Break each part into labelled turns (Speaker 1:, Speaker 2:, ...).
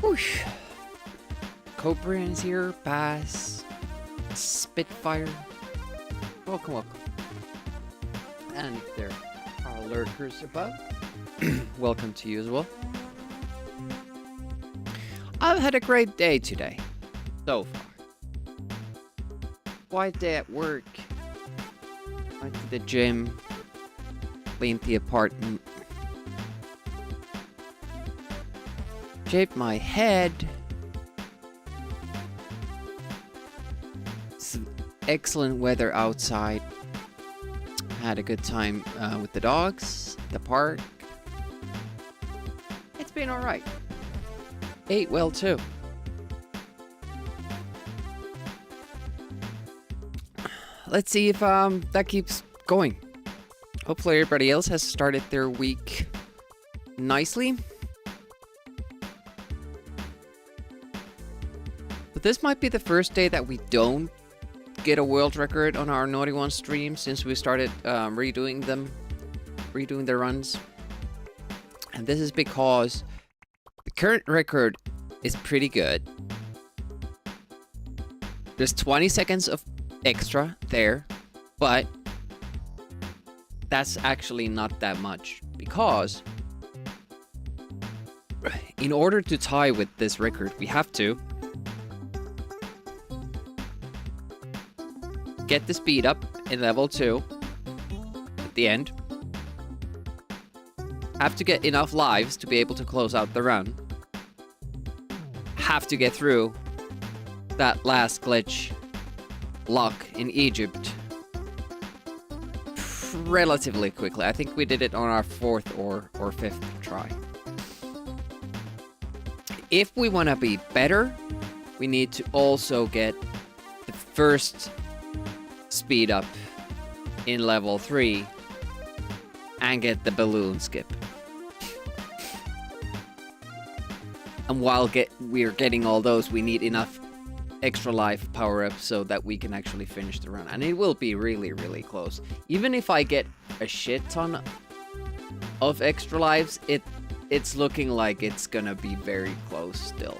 Speaker 1: Whoosh. Cobrian is here. Bass. Spitfire. Welcome, welcome. And if there are lurkers above, welcome to you as well. I've had a great day today, so far. Quiet day at work. Went to the gym. Cleaned the apartment. Shaved my head. Some excellent weather outside. Had a good time with the dogs, the park. It's been alright. Ate well too. Let's see if that keeps going. Hopefully everybody else has started their week nicely. But this might be the first day that we don't get a world record on our Naughty One stream since we started redoing the runs. And this is because the current record is pretty good. There's 20 seconds of extra there, but that's actually not that much, because in order to tie with this record, we have to get the speed up in level 2 at the end, have to get enough lives to be able to close out the run, have to get through that last glitch lock in Egypt relatively quickly. I think we did it on our 4th or 5th try. If we want to be better, we need to also get the first speed up in level 3 and get the balloon skip. And while we're getting all those, we need enough extra life power-up so that we can actually finish the run. And it will be really, really close. Even if I get a shit ton of extra lives, it's looking like it's gonna be very close still.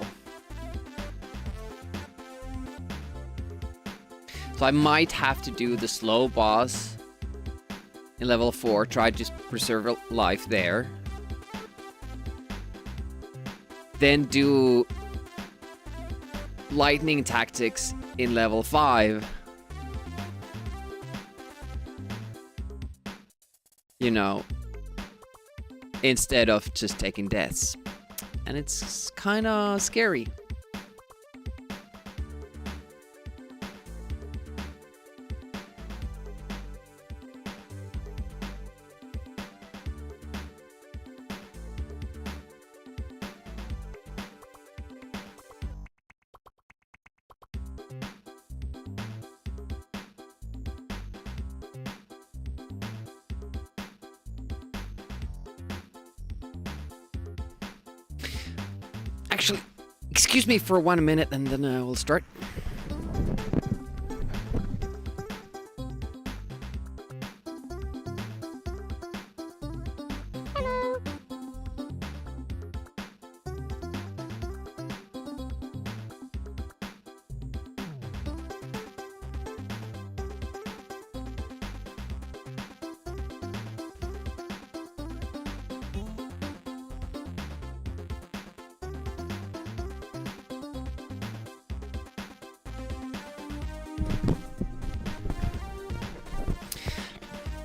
Speaker 1: So I might have to do the slow boss in level 4, try to just preserve a life there. Then do lightning tactics in level 5. You know, instead of just taking deaths. And it's kinda scary. Actually, excuse me for 1 minute and then we'll start. Hello.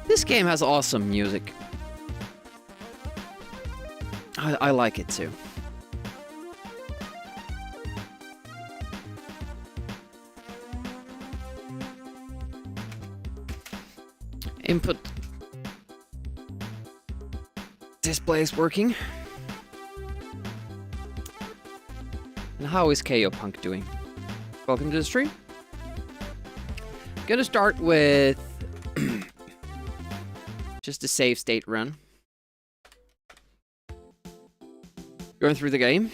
Speaker 1: This game has awesome music. I like it too. Input display is working. And how is KO Punk doing? Welcome to the stream. Gonna start with just a save state run. Going through the game.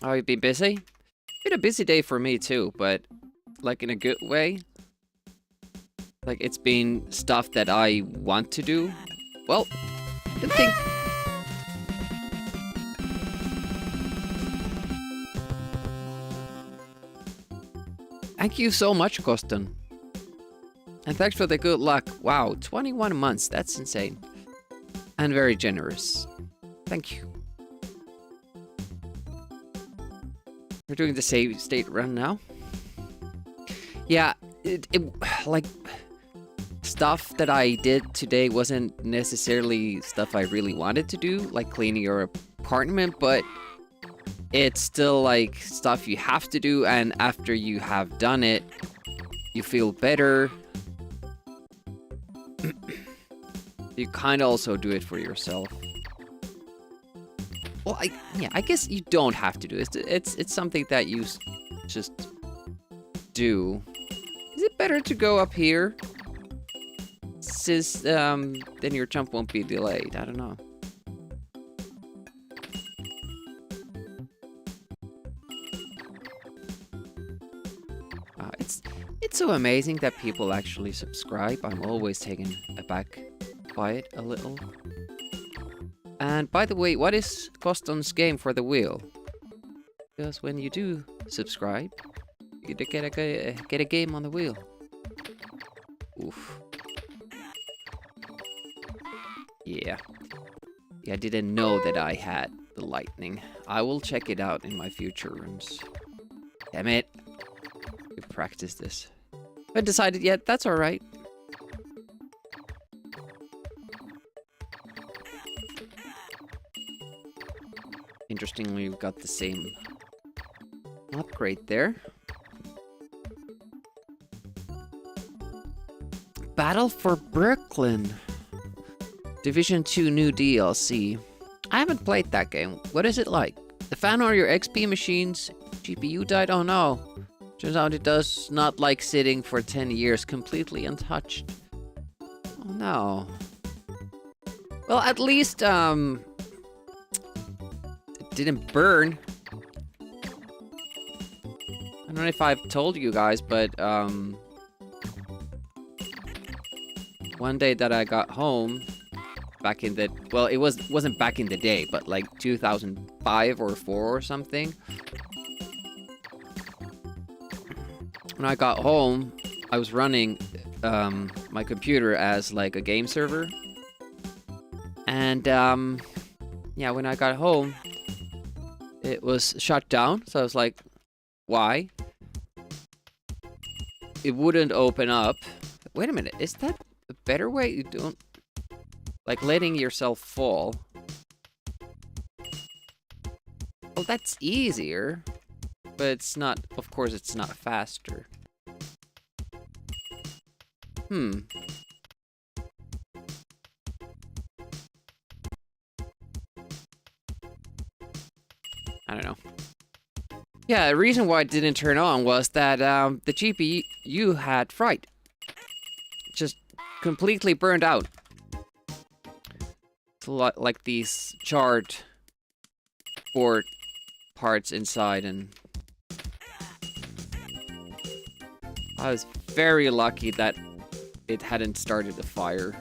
Speaker 1: Oh, you've been busy? Been a busy day for me too, but like in a good way. Like it's been stuff that I want to do. Well, didn't think Thank you so much, Koston. And thanks for the good luck. Wow, 21 months. That's insane. And very generous. Thank you. We're doing the save state run now. Yeah, like stuff that I did today wasn't necessarily stuff I really wanted to do, like cleaning your apartment, but it's still like stuff you have to do, and after you have done it, you feel better. You kind of also do it for yourself. Well, I guess you don't have to do it. It's something that you just do. Is it better to go up here? Since then your jump won't be delayed. I don't know. It's so amazing that people actually subscribe. I'm always taken aback by it a little. And by the way, what is Koston's game for the wheel? Because when you do subscribe, you get a game on the wheel. Oof. Yeah. I didn't know that I had the lightning. I will check it out in my future runs. Damn it. We practice this. Haven't decided yet. That's alright. Interestingly, we've got the same upgrade there. Battle for Brooklyn. Division 2 new DLC. I haven't played that game. What is it like? The fan or your XP machines? GPU died? Oh no. Turns out it does not like sitting for 10 years completely untouched. Oh no. Well, at least, it didn't burn. I don't know if I've told you guys, but, one day that I got home, back in the... Well, it wasn't back in the day, but like 2005 or 4 or something. When I got home, I was running my computer as like a game server. And yeah, when I got home, it was shut down. So I was like, why? It wouldn't open up. Wait a minute, is that a better way? You don't... Like letting yourself fall. Well, that's easier. But it's not, of course, it's not faster. I don't know. Yeah, the reason why it didn't turn on was that the GPU had fried. Just completely burned out. It's a lot like these charred board parts inside, and I was very lucky that it hadn't started a fire.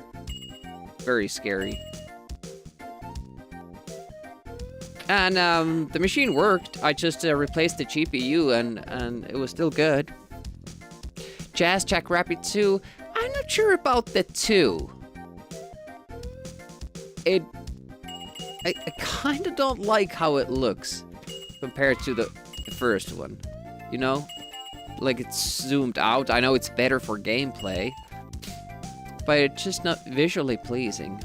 Speaker 1: Very scary. And the machine worked. I just replaced the GPU and it was still good. Jazz Jackrabbit 2. I'm not sure about the 2. I kind of don't like how it looks compared to the first one. You know? Like it's zoomed out. I know it's better for gameplay, but it's just not visually pleasing.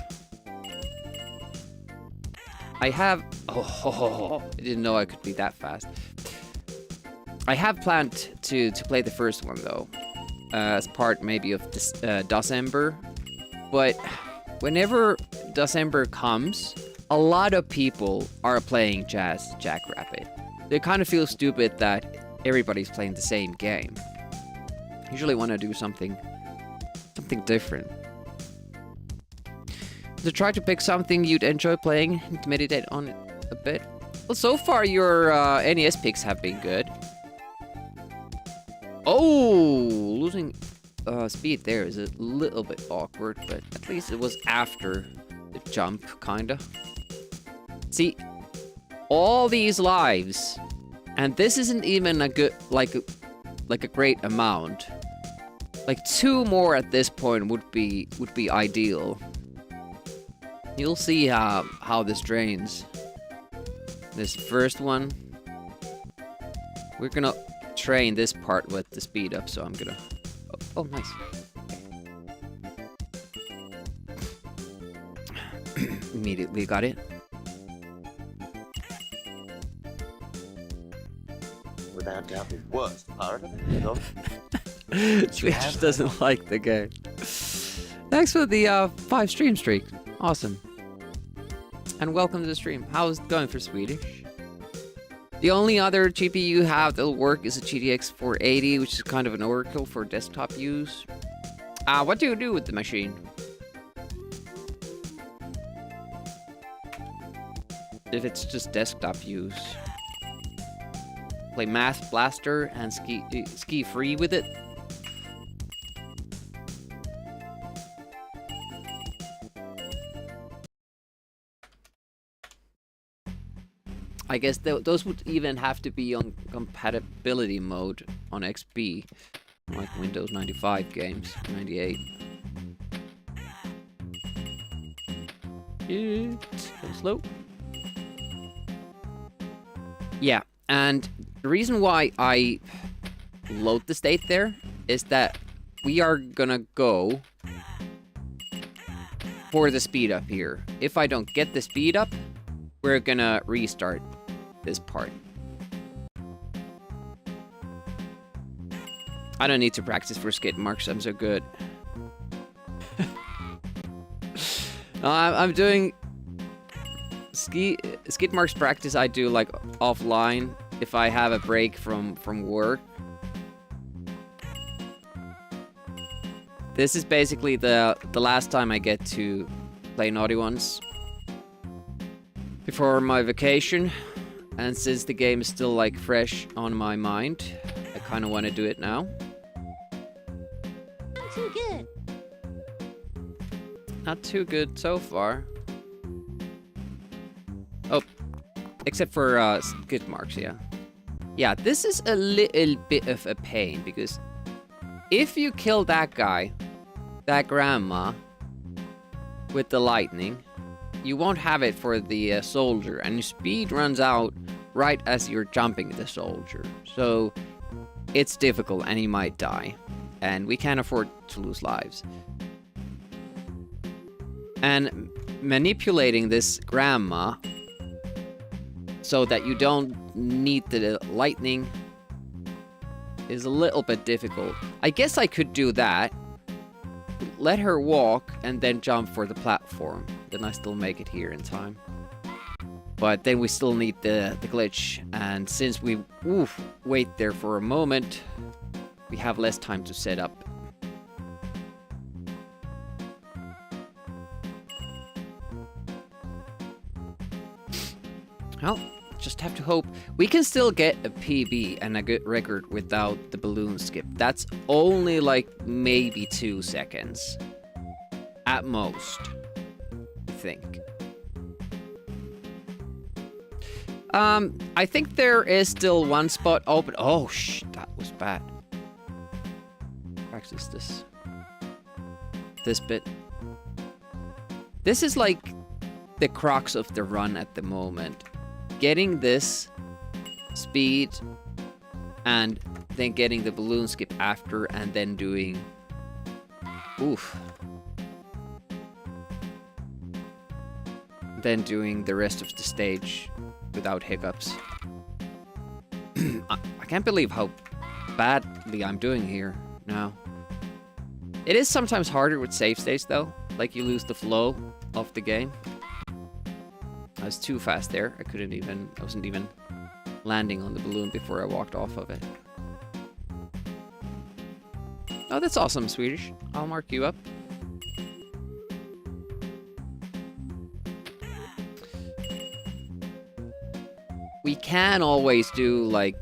Speaker 1: I have... Oh, I didn't know I could be that fast. I have planned to play the first one, though. As part, maybe, of this, December. But whenever December comes, a lot of people are playing Jazz Jackrabbit. They kind of feel stupid that everybody's playing the same game. Usually want to do something different. So try to pick something you'd enjoy playing and meditate on it a bit. Well, so far your NES picks have been good. Oh, losing speed there is a little bit awkward, but at least it was after the jump, kinda. See, all these lives, and this isn't even a good, like, like a great amount. Like 2 more at this point would be ideal. You'll see how this drains. This first one, we're gonna train this part with the speed up, so I'm gonna... Oh, nice. Immediately got it.
Speaker 2: Without doubt, the worst part of it.
Speaker 1: Switch doesn't like the game. Thanks for the 5 stream streak. Awesome. And welcome to the stream. How's it going for Swedish? The only other GPU you have that'll work is a GTX 480, which is kind of an oracle for desktop use. What do you do with the machine? If it's just desktop use. Play Math Blaster and ski free with it. I guess those would even have to be on compatibility mode on XP, like Windows 95 games, 98. It's slow. Yeah, and the reason why I load the state there is that we are gonna go for the speed up here. If I don't get the speed up, we're gonna restart this part. I don't need to practice for skid marks, I'm so good. I'm doing skid marks practice. I do like offline if I have a break from work. This is basically the last time I get to play Naughty Ones before my vacation, and since the game is still like fresh on my mind, I kind of want to do it now.
Speaker 3: Not too good.
Speaker 1: Not too good so far. Oh, except for skid marks, yeah. Yeah, this is a little bit of a pain, because if you kill that guy, that grandma, with the lightning, you won't have it for the soldier, and your speed runs out right as you're jumping the soldier. So it's difficult, and he might die, and we can't afford to lose lives. And manipulating this grandma so that you don't need the lightning is a little bit difficult. I guess I could do that. Let her walk and then jump for the platform. Then I still make it here in time. But then we still need the glitch. And since we wait there for a moment, we have less time to set up. Well, just have to hope. We can still get a PB and a good record without the balloon skip. That's only like maybe 2 seconds. At most, I think. I think there is still one spot open. Oh, that was bad. Practice this. This bit. This is like the crux of the run at the moment. Getting this speed and then getting the balloon skip after, and then doing then doing the rest of the stage without hiccups. I can't believe how badly I'm doing here now. It is sometimes harder with save states though, like you lose the flow of the game. I was too fast there. I wasn't even landing on the balloon before I walked off of it. Oh, that's awesome, Swedish. I'll mark you up. We can always do like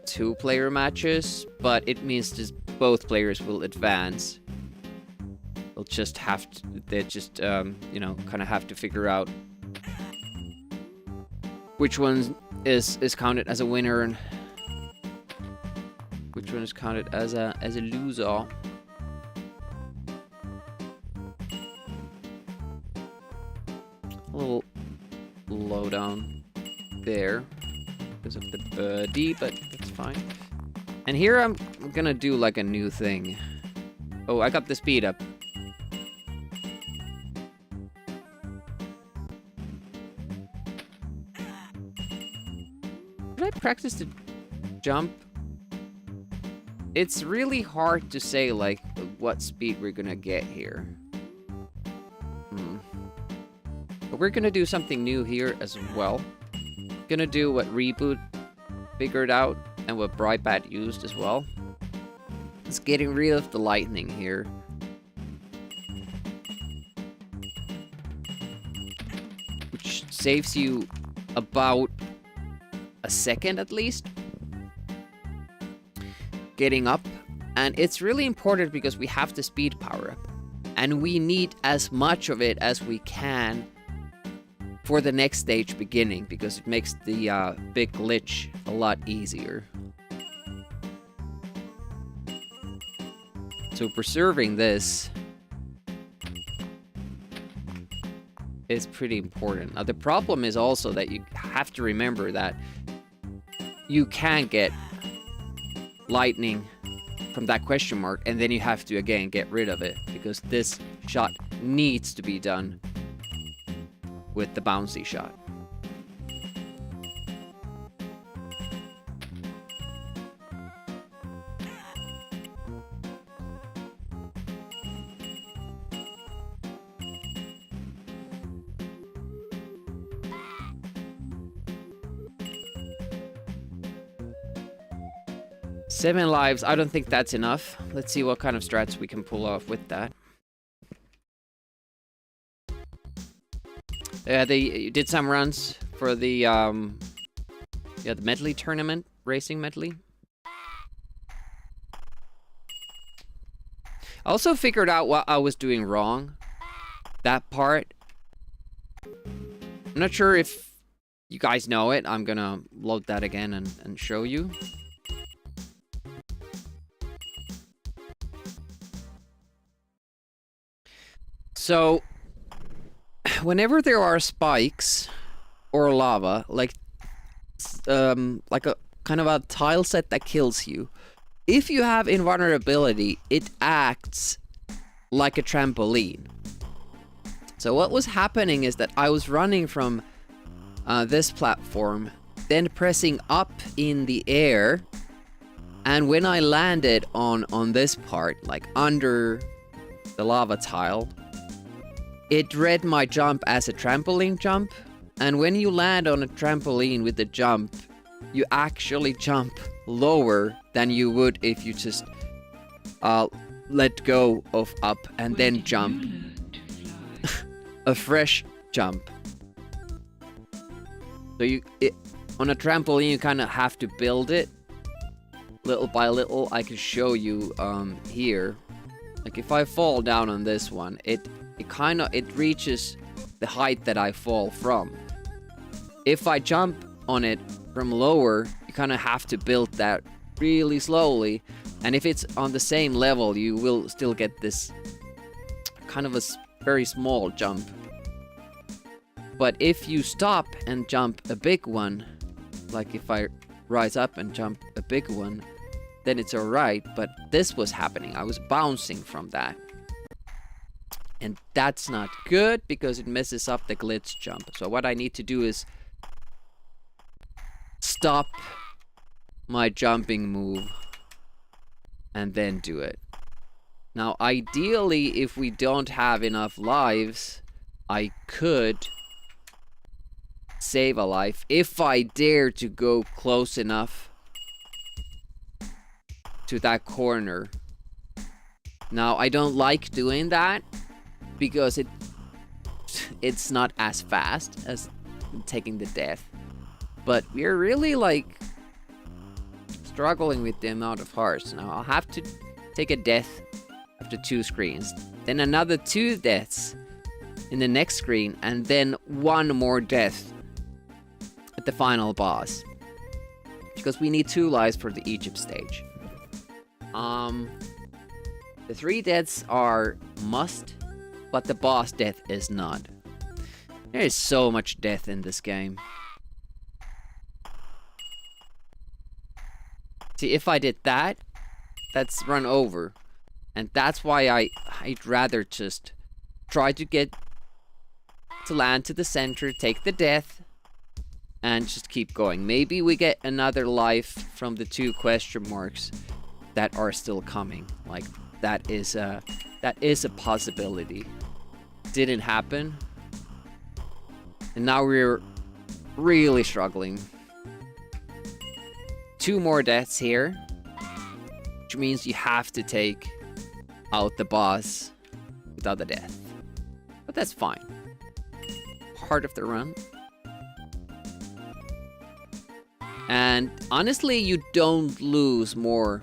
Speaker 1: 2-player matches, but it means just both players will advance. They'll just have to, you know, kind of have to figure out which one is counted as a winner, and Which one is counted as a loser? A little low down there because of the birdie, but that's fine. And here I'm gonna do like a new thing. Oh, I got the speed up. Did I practice the jump? It's really hard to say like what speed we're gonna get here. But we're gonna do something new here as well. Gonna do what Reboot figured out and what Brightbat used as well. It's getting rid of the lightning here. Which saves you about a second at least getting up. And it's really important because we have the speed power up. And we need as much of it as we can for the next stage beginning, because it makes the big glitch a lot easier. So preserving this is pretty important. Now the problem is also that you have to remember that you can get lightning from that question mark, and then you have to again get rid of it, because this shot needs to be done with the bouncy shot. Seven lives, I don't think that's enough. Let's see what kind of strats we can pull off with that. They did some runs for the medley tournament, racing medley. I also figured out what I was doing wrong. That part. I'm not sure if you guys know it. I'm gonna load that again and show you. So, whenever there are spikes or lava, like a kind of a tile set that kills you, if you have invulnerability, it acts like a trampoline. So what was happening is that I was running from this platform, then pressing up in the air, and when I landed on this part, like under the lava tile, it read my jump as a trampoline jump, and when you land on a trampoline with the jump, you actually jump lower than you would if you just let go of up and then jump. A fresh jump. So on a trampoline you kind of have to build it little by little. I can show you here. Like if I fall down on this one, it reaches the height that I fall from. If I jump on it from lower, you kind of have to build that really slowly, and if it's on the same level, you will still get this kind of a very small jump. But if you stop and jump a big one, like if I rise up and jump a big one, then it's alright, but this was happening. I was bouncing from that. And that's not good because it messes up the glitch jump. So what I need to do is stop my jumping move and then do it. Now, ideally, if we don't have enough lives, I could save a life if I dare to go close enough to that corner. Now, I don't like doing that because it's not as fast as taking the death. But we're really like struggling with the amount of hearts. Now I'll have to take a death after 2 screens, then another 2 deaths in the next screen, and then 1 more death at the final boss, because we need 2 lives for the Egypt stage. The 3 deaths are must, but the boss death is not. There is so much death in this game. See, if I did that, that's run over. And that's why I'd rather just try to get to land to the center, take the death, and just keep going. Maybe we get another life from the 2 question marks that are still coming. Like, that is a possibility. Didn't happen. And now we're really struggling. 2 more deaths here, which means you have to take out the boss without the death. But that's fine. Part of the run. And honestly, you don't lose more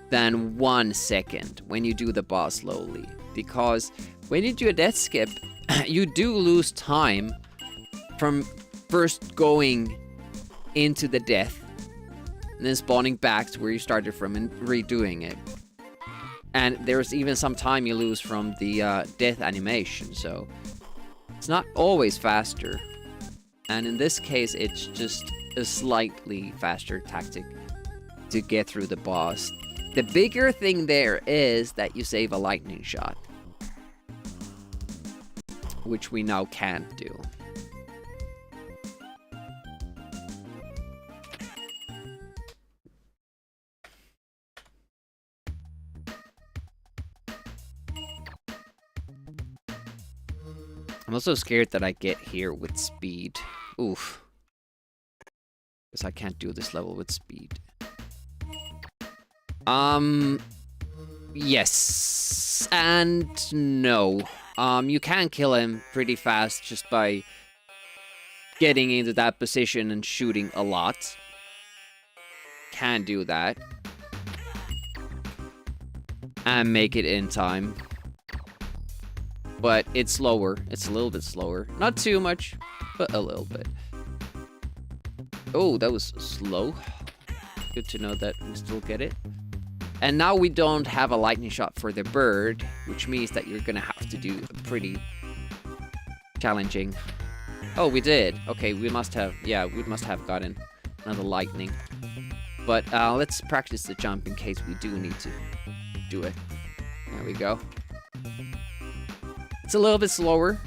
Speaker 1: than 1 second when you do the boss slowly. Because when you do a death skip, you do lose time from first going into the death and then spawning back to where you started from and redoing it. And there's even some time you lose from the death animation, so it's not always faster. And in this case, it's just a slightly faster tactic to get through the boss. The bigger thing there is that you save a lightning shot, which we now can't do. I'm also scared that I get here with speed. Oof. Because I can't do this level with speed. Yes. And no. You can kill him pretty fast just by getting into that position and shooting a lot. Can do that. And make it in time. But it's slower. It's a little bit slower. Not too much, but a little bit. Oh, that was slow. Good to know that we still get it. And now we don't have a lightning shot for the bird, which means that you're gonna have to do a pretty challenging. Oh, we did. Okay, we must have, yeah, we must have gotten another lightning. But let's practice the jump in case we do need to do it. There we go. It's a little bit slower,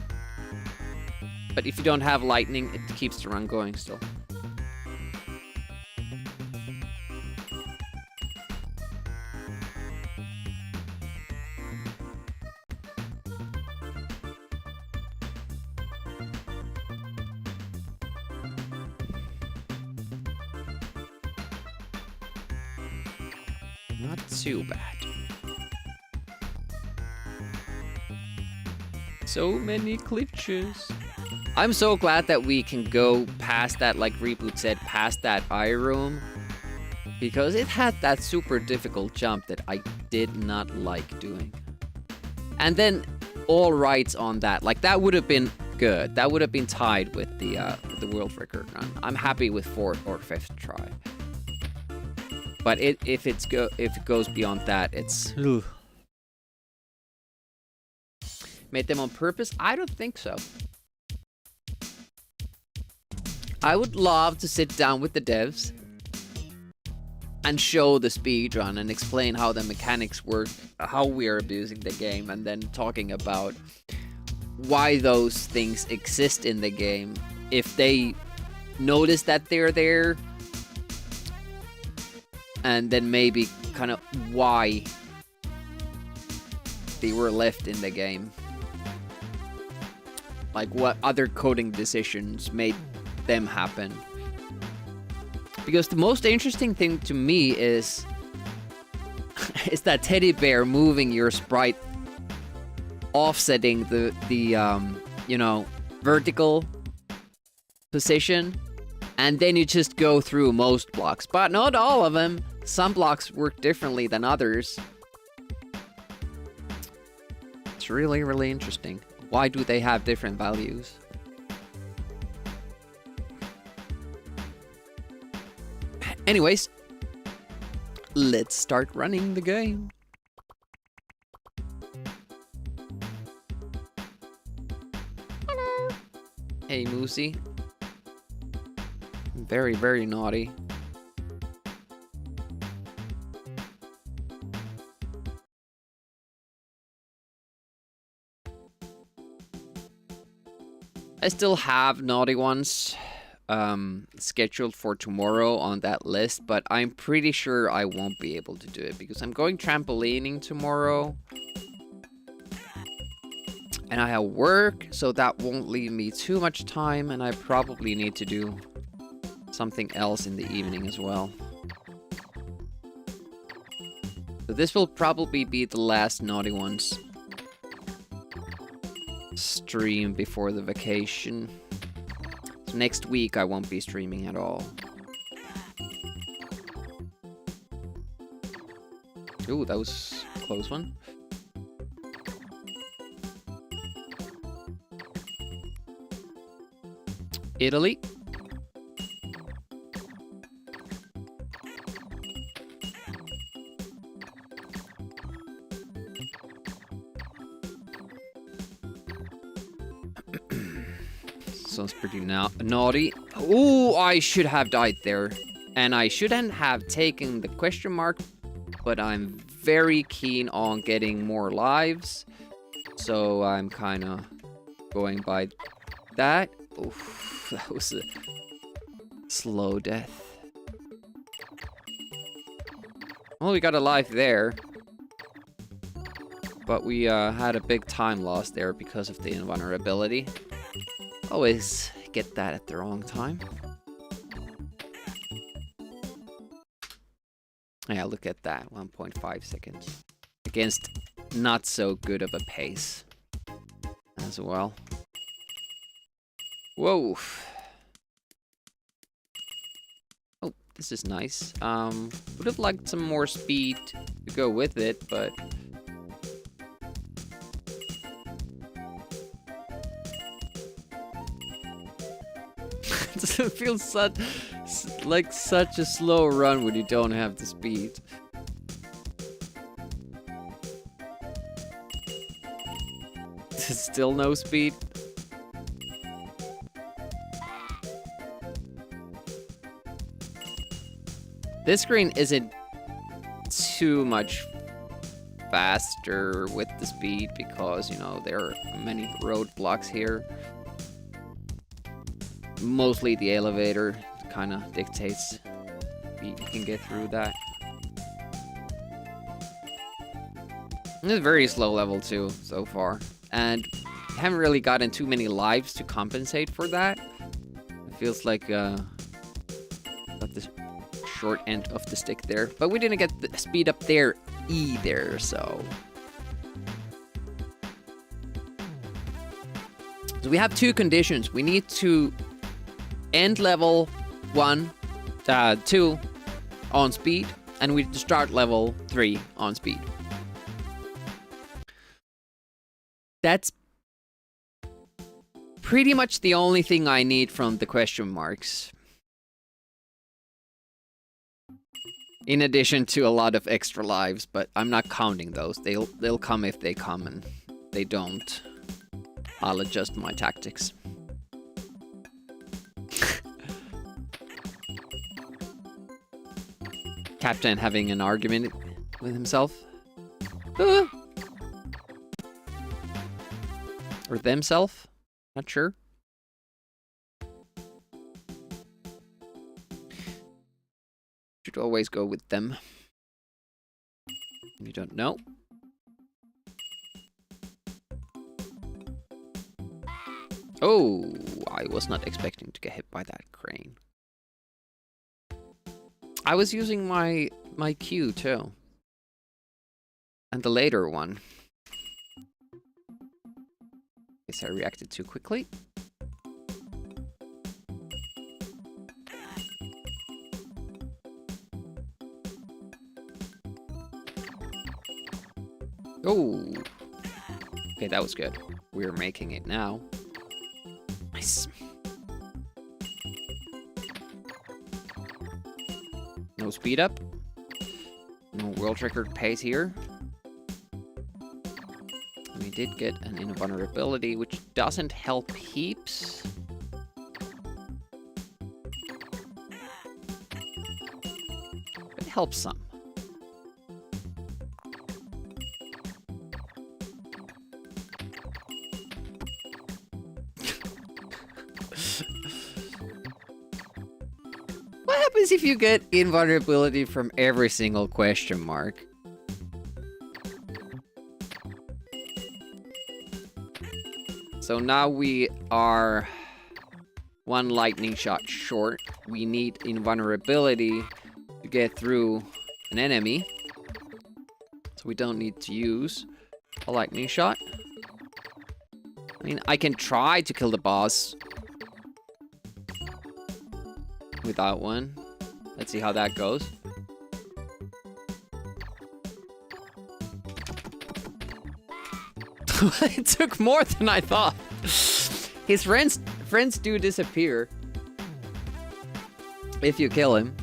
Speaker 1: but if you don't have lightning, it keeps the run going still. Not too bad. So many glitches. I'm so glad that we can go past that, like Reboot said, past that eye room. Because it had that super difficult jump that I did not like doing. And then all rights on that. Like, that would have been good. That would have been tied with the world record run. I'm happy with 4th or 5th try. But if it goes beyond that, it's... Ugh. Made them on purpose? I don't think so. I would love to sit down with the devs and show the speedrun and explain how the mechanics work, how we are abusing the game, and then talking about why those things exist in the game. If they notice that they're there, and then maybe kind of why they were left in the game. Like, what other coding decisions made them happen. Because the most interesting thing to me is that teddy bear moving your sprite, offsetting the you know, vertical position, and then you just go through most blocks, but not all of them. Some blocks work differently than others. It's really, really interesting. Why do they have different values? Anyways, let's start running the game. Hello. Hey, Moosey. Very, very naughty. I still have naughty ones scheduled for tomorrow on that list, but I'm pretty sure I won't be able to do it because I'm going trampolining tomorrow. And I have work, so that won't leave me too much time, and I probably need to do something else in the evening as well. So this will probably be the last naughty ones stream before the vacation. So next week I won't be streaming at all. Ooh, that was a close one. Italy. Sounds pretty naughty. Ooh, I should have died there. And I shouldn't have taken the question mark, but I'm very keen on getting more lives. So I'm kind of going by that. Oof, that was a slow death. Well, we got a life there. But we had a big time loss there because of the invulnerability. Always get that at the wrong time. Yeah, look at that. 1.5 seconds. Against not so good of a pace as well. Whoa. Oh, this is nice. Would have liked some more speed to go with it, but... It feels like such a slow run when you don't have the speed. Still no speed. This screen isn't too much faster with the speed because, you know, there are many roadblocks here. Mostly the elevator kind of dictates you can get through that. It's a very slow level too so far, and haven't really gotten too many lives to compensate for that. It feels like got the short end of the stick there, but we didn't get the speed up there either, so we have two conditions. We need to end level 2 on speed, and we start level 3 on speed. That's pretty much the only thing I need from the question marks. In addition to a lot of extra lives, but I'm not counting those. They'll come if they come, and they don't, I'll adjust my tactics. Captain having an argument with himself. Or themself? Not sure. Should always go with them. You don't know. Oh, I was not expecting to get hit by that crane. I was using my Q too. And the later one. Guess I reacted too quickly. Oh. Okay, that was good. We're making it now. Nice. No speed up. world record pace here. We did get an invulnerability, which doesn't help heaps. It helps some. What happens if you get invulnerability from every single question mark? So now we are one lightning shot short. We need invulnerability to get through an enemy. So we don't need to use a lightning shot. I mean, I can try to kill the boss without one. Let's see how that goes. It took more than I thought. His friends do disappear if you kill him.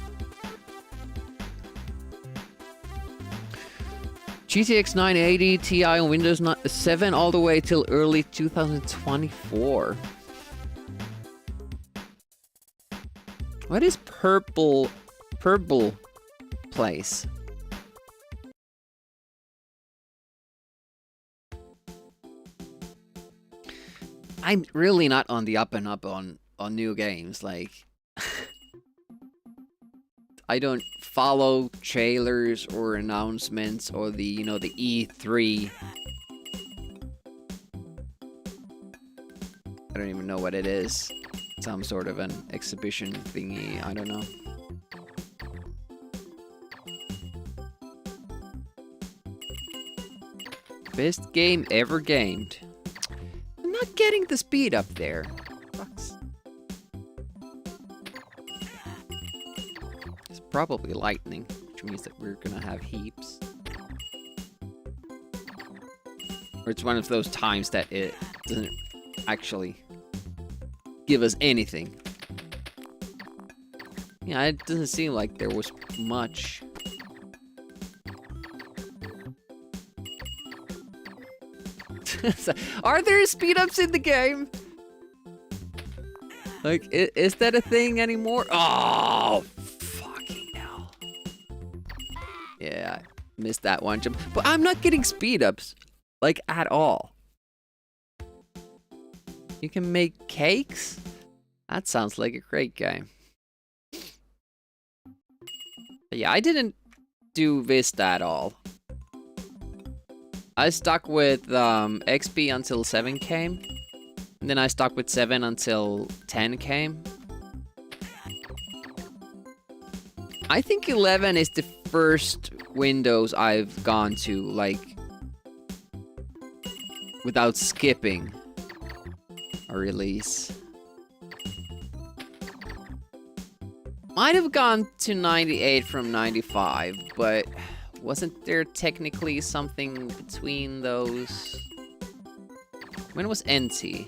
Speaker 1: GTX 980 Ti on Windows 7 all the way till early 2024. What is purple place? I'm really not on the up and up on new games. Like, I don't follow trailers or announcements or the, you know, the E3. I don't even know what it is. Some sort of an exhibition thingy. I don't know. Best game ever gamed. I'm not getting the speed up there. Fucks. It's probably lightning, which means that we're gonna have heaps. Or it's one of those times that it doesn't actually give us anything. Yeah, it doesn't seem like there was much. Are there speed ups in the game? Like, is that a thing anymore? Oh, fucking hell. Yeah, I missed that one jump. But I'm not getting speed ups, like, at all. You can make cakes? That sounds like a great game. But yeah, I didn't do Vista at all. I stuck with XP until 7 came. And then I stuck with 7 until 10 came. I think 11 is the first Windows I've gone to, like, without skipping a release. Might have gone to 98 from 95, but wasn't there technically something between those? When was NT?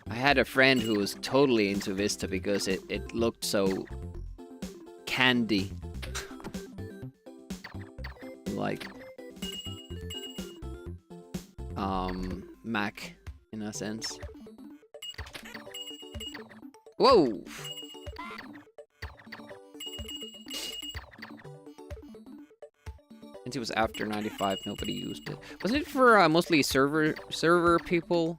Speaker 1: I had a friend who was totally into Vista because it looked so candy. Like Mac in a sense. Whoa! Since it was after 95, nobody used it. Wasn't it for mostly server people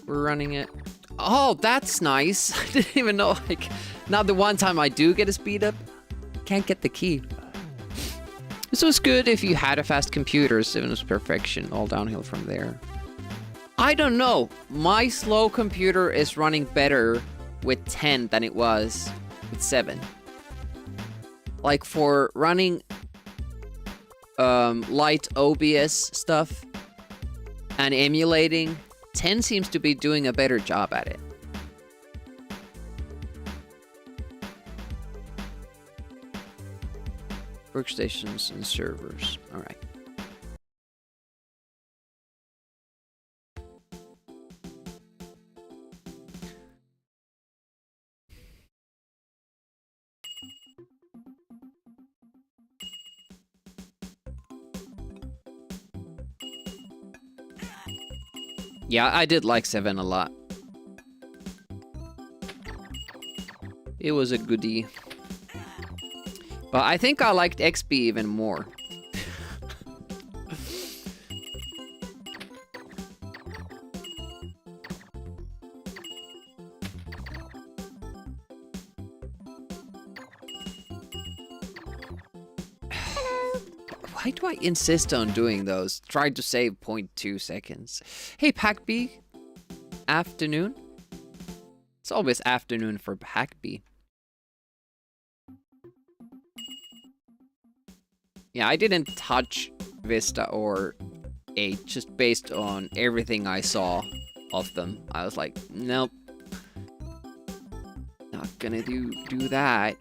Speaker 1: were running it? Oh, that's nice. I didn't even know, like, now the one time I do get a speed up, can't get the key. This was good if you had a fast computer. 7 was perfection, all downhill from there. I don't know. My slow computer is running better with 10 than it was with 7. Like for running light OBS stuff and emulating, 10 seems to be doing a better job at it. Workstations and servers. All right. Yeah, I did like 7 a lot. It was a goodie. But I think I liked XP even more. Why do I insist on doing those? Try to save 0.2 seconds. Hey, Packbee. Afternoon? It's always afternoon for Packbee. Yeah, I didn't touch Vista or 8 just based on everything I saw of them. I was like, nope. Not gonna do that.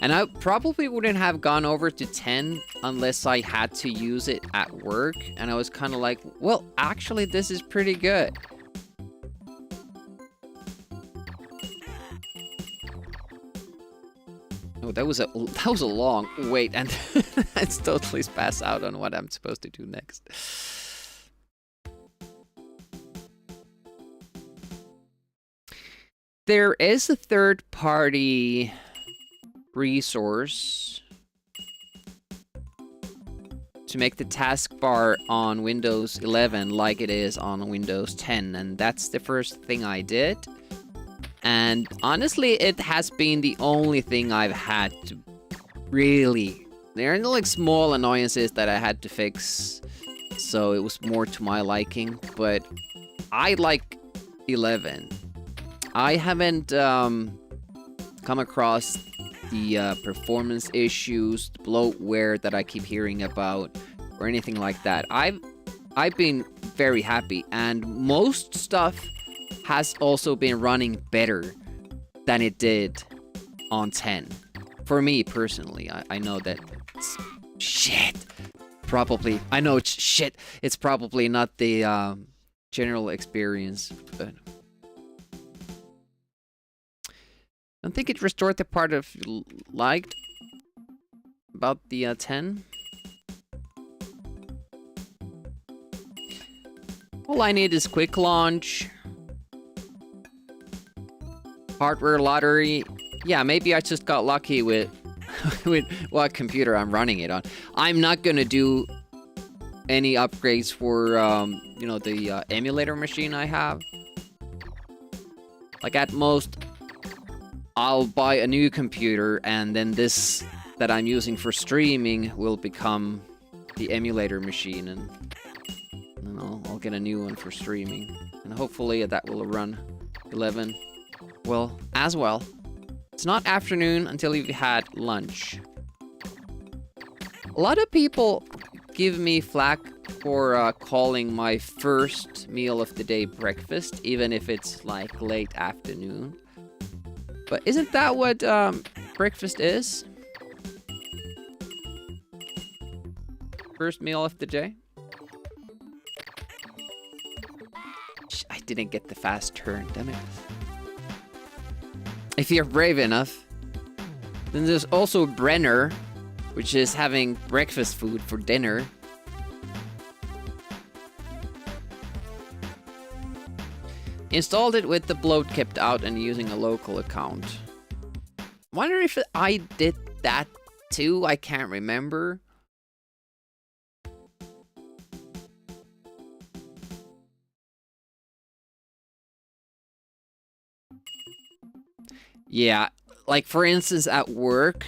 Speaker 1: And I probably wouldn't have gone over to 10 unless I had to use it at work. And I was kind of like, well, actually, this is pretty good. Oh, that was a long wait, and it's totally spazzed out on what I'm supposed to do next. There is a third-party resource to make the taskbar on Windows 11 like it is on Windows 10, and that's the first thing I did. And honestly, it has been the only thing I've had to really... There are like small annoyances that I had to fix, so it was more to my liking, but I like 11. I haven't come across the performance issues, the bloatware that I keep hearing about, or anything like that. I've been very happy, and most stuff has also been running better than it did on 10. For me, personally, I know that it's shit. Probably, I know it's shit. It's probably not the general experience, but... I don't think it restored the part of liked about the 10. All I need is quick launch. Hardware lottery. Yeah, maybe I just got lucky with with what computer I'm running it on. I'm not gonna do any upgrades for you know, the emulator machine I have. Like at most, I'll buy a new computer, and then this that I'm using for streaming will become the emulator machine, and then I'll get a new one for streaming, and hopefully that will run 11 well as well. It's not afternoon until you've had lunch. A lot of people give me flack for calling my first meal of the day breakfast, even if it's like late afternoon. But isn't that what breakfast is? First meal of the day? I didn't get the fast turn, damn it. If you're brave enough. Then there's also Brenner, which is having breakfast food for dinner. Installed it with the bloat kept out and using a local account. Wonder if I did that too, I can't remember. Yeah, like for instance at work,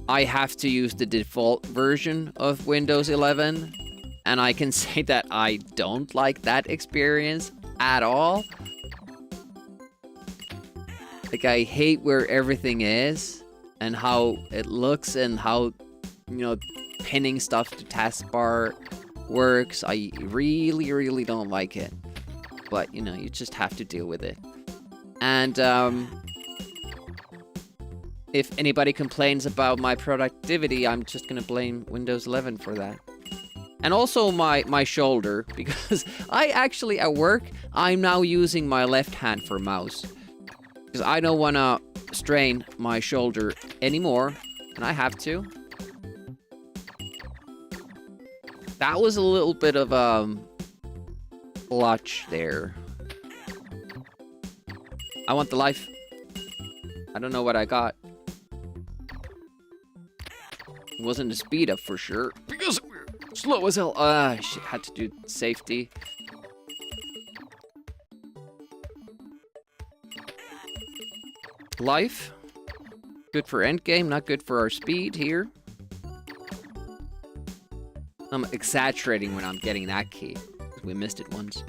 Speaker 1: I have to use the default version of Windows 11, and I can say that I don't like that experience at all. Like, I hate where everything is and how it looks and how, you know, pinning stuff to taskbar works. I really, really don't like it. But, you know, you just have to deal with it. And, if anybody complains about my productivity, I'm just gonna blame Windows 11 for that. And also my shoulder, because I actually, at work, I'm now using my left hand for mouse. Because I don't wanna strain my shoulder anymore, and I have to. That was a little bit of blotch there. I want the life. I don't know what I got. It wasn't a speed up for sure. Because we're slow as hell. Shit, had to do safety. Life. Good for endgame, not good for our speed here. I'm exaggerating when I'm getting that key. We missed it once.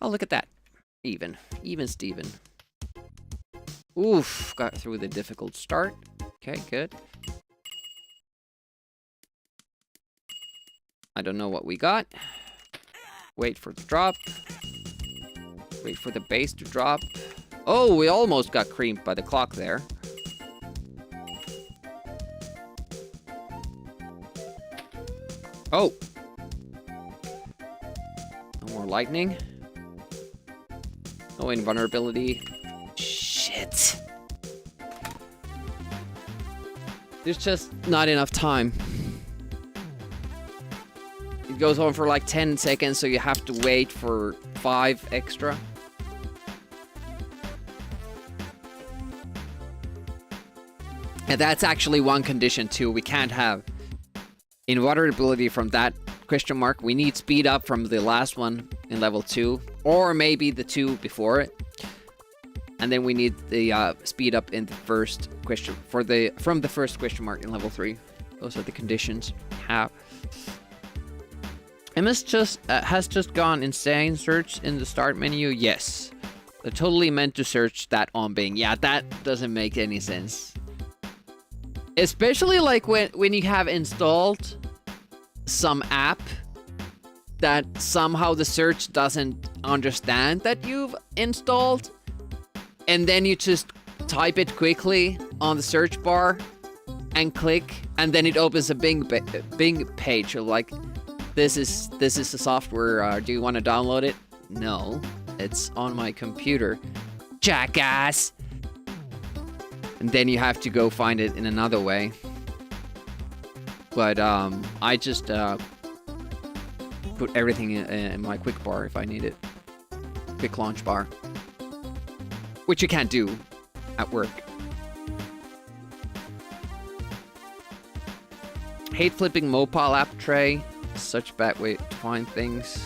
Speaker 1: Oh, look at that. Even. Even Steven. Oof, got through the difficult start. Okay, good. I don't know what we got. Wait for the drop. Wait for the base to drop. Oh, we almost got creamed by the clock there. Oh. No more lightning. No invulnerability. Shit. There's just not enough time. It goes on for like 10 seconds, so you have to wait for 5 extra. And that's actually one condition too. We can't have invulnerability from that question mark. We need speed up from the last one in level 2, or maybe the 2 before it. And then we need the speed up in the first question from the first question mark in level 3. Those are the conditions. How? MS just has just gone insane. Search in the start menu. Yes, I totally meant to search that on Bing. Yeah, that doesn't make any sense. Especially like when you have installed some app that somehow the search doesn't understand that you've installed, and then you just type it quickly on the search bar and click, and then it opens a Bing page of like, this is the software. Do you want to download it? No, it's on my computer, jackass. And then you have to go find it in another way. But I just put everything in my quick bar if I need it. Quick launch bar. Which you can't do at work. Hate flipping mobile app tray. Such a bad way to find things.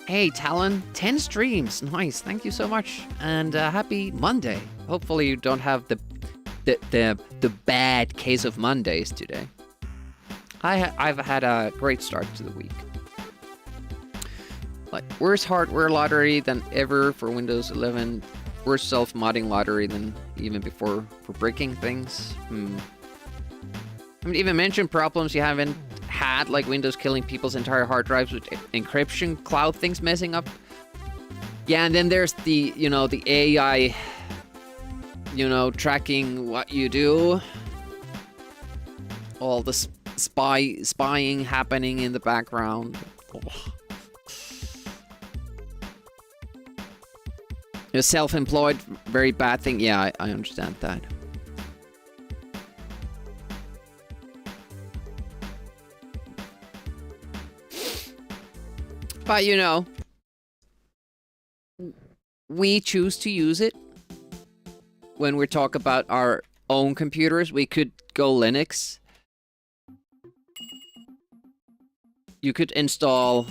Speaker 1: Hey, Talon, 10 streams. Nice, thank you so much. And happy Monday. Hopefully you don't have the bad case of Mondays today. I've had a great start to the week. Like, worse hardware lottery than ever for Windows 11. Worse self-modding lottery than even before for breaking things. I mean, even mention problems you haven't had, like Windows killing people's entire hard drives with encryption, cloud things messing up. Yeah, and then there's the, the AI, tracking what you do. All the spying happening in the background. Oh. You're self-employed, very bad thing. Yeah, I understand that. But, we choose to use it. When we talk about our own computers, we could go Linux. You could install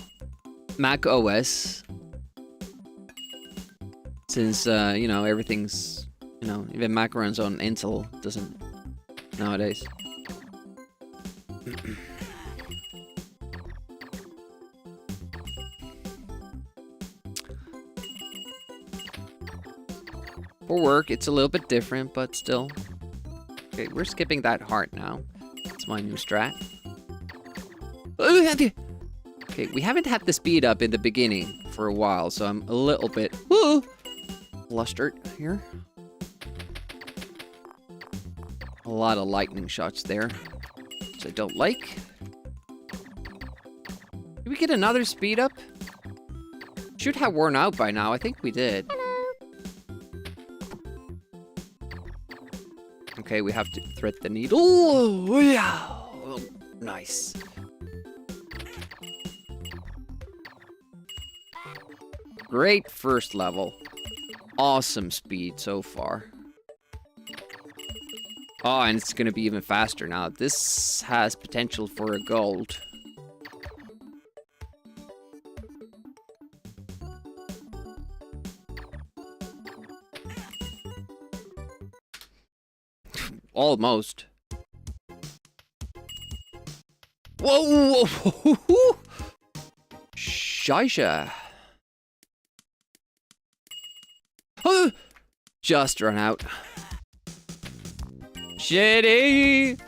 Speaker 1: Mac OS. Since, everything's, even Mac runs on Intel, doesn't nowadays. For work, it's a little bit different, but still. Okay, we're skipping that heart now. It's my new strat. Okay, we haven't had the speed up in the beginning for a while, so I'm a little bit flustered here. A lot of lightning shots there, which I don't like. Did we get another speed up? Should have worn out by now. I think we did. Okay, we have to thread the needle. Oh, yeah. Oh, nice. Great first level. Awesome speed so far. Oh, and it's gonna be even faster now. This has potential for a gold. Almost. Whoa! Whoa! Scheisse. Oh, just run out. Shitty.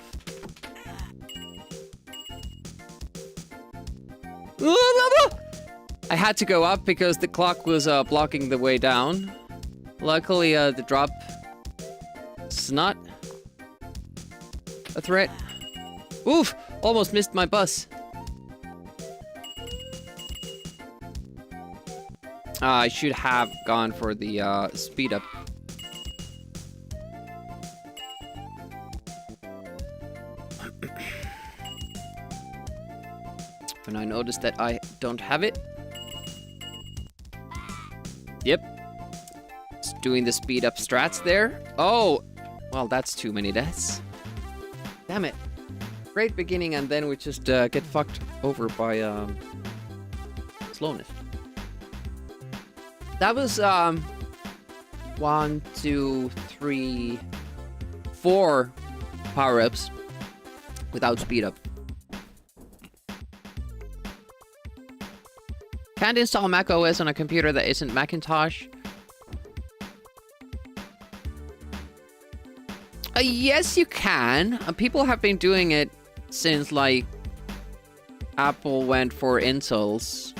Speaker 1: I had to go up because the clock was blocking the way down. Luckily, the drop is not a threat. Oof! Almost missed my bus. I should have gone for the speed up. And I noticed that I don't have it. Yep. Just doing the speed up strats there. Oh! Well, that's too many deaths. Damn it. Great beginning, and then we just get fucked over by slowness. That was 1, 2, 3, 4 power-ups without speed up. Can't install Mac OS on a computer that isn't Macintosh. Yes, you can. People have been doing it since, like, Apple went for Intels.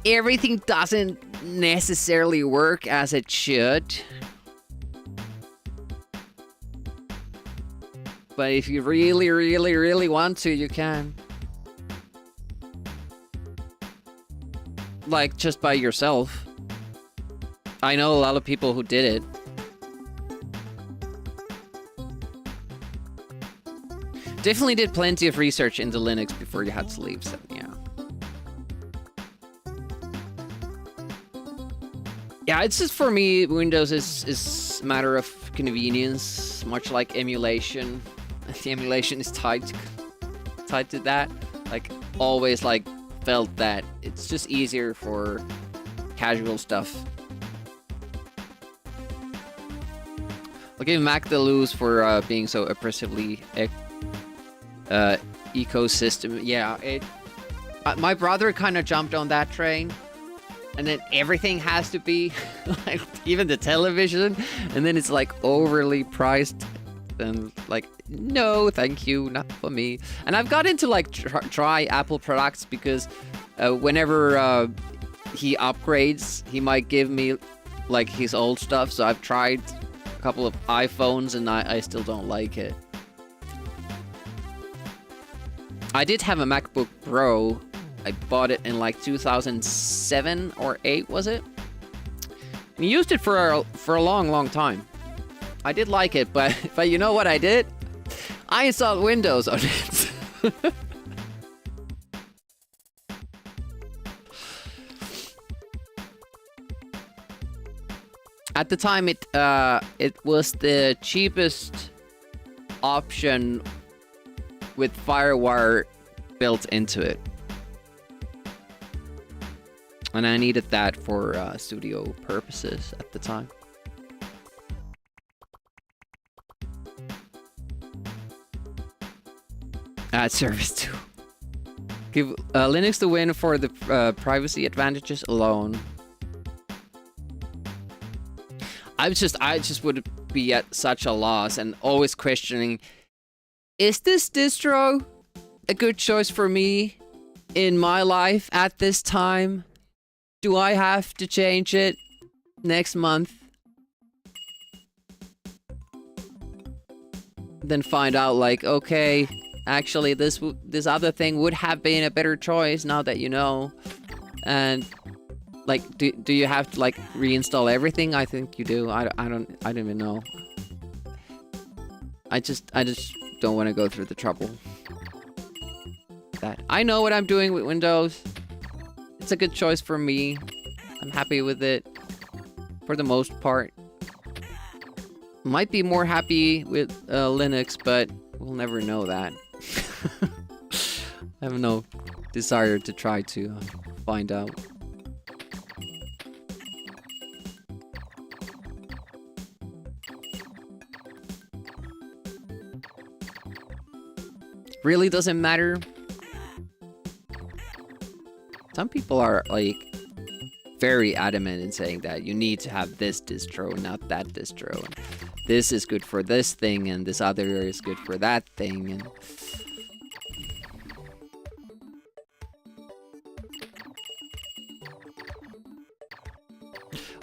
Speaker 1: Everything doesn't necessarily work as it should. But if you really, really, really want to, you can. Like, just by yourself. I know a lot of people who did it. Definitely did plenty of research into Linux before you had to leave, so yeah. Yeah, it's just, for me, Windows is a matter of convenience, much like emulation. The emulation is tied to that. Like, always, like, felt that it's just easier for casual stuff. I'll give Mac the lose for being so oppressively ecosystem. Yeah, my brother kind of jumped on that train, and then everything has to be like, even the television, and then it's like overly priced, and like, no, thank you, not for me. And I've got into like try Apple products because whenever he upgrades, he might give me like his old stuff. So I've tried a couple of iPhones, and I still don't like it. I did have a MacBook Pro. I bought it in like 2007 or 8, was it? And used it for a long time. I did like it, but you know what I did? I installed Windows on it. At the time, it was the cheapest option with FireWire built into it. And I needed that for studio purposes at the time. Add service too. Give Linux the win for the privacy advantages alone. I just would be at such a loss and always questioning, is this distro a good choice for me in my life at this time? Do I have to change it next month? Then find out like, okay, actually this other thing would have been a better choice now that you know. And Like, do you have to like reinstall everything? I think you do. I don't even know. I just don't want to go through the trouble. That I know what I'm doing with Windows. It's a good choice for me. I'm happy with it for the most part. Might be more happy with Linux, but we'll never know that. I have no desire to try to find out. Really doesn't matter. Some people are like very adamant in saying that you need to have this distro, not that distro. And this is good for this thing, and this other is good for that thing. And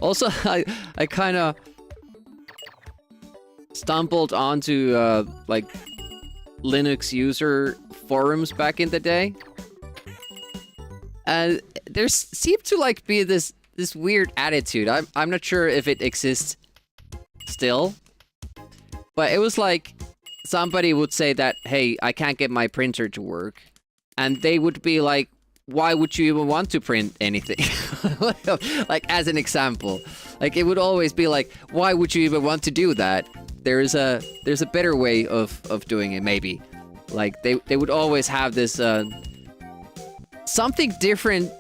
Speaker 1: also, I kind of stumbled onto like Linux user forums back in the day. And there seemed to like be this weird attitude. I'm not sure if it exists still, but it was like somebody would say that, hey, I can't get my printer to work, and they would be like, why would you even want to print anything? Like as an example, like it would always be like, why would you even want to do that? There's a better way of doing it, maybe. Like they would always have this something different.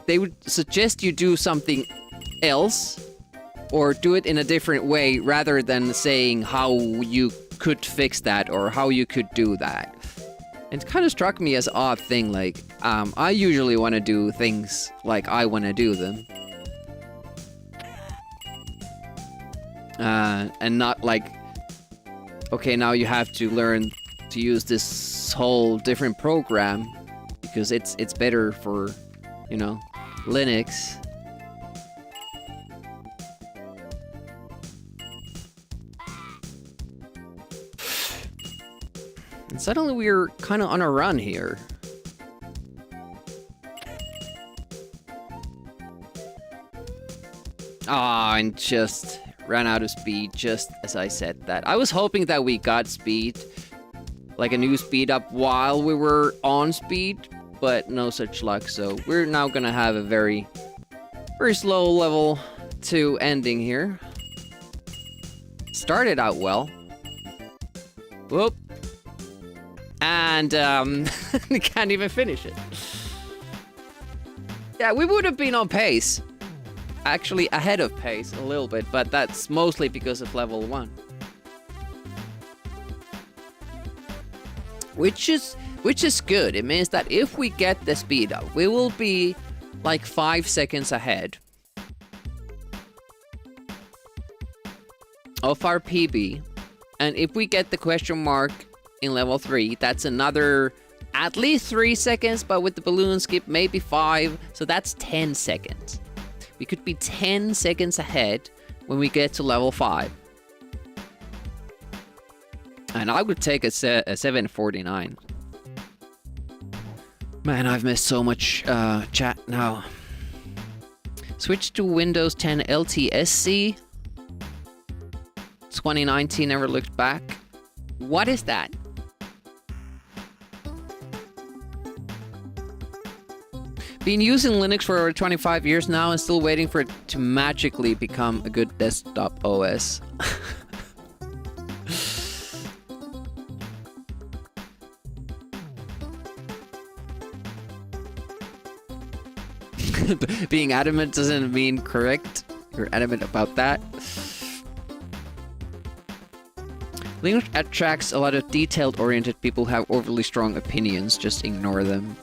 Speaker 1: They would suggest you do something else or do it in a different way rather than saying how you could fix that or how you could do that. It kind of struck me as an odd thing, like, I usually want to do things like I want to do them. And not like, okay, now you have to learn to use this whole different program because it's better for, you know, Linux. And suddenly we're kind of on a run here. Ah, and just ran out of speed just as I said that. I was hoping that we got speed, like a new speed up while we were on speed, but no such luck. So we're now gonna have a very slow level 2 ending here. Started out well. Whoop. And can't even finish it. Yeah, we would have been on pace. Actually ahead of pace a little bit, but that's mostly because of level 1. Which is good. It means that if we get the speed up, we will be like 5 seconds ahead of our PB. And if we get the question mark in level 3, that's another at least 3 seconds, but with the balloon skip maybe 5, so that's 10 seconds. We could be 10 seconds ahead when we get to level 5. And I would take a 749. Man, I've missed so much chat now. Switch to Windows 10 LTSC. 2019, never looked back. What is that? Been using Linux for over 25 years now and still waiting for it to magically become a good desktop OS. Being adamant doesn't mean correct. You're adamant about that. Linux attracts a lot of detailed-oriented people who have overly strong opinions. Just ignore them.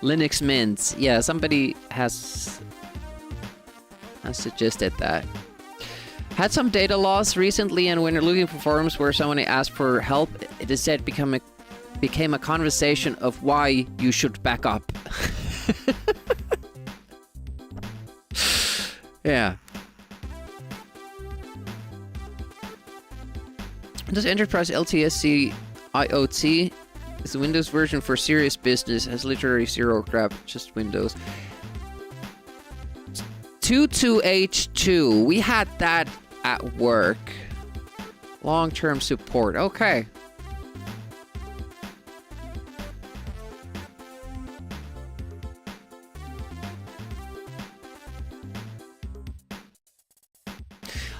Speaker 1: Linux mints. Yeah, somebody has suggested that. Had some data loss recently, and when you're looking for forums where someone asked for help, it is said became a conversation of why you should back up. Yeah. Does Enterprise LTSC IoT It's a Windows version for serious business. Has literally zero crap, just Windows. 22H2. We had that at work. Long-term support. Okay.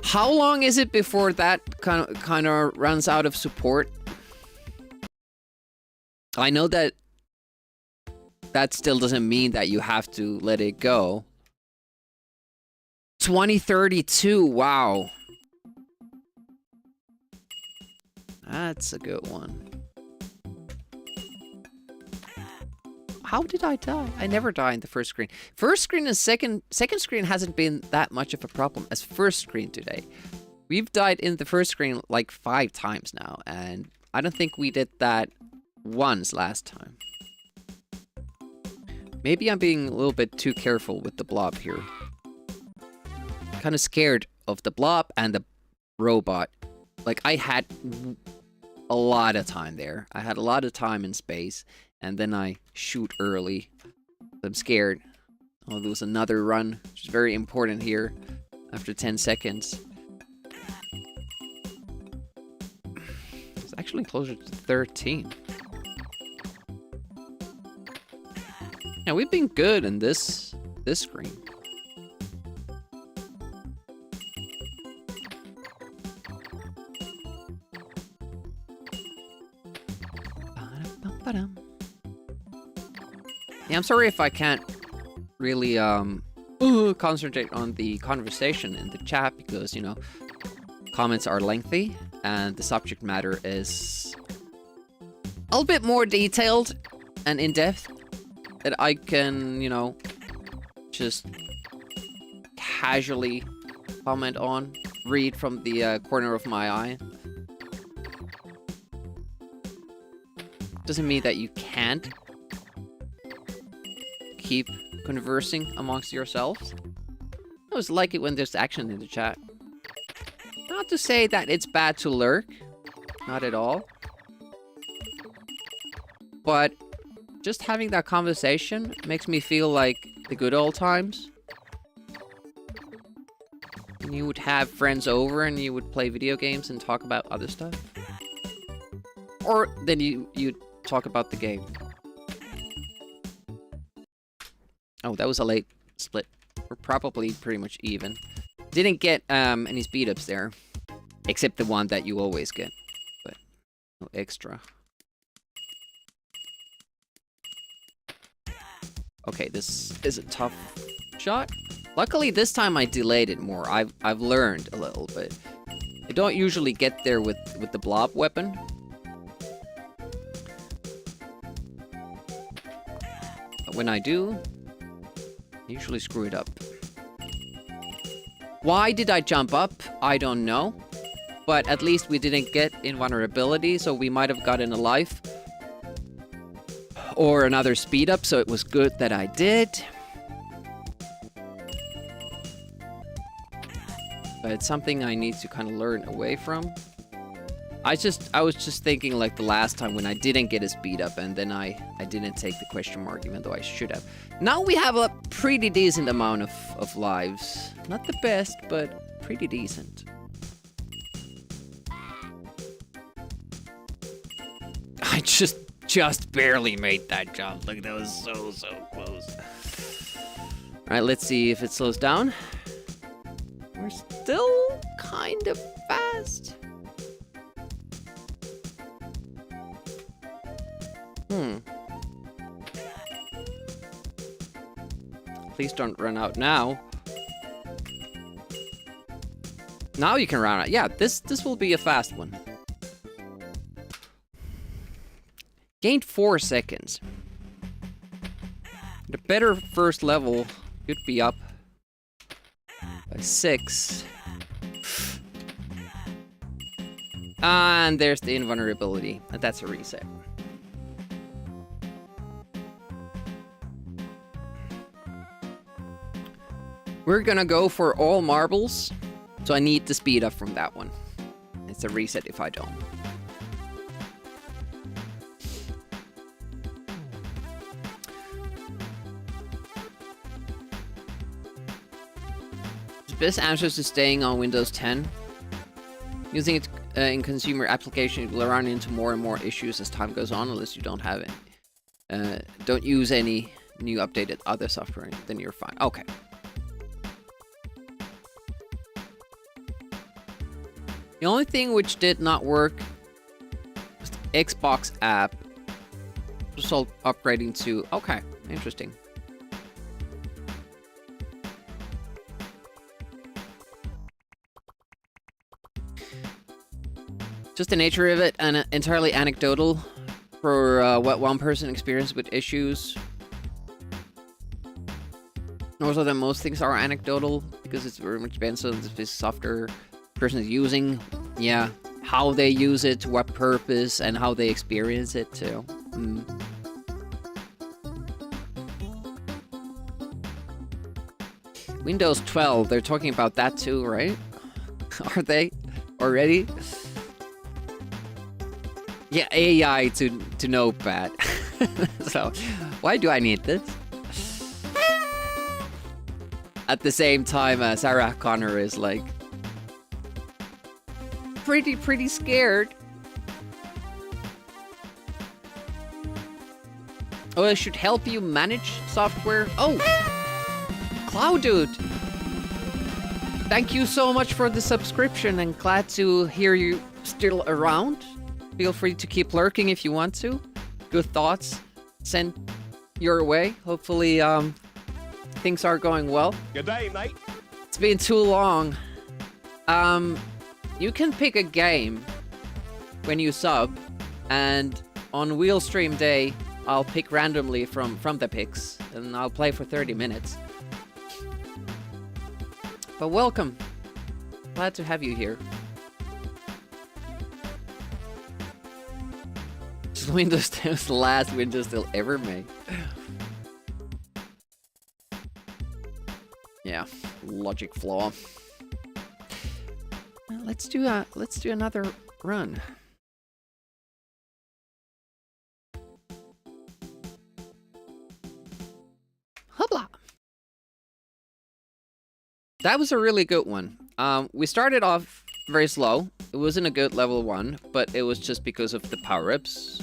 Speaker 1: How long is it before that kind of runs out of support? I know that still doesn't mean that you have to let it go. 2032, wow. That's a good one. How did I die? I never die in the first screen. First screen and second screen hasn't been that much of a problem as first screen today. We've died in the first screen like 5 times now, and I don't think we did that once last time. Maybe I'm being a little bit too careful with the blob here. Kind of scared of the blob and the robot. Like, I had a lot of time there. I had a lot of time in space, and then I shoot early. I'm scared. I'll lose another run, which is very important here after 10 seconds. It's actually closer to 13. Yeah, we've been good in this screen. Yeah, I'm sorry if I can't really concentrate on the conversation in the chat because, you know, comments are lengthy and the subject matter is a little bit more detailed and in-depth that I can, you know, just casually comment on, read from the corner of my eye. Doesn't mean that you can't keep conversing amongst yourselves. I always like it when there's action in the chat. Not to say that it's bad to lurk. Not at all. But just having that conversation makes me feel like the good old times. And you would have friends over and you would play video games and talk about other stuff. Or then you'd talk about the game. Oh, that was a late split. We're probably pretty much even. Didn't get any speed ups there. Except the one that you always get. But no extra. Okay, this is a tough shot. Luckily this time I delayed it more. I've learned a little bit. I don't usually get there with the blob weapon. But when I do, I usually screw it up. Why did I jump up? I don't know. But at least we didn't get invulnerability, so we might have gotten a life. Or another speed up, so it was good that I did. But it's something I need to kind of learn away from. I was just thinking like the last time when I didn't get a speed up and then I didn't take the question mark even though I should have. Now we have a pretty decent amount of lives. Not the best, but pretty decent. I just barely made that jump. Like that was so close. Alright, let's see if it slows down. We're still kind of fast. Please don't run out now. Now you can run out. Yeah, this will be a fast one. Gained 4 seconds. The better first level could be up by 6. And there's the invulnerability. And that's a reset. We're gonna go for all marbles. So I need the speed up from that one. It's a reset if I don't. best answers to staying on Windows 10. Using it in consumer applications will run into more and more issues as time goes on, unless you don't have it. Don't use any new updated other software, then you're fine. Okay. The only thing which did not work was the Xbox app. Just all upgrading to... Okay, interesting. Just the nature of it, and entirely anecdotal for what one person experienced with issues. Also, that most things are anecdotal because it's very much depends on the software person is using. Yeah, how they use it, to what purpose, and how they experience it too. Windows 12, they're talking about that too, right? Are they already? Yeah, AI to Notepad. So, why do I need this? At the same time, Sarah Connor is like pretty scared. Oh, it should help you manage software. Oh, Cloud Dude. Thank you so much for the subscription, and glad to hear you still around. Feel free to keep lurking if you want to. Good thoughts sent your way. Hopefully, things are going well.
Speaker 3: Good day, mate.
Speaker 1: It's been too long. You can pick a game when you sub, and on Wheel Stream Day, I'll pick randomly from the picks, and I'll play for 30 minutes. But welcome. Glad to have you here. Windows 10 was the last Windows they'll ever make. Yeah, logic flaw. Well, let's do another run. Hubla. That was a really good one. We started off very slow. It wasn't a good level 1, but it was just because of the power-ups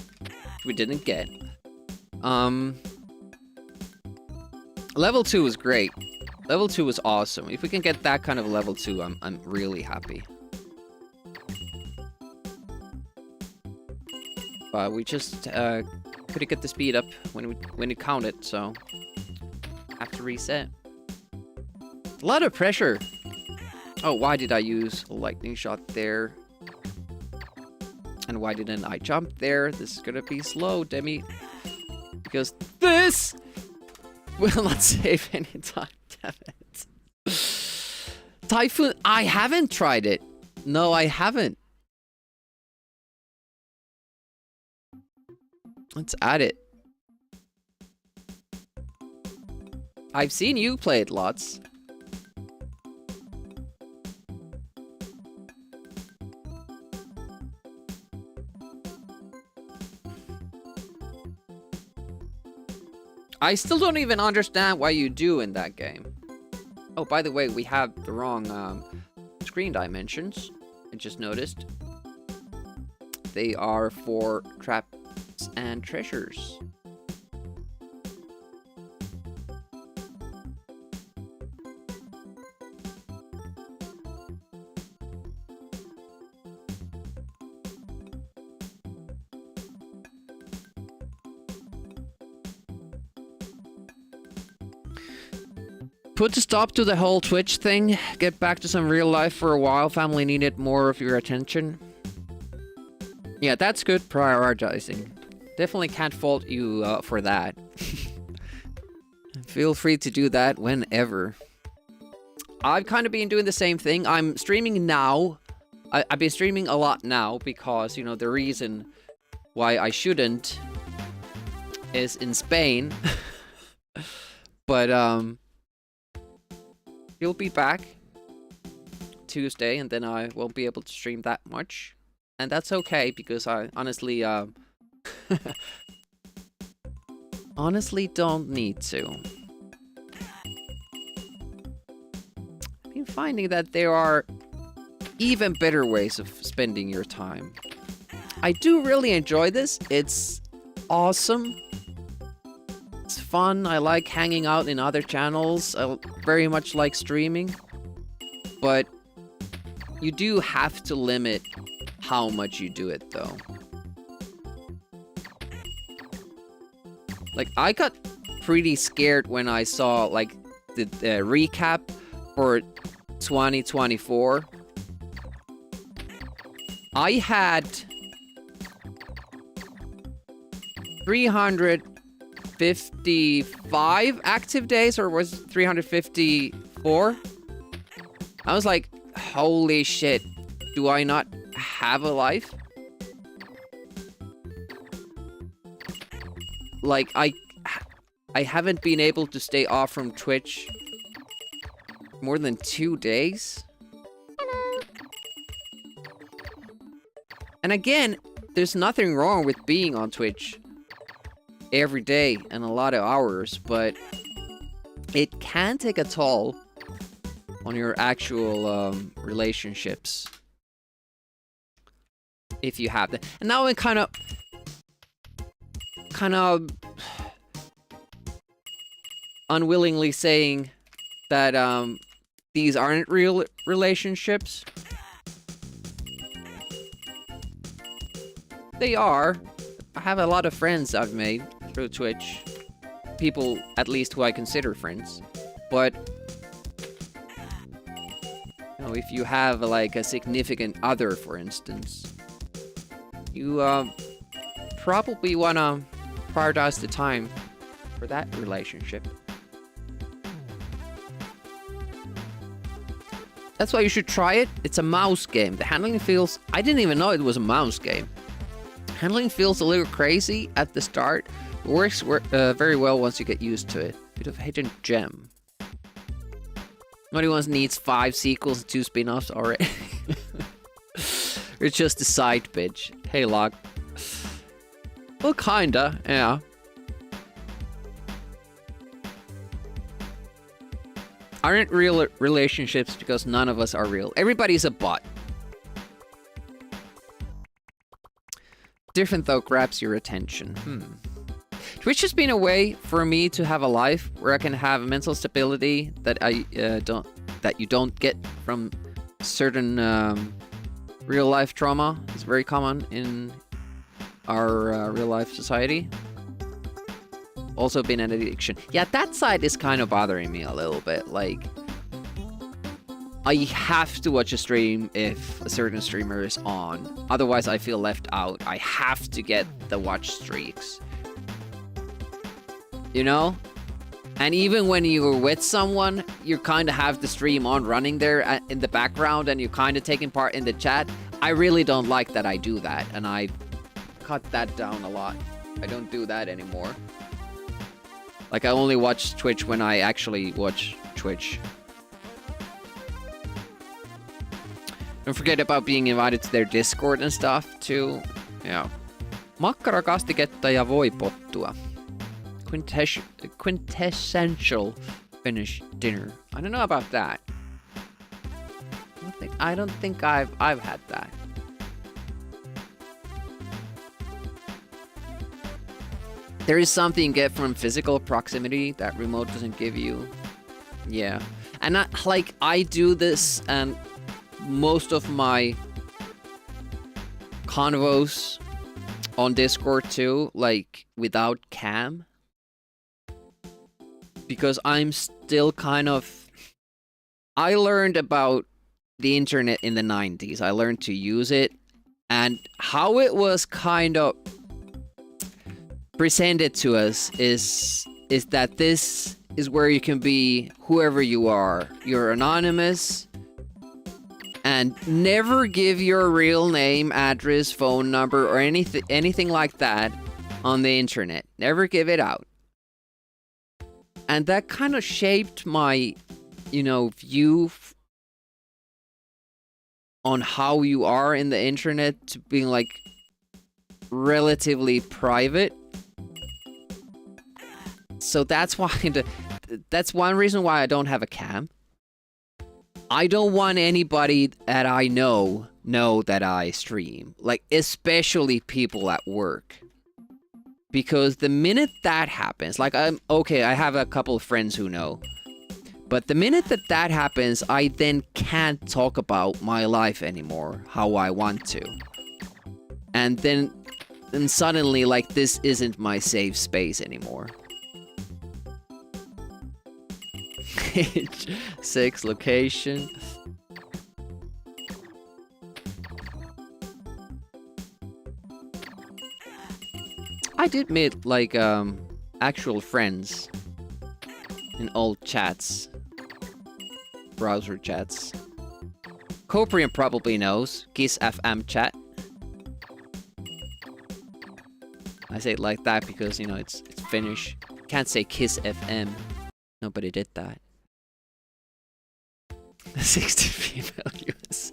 Speaker 1: we didn't get. Level 2 was great. Level 2 was awesome. If we can get that kind of level 2, I'm really happy. But we just couldn't get the speed up when it counted, so have to reset. A lot of pressure. Oh, why did I use a lightning shot there? And why didn't I jump there? This is gonna be slow, Demi. Because this will not save any time, damn it. Typhoon, I haven't tried it. No, I haven't. Let's add it. I've seen you play it lots. I still don't even understand why you do in that game. Oh, by the way, we have the wrong screen dimensions. I just noticed. They are for traps and treasures. Put a stop to the whole Twitch thing. Get back to some real life for a while. Family needed more of your attention. Yeah, that's good prioritizing. Definitely can't fault you for that. Feel free to do that whenever. I've kind of been doing the same thing. I'm streaming now. I've been streaming a lot now because, you know, the reason why I shouldn't is in Spain. But, you'll be back Tuesday, and then I won't be able to stream that much. And that's okay, because I honestly, honestly don't need to. I've been finding that there are even better ways of spending your time. I do really enjoy this. It's awesome. It's fun. I like hanging out in other channels. I very much like streaming. But you do have to limit how much you do it, though. Like, I got pretty scared when I saw, like, the recap for 2024. I had 355 active days, or was it 354? I was like, holy shit, do I not have a life? Like, I haven't been able to stay off from Twitch more than 2 days. And again, there's nothing wrong with being on Twitch every day and a lot of hours, but it can take a toll on your actual relationships if you have that. And now I'm kind of unwillingly saying that these aren't real relationships. They are. I have a lot of friends I've made through Twitch. People, at least, who I consider friends. But, you know, if you have, like, a significant other, for instance, you probably want to prioritize the time for that relationship. That's why you should try it. It's a mouse game. The handling feels... I didn't even know it was a mouse game. Handling feels a little crazy at the start. It works very well once you get used to it. Bit of hidden gem. Nobody wants needs 5 sequels and 2 spin-offs already. It's just a side bitch. Hey, Log. Well, kinda, yeah. Aren't real relationships because none of us are real. Everybody's a bot. Different though grabs your attention. Twitch has been a way for me to have a life where I can have mental stability that you don't get from certain real life trauma. It's very common in our real life society. Also been an addiction. Yeah, that side is kind of bothering me a little bit. Like, I have to watch a stream if a certain streamer is on. Otherwise, I feel left out. I have to get the watch streaks. You know? And even when you're with someone, you kind of have the stream on running there in the background and you're kind of taking part in the chat. I really don't like that I do that. And I cut that down a lot. I don't do that anymore. Like, I only watch Twitch when I actually watch Twitch. Don't forget about being invited to their Discord and stuff, too. Yeah. Makkarakastiketta ja voipottua. Quintessential Finnish dinner. I don't know about that. I don't think I've had that. There is something you get from physical proximity that remote doesn't give you. Yeah. And I do this, and most of my convos on Discord too, like, without cam. Because I'm still kind of... I learned about the internet in the 90s. I learned to use it. And how it was kind of presented to us is that this is where you can be whoever you are. You're anonymous. And never give your real name, address, phone number, or anything like that on the internet. Never give it out. And that kind of shaped my, view on how you are in the internet to being, like, relatively private. So that's why that's one reason why I don't have a cam. I don't want anybody that I know that I stream. Like, especially people at work. Because the minute that happens, like, okay, I have a couple of friends who know. But the minute that happens, I then can't talk about my life anymore, how I want to. And then suddenly, like, this isn't my safe space anymore. Page 6 location. I did meet, like, actual friends in old chats. Browser chats. Coprian probably knows. Kiss FM chat. I say it like that because, you know, it's Finnish. Can't say Kiss FM. Nobody did that. 60 female US.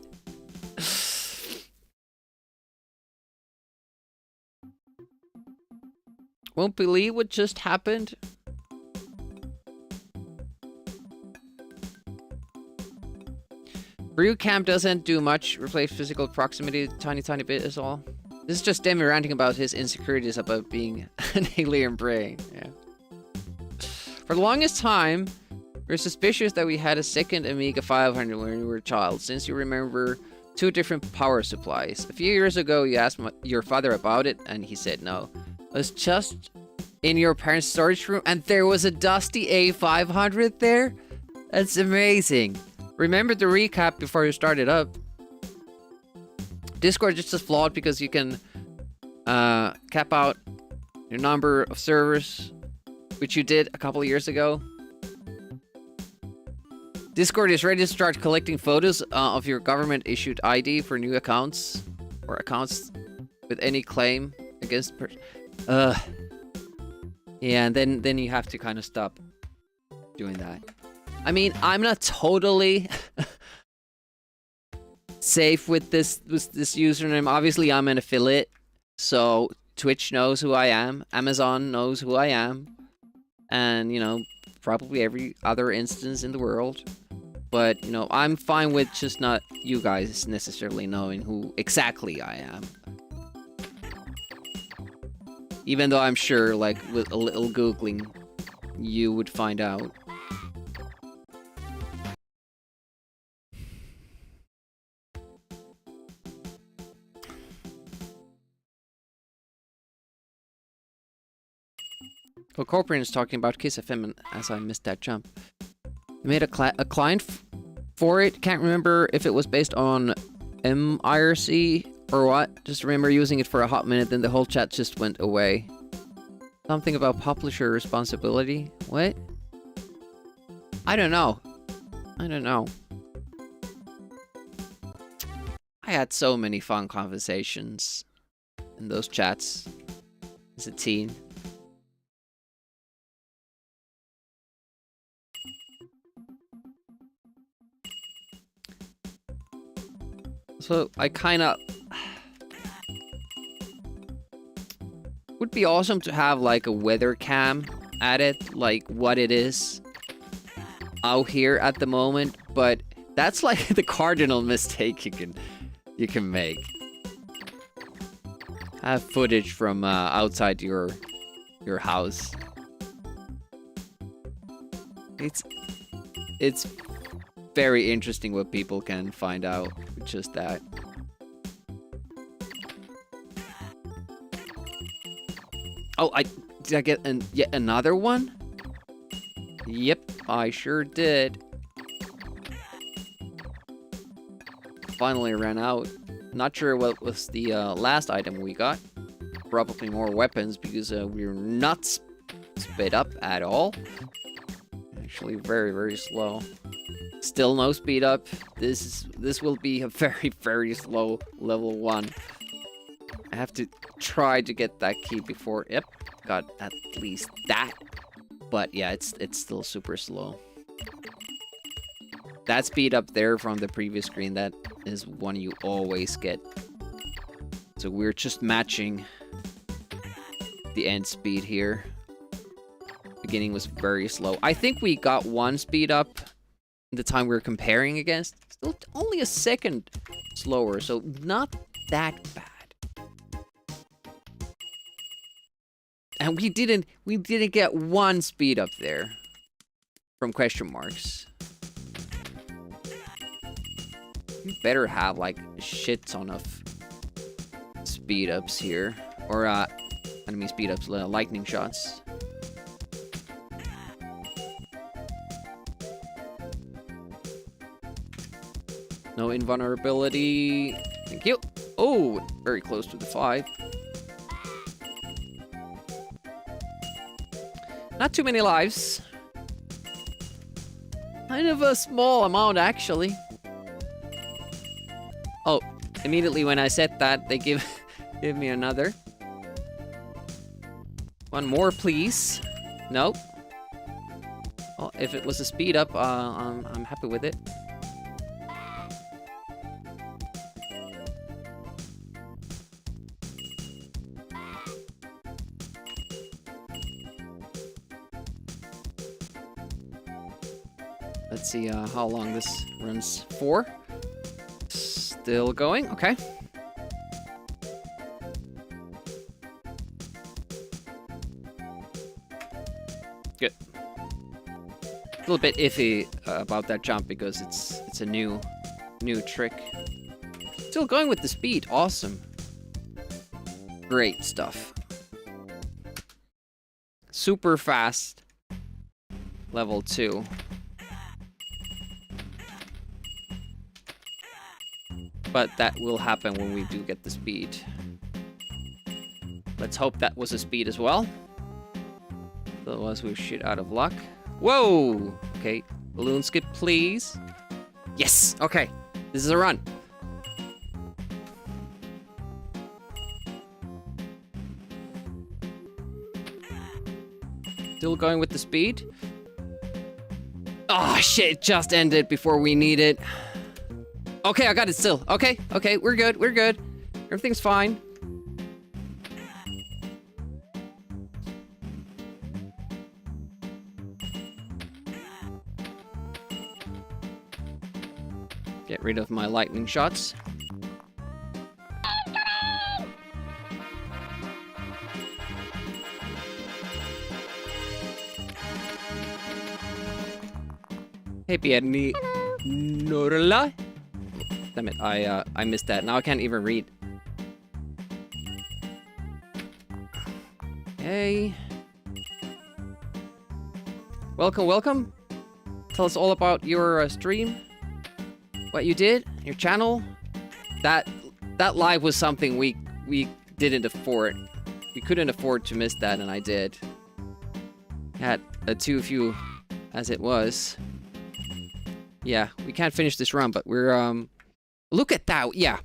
Speaker 1: Won't believe what just happened. Brew Camp doesn't do much. Replace physical proximity a tiny bit is all. This is just Demi ranting about his insecurities about being an alien brain. Yeah. For the longest time, we're suspicious that we had a second Amiga 500 when we were a child, since you remember 2 different power supplies. A few years ago, you asked your father about it, and he said no. It was just in your parents' storage room, and there was a dusty A500 there? That's amazing. Remember the recap before you started up. Discord is just flawed because you can cap out your number of servers, which you did a couple of years ago. Discord is ready to start collecting photos of your government-issued ID for new accounts or accounts with any claim against. Yeah, and then you have to kind of stop doing that. I mean, I'm not totally safe with this username. Obviously, I'm an affiliate, so Twitch knows who I am, Amazon knows who I am, and, you know, probably every other instance in the world. But, you know, I'm fine with just not you guys necessarily knowing who exactly I am. Even though I'm sure, like, with a little Googling, you would find out. Well, Corporan is talking about Kiss FM as I missed that jump. They made a client for it. Can't remember if it was based on MIRC or what. Just remember using it for a hot minute, then the whole chat just went away. Something about publisher responsibility? What? I don't know. I don't know. I had so many fun conversations in those chats as a teen. So I kind of would be awesome to have like a weather cam added, like what it is out here at the moment, but that's like the cardinal mistake you can make. Have footage from outside your house. It's very interesting what people can find out with just that. Oh, did I get yet another one? Yep, I sure did. Finally ran out. Not sure what was the last item we got. Probably more weapons because we're not sped up at all. Actually, very, very slow. Still no speed up. This will be a very, very slow level 1. I have to try to get that key before. Yep, got at least that. But yeah, it's still super slow. That speed up there from the previous screen, that is one you always get. So we're just matching the end speed here. Beginning was very slow. I think we got one speed up the time we're comparing against. Still only a second slower, so not that bad. And we didn't get one speed up there from question marks. You better have like a shit ton of speed ups here, or enemy speed ups, lightning shots. No invulnerability. Thank you. Oh, very close to the 5. Not too many lives. Kind of a small amount, actually. Oh, immediately when I said that, they give me another. One more, please. Nope. Well, if it was a speed up, I'm happy with it. Let's see how long this runs for. Still going, okay. Good. A little bit iffy about that jump because it's a new trick. Still going with the speed, awesome. Great stuff. Super fast. Level 2. But that will happen when we do get the speed. Let's hope that was a speed as well. Otherwise we're shit out of luck. Whoa! Okay, balloon skip please. Yes! Okay, this is a run. Still going with the speed. Oh shit, it just ended before we need it. Okay, I got it still. Okay, we're good, we're good. Everything's fine. Get rid of my lightning shots. Hey, Pierni. Norla. Damn it, I missed that. Now I can't even read. Okay. Welcome, welcome. Tell us all about your stream. What you did, your channel. That live was something we didn't afford. We couldn't afford to miss that, and I did. Had too few as it was. Yeah, we can't finish this run, but we're look at that. Yeah.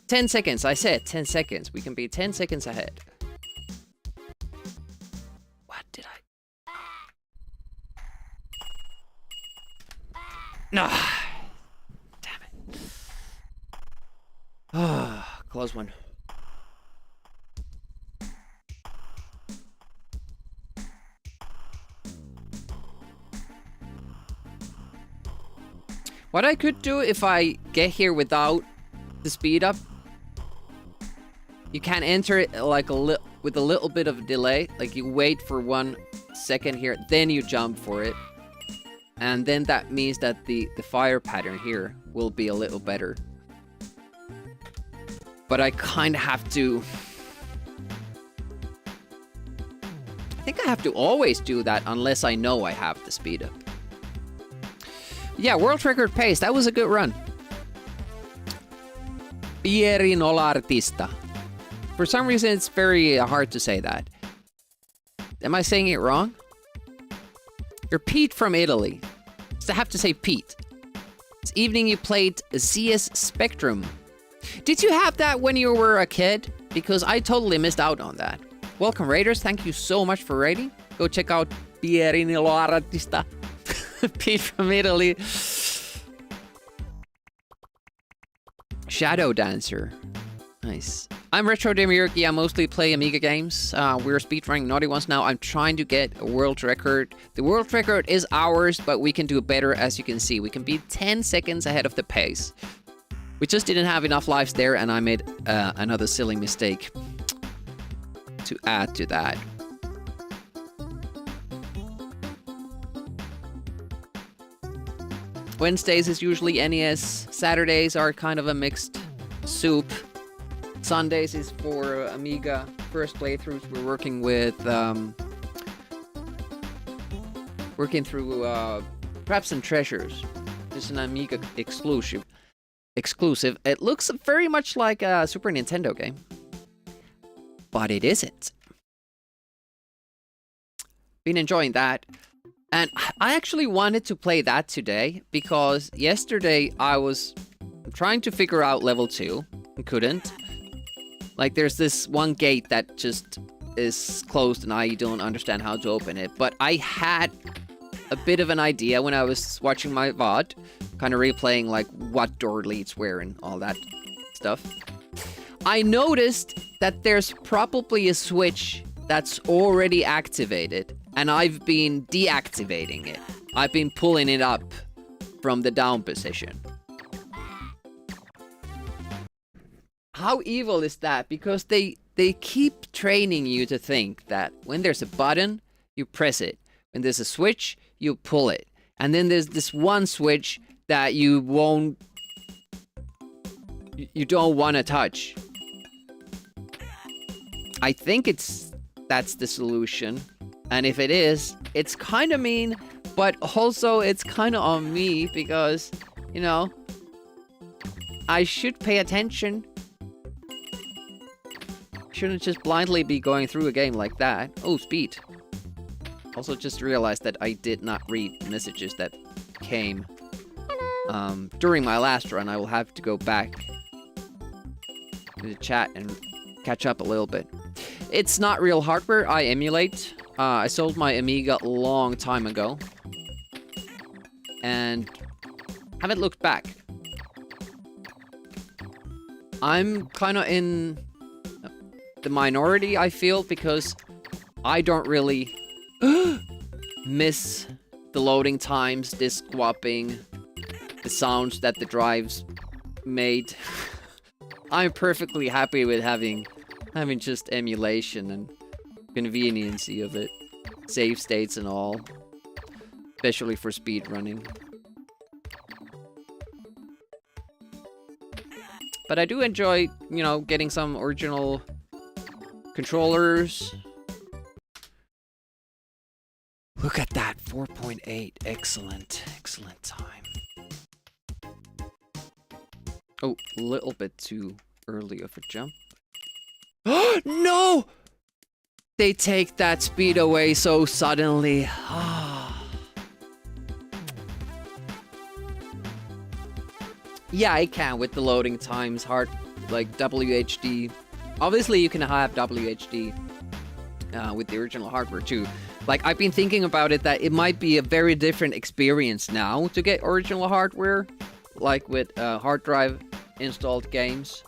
Speaker 1: 10 seconds. I said 10 seconds. We can be 10 seconds ahead. What did I? No. Damn it. Ah, close one. What I could do if I get here without the speed up, you can enter it like with a little bit of delay. Like you wait for 1 second here, then you jump for it. And then that means that the fire pattern here will be a little better. But I kind of have to... I think I have to always do that unless I know I have the speed up. Yeah, world record pace. That was a good run. Pierinol-artista. For some reason, it's very hard to say that. Am I saying it wrong? You're Pete from Italy. So I have to say Pete. This evening you played CS Spectrum. Did you have that when you were a kid? Because I totally missed out on that. Welcome, Raiders. Thank you so much for raiding. Go check out Pierinol-artista. Pete from Italy. Shadow Dancer. Nice. I'm Retro Demiurgy. I mostly play Amiga games. We're speedrunning Naughty Ones now. I'm trying to get a world record. The world record is ours, but we can do better, as you can see. We can be 10 seconds ahead of the pace. We just didn't have enough lives there, and I made another silly mistake to add to that. Wednesdays is usually NES. Saturdays are kind of a mixed soup. Sundays is for Amiga. First playthroughs, we're working with Traps and Treasures. It's an Amiga exclusive. It looks very much like a Super Nintendo game, but it isn't. Been enjoying that, and I actually wanted to play that today because yesterday I was trying to figure out level 2 and couldn't. Like, there's this one gate that just is closed and I don't understand how to open it. But I had a bit of an idea when I was watching my VOD, kind of replaying, like, what door leads where and all that stuff. I noticed that there's probably a switch that's already activated, and I've been deactivating it. I've been pulling it up from the down position. How evil is that? Because they keep training you to think that when there's a button, you press it. When there's a switch, you pull it. And then there's this one switch that you don't want to touch. I think that's the solution. And if it is, it's kind of mean, but also it's kind of on me because, you know, I should pay attention. Shouldn't just blindly be going through a game like that. Oh, speed. Also just realized that I did not read messages that came during my last run. I will have to go back to the chat and catch up a little bit. It's not real hardware. I emulate. I sold my Amiga a long time ago. And haven't looked back. I'm kind of in the minority, I feel, because I don't really miss the loading times, disk swapping, the sounds that the drives made. I'm perfectly happy with having just emulation and conveniency of it. Save states and all. Especially for speedrunning. But I do enjoy, you know, getting some original controllers. Look at that, 4.8. Excellent. Excellent time. Oh, a little bit too early of a jump. Oh, no! They take that speed away so suddenly. Yeah, I can with the loading times, hard, like WHD. Obviously, you can have WHD with the original hardware too. Like, I've been thinking about it that it might be a very different experience now to get original hardware, like with hard drive installed games,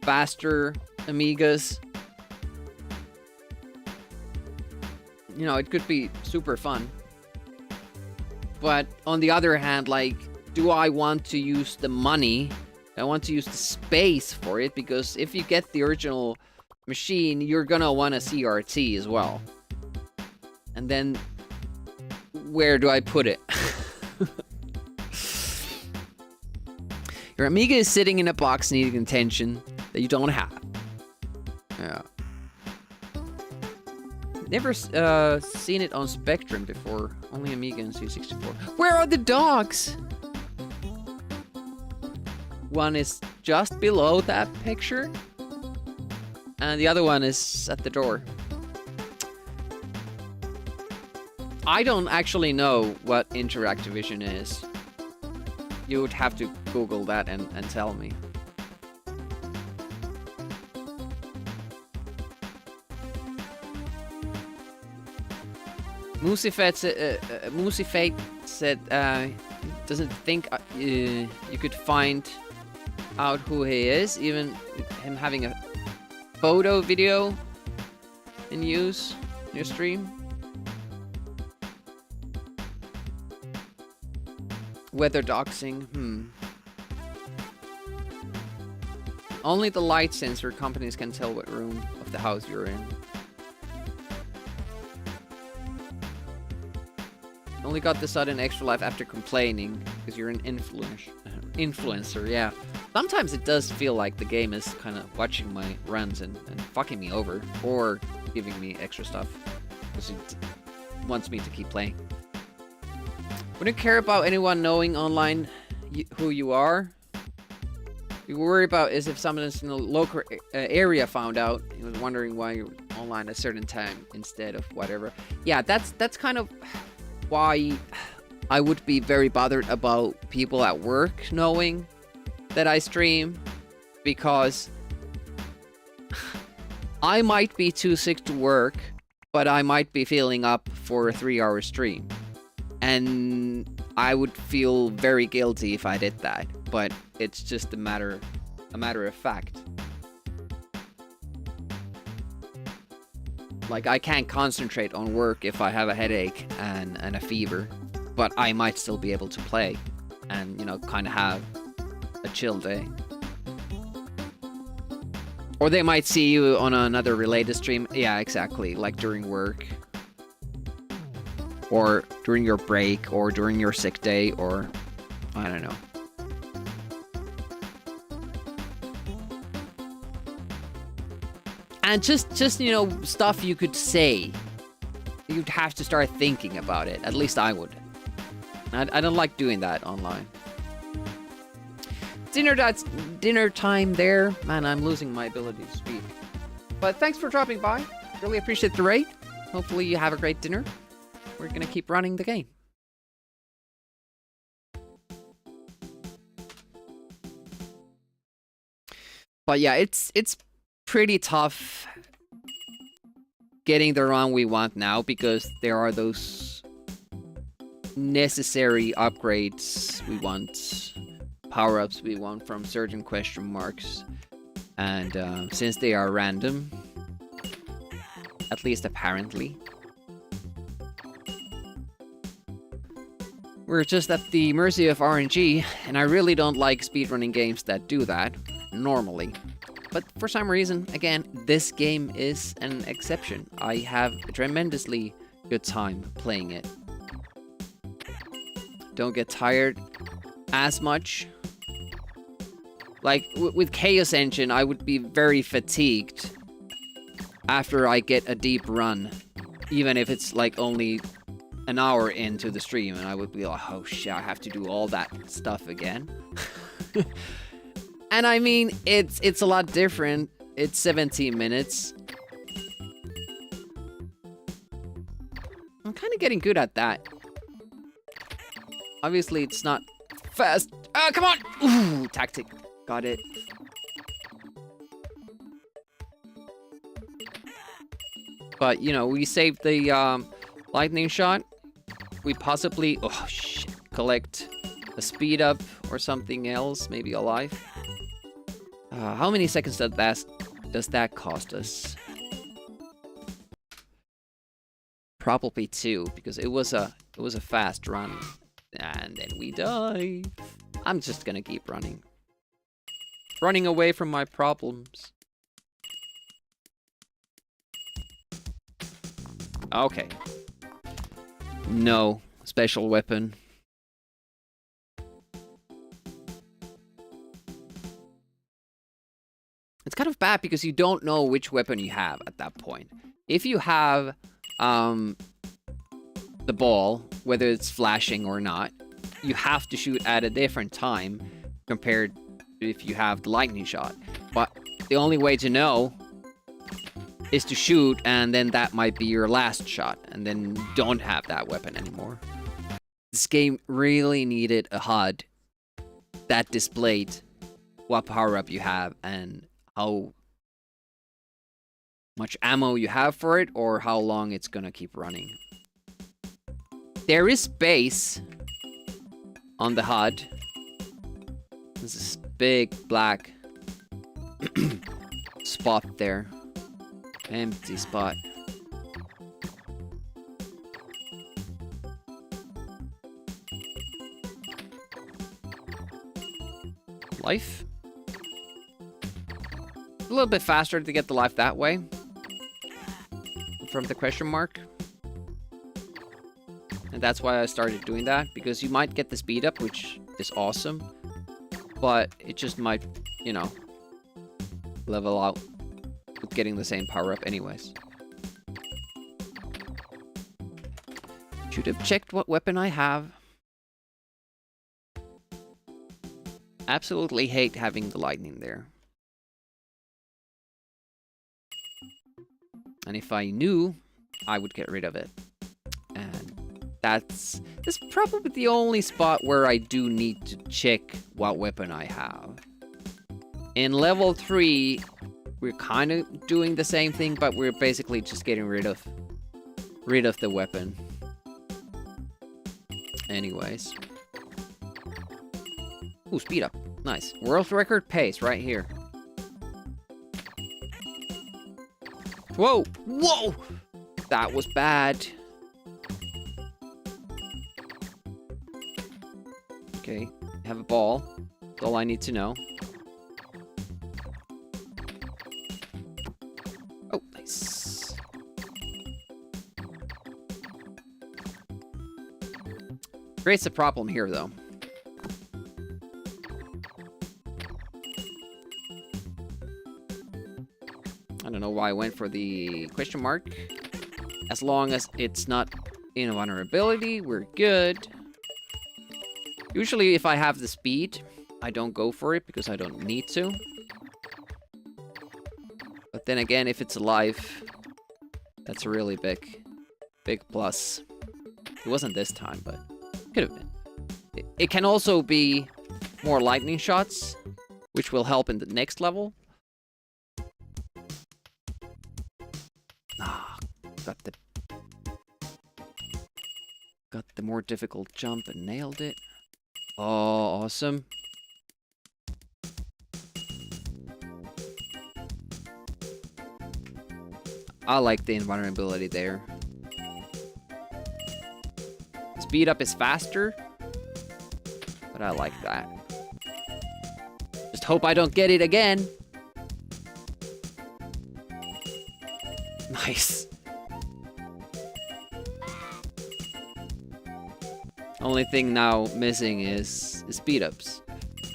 Speaker 1: faster Amigas. You know, it could be super fun. But on the other hand, like, do I want to use the money? I want to use the space for it, because if you get the original machine, you're gonna want a CRT as well. And then, where do I put it? Your Amiga is sitting in a box needing attention that you don't have. Yeah. Never seen it on Spectrum before. Only Amiga and C64. Where are the dogs? One is just below that picture, and the other one is at the door. I don't actually know what Interactivision is. You would have to Google that and tell me. Musifate said doesn't think you could find out who he is, even him having a photo video in use in your stream? Weather doxing, Only the light sensor companies can tell what room of the house you're in. Only got the sudden extra life after complaining, because you're an influencer, yeah. Sometimes it does feel like the game is kind of watching my runs and fucking me over, or giving me extra stuff, because it wants me to keep playing. Wouldn't care about anyone knowing online who you are. You worry about is if someone in the local area found out, he was wondering why you're online at a certain time instead of whatever. Yeah, that's kind of why I would be very bothered about people at work knowing that I stream, because I might be too sick to work, but I might be feeling up for a 3-hour stream. And I would feel very guilty if I did that, but it's just a matter of fact. Like, I can't concentrate on work if I have a headache and a fever, but I might still be able to play and, you know, kind of have a chill day. Or they might see you on another related stream. Yeah, exactly. Like during work. Or during your break, or during your sick day, or I don't know. And just you know, stuff you could say. You'd have to start thinking about it. At least I would. I don't like doing that online. Dinner time there. Man, I'm losing my ability to speak. But thanks for dropping by. Really appreciate the raid. Hopefully you have a great dinner. We're gonna keep running the game. But yeah, it's pretty tough getting the run we want now, because there are those necessary upgrades we want, power-ups we want from certain question marks, and since they are random, at least apparently, we're just at the mercy of RNG, and I really don't like speedrunning games that do that, normally. But for some reason, again, this game is an exception. I have a tremendously good time playing it. Don't get tired as much. Like, with Chaos Engine, I would be very fatigued after I get a deep run. Even if it's, like, only an hour into the stream, and I would be like, oh shit, I have to do all that stuff again. And I mean, it's a lot different. It's 17 minutes. I'm kind of getting good at that. Obviously, it's not fast. Ah, come on! Ooh, tactic. Got it. But, you know, we saved the lightning shot. We possibly, oh shit, collect a speed up or something else, maybe a life. How many seconds does that cost us? Probably 2, because it was a fast run, and then we die. I'm just gonna keep running away from my problems. Okay. No special weapon. It's kind of bad because you don't know which weapon you have at that point. If you have the ball, whether it's flashing or not, you have to shoot at a different time compared to if you have the lightning shot. But the only way to know is to shoot, and then that might be your last shot, and then you don't have that weapon anymore. This game really needed a HUD that displayed what power-up you have and how much ammo you have for it, or how long it's gonna keep running. There is space on the HUD. This is big black spot there. Empty spot. Life. A little bit faster to get the life that way. From the question mark. And that's why I started doing that, because you might get the speed up, which is awesome. But it just might, you know, level out with getting the same power up anyways. Should have checked what weapon I have. Absolutely hate having the lightning there. And if I knew, I would get rid of it. And that's probably the only spot where I do need to check what weapon I have. In level 3, we're kind of doing the same thing, but we're basically just getting rid of the weapon. Anyways. Ooh, speed up. Nice. World record pace right here. Whoa! Whoa! That was bad. Okay, have a ball. That's all I need to know. Oh, nice. Creates a problem here, though. I don't know why I went for the question mark. As long as it's not in vulnerability, we're good. Usually if I have the speed, I don't go for it because I don't need to. But then again, if it's alive, that's a really big plus. It wasn't this time, but could have been. It can also be more lightning shots, which will help in the next level. Ah, got the more difficult jump and nailed it. Oh, awesome. I like the invulnerability there. Speed up is faster, but I like that. Just hope I don't get it again. Nice. Only thing now missing is speed ups.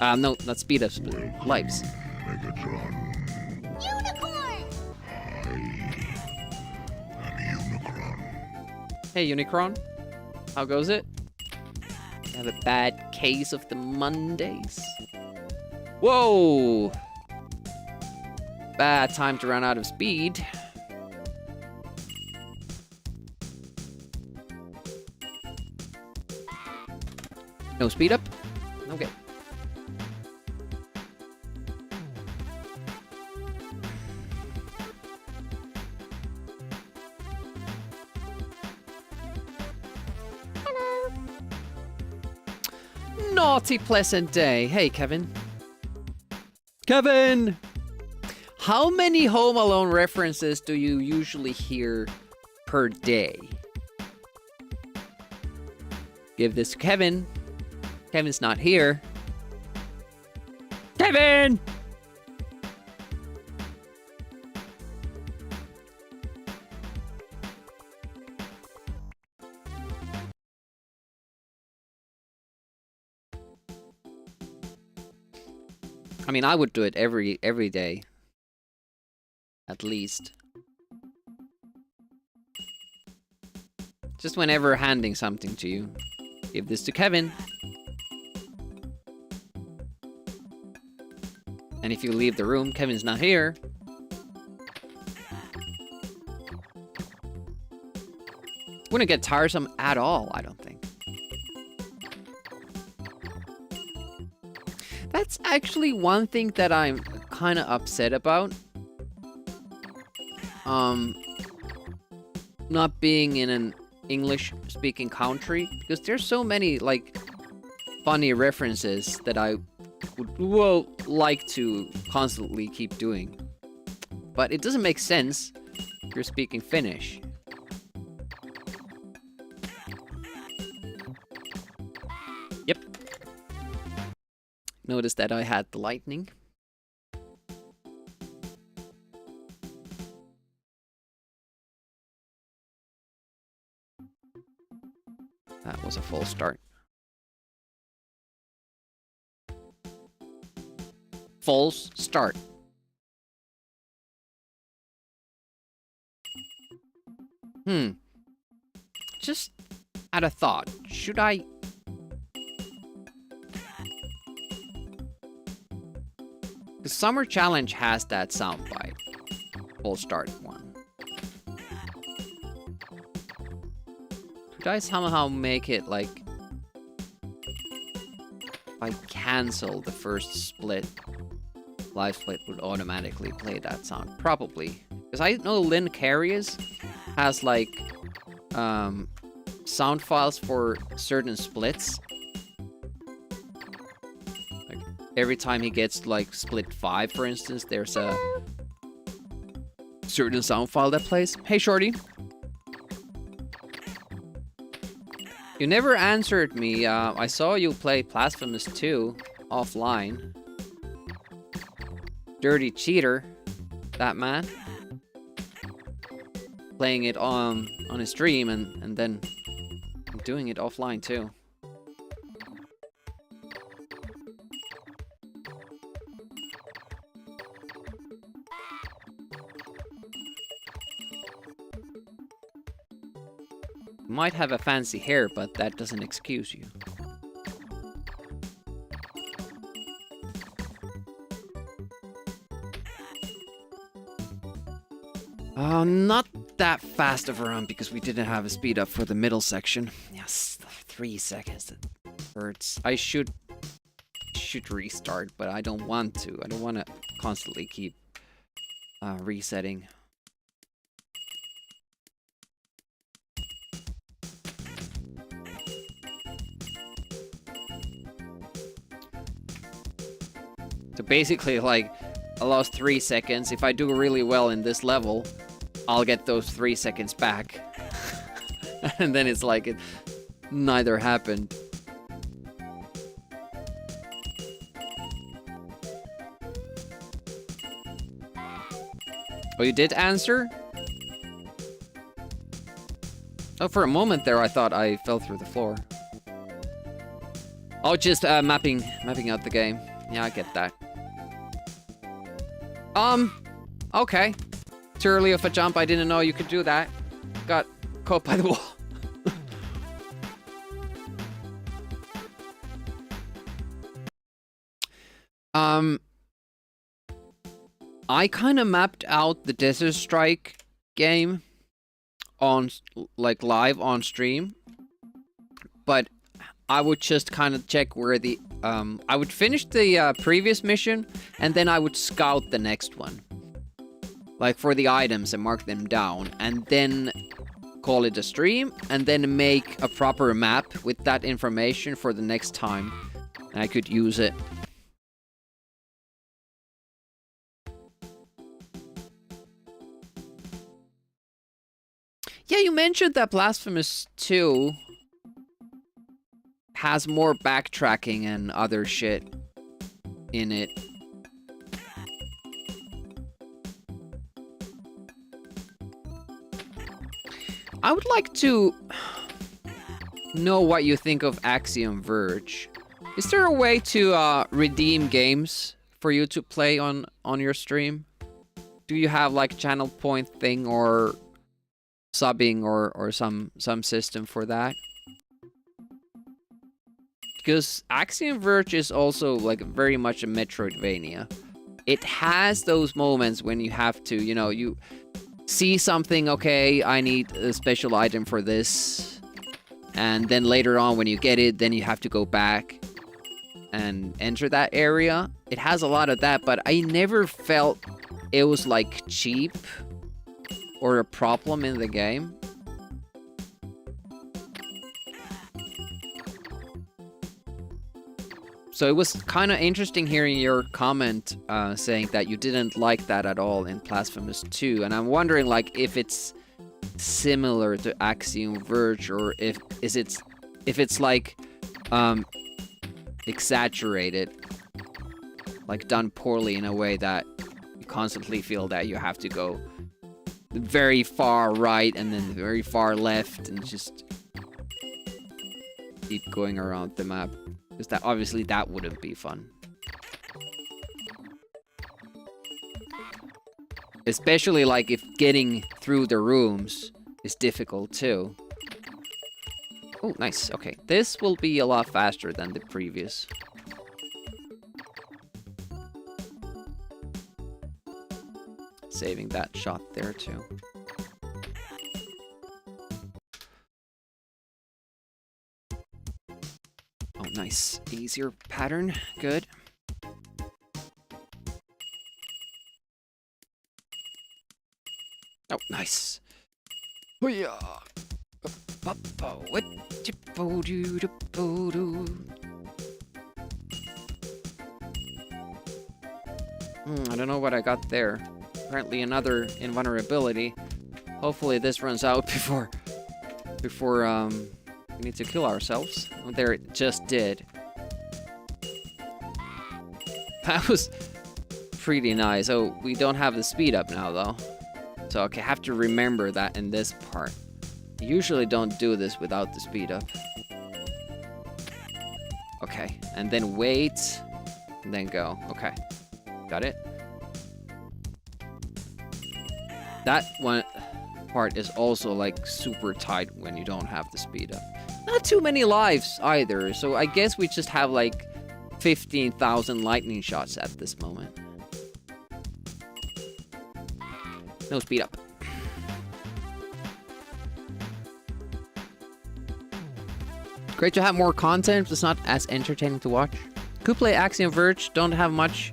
Speaker 1: No, not speed ups, but lives.
Speaker 3: Unicorn!
Speaker 1: Hey, Unicron. How goes it? I have a bad case of the Mondays. Whoa! Bad time to run out of speed. No speed up? Okay. Hello. Naughty pleasant day. Hey, Kevin. Kevin! How many Home Alone references do you usually hear per day? Give this to Kevin. Kevin's not here. Kevin! I mean, I would do it every day. At least. Just whenever handing something to you. Give this to Kevin. And if you leave the room, Kevin's not here. Wouldn't get tiresome at all, I don't think. That's actually one thing that I'm kind of upset about. Not being in an English-speaking country. Because there's so many, like, funny references that I would like to constantly keep doing. but it doesn't make sense if you're speaking Finnish. Yep. Notice that I had the lightning. That was a false start. False start. Just had a thought. Should I... The Summer Challenge has that soundbite. False start one. Could I somehow make it like... If I cancel the first split, live split would automatically play that sound? Probably. Because I know Lynn Carriers has like sound files for certain splits. Like every time he gets like split 5, for instance, there's a certain sound file that plays. Hey, Shorty. You never answered me. I saw you play Blasphemous 2 offline. Dirty cheater, that man. Playing it on his stream and then doing it offline too. You might have a fancy hair, but that doesn't excuse you. Not that fast of a run because we didn't have a speed up for the middle section. Yes, 3 seconds. That hurts. I should restart, but I don't want to. I don't want to constantly keep resetting. So basically, like, I lost 3 seconds. If I do really well in this level, I'll get those 3 seconds back. And then it's like it neither happened. Oh, you did answer? Oh, for a moment there I thought I fell through the floor. Oh, just mapping out the game. Yeah, I get that. Okay. Too early of a jump, I didn't know you could do that. Got caught by the wall. I kind of mapped out the Desert Strike game on, like, live on stream. But I would just kind of check where the, I would finish the previous mission, and then I would scout the next one. Like, for the items and mark them down, and then call it a stream, and then make a proper map with that information for the next time. And I could use it. Yeah, you mentioned that Blasphemous 2 has more backtracking and other shit in it. I would like to know what you think of Axiom Verge. Is there a way to redeem games for you to play on your stream? Do you have like channel point thing or subbing or some system for that? Because Axiom Verge is also like very much a Metroidvania. It has those moments when you have to, you know, you see something, okay, I need a special item for this. And then later on when you get it, then you have to go back and enter that area. It has a lot of that, but I never felt it was like cheap or a problem in the game. So it was kind of interesting hearing your comment saying that you didn't like that at all in Blasphemous 2, and I'm wondering like if it's similar to Axiom Verge or if it's like exaggerated, like done poorly in a way that you constantly feel that you have to go very far right and then very far left and just keep going around the map. Because that obviously that wouldn't be fun. Especially like if getting through the rooms is difficult too. Oh, nice. Okay, this will be a lot faster than the previous. Saving that shot there too. Oh, nice. Easier pattern. Good. Oh, nice. I don't know what I got there. Apparently another invulnerability. Hopefully this runs out before we need to kill ourselves. Oh, there it just did. That was pretty nice. Oh, we don't have the speed up now though. So okay, I have to remember that in this part. I usually don't do this without the speed up. Okay, and then wait, and then go. Okay, got it. That one part is also like super tight when you don't have the speed up. Not too many lives either, so I guess we just have like 15,000 lightning shots at this moment. No speed up. Great to have more content, but it's not as entertaining to watch. Could play Axiom Verge, don't much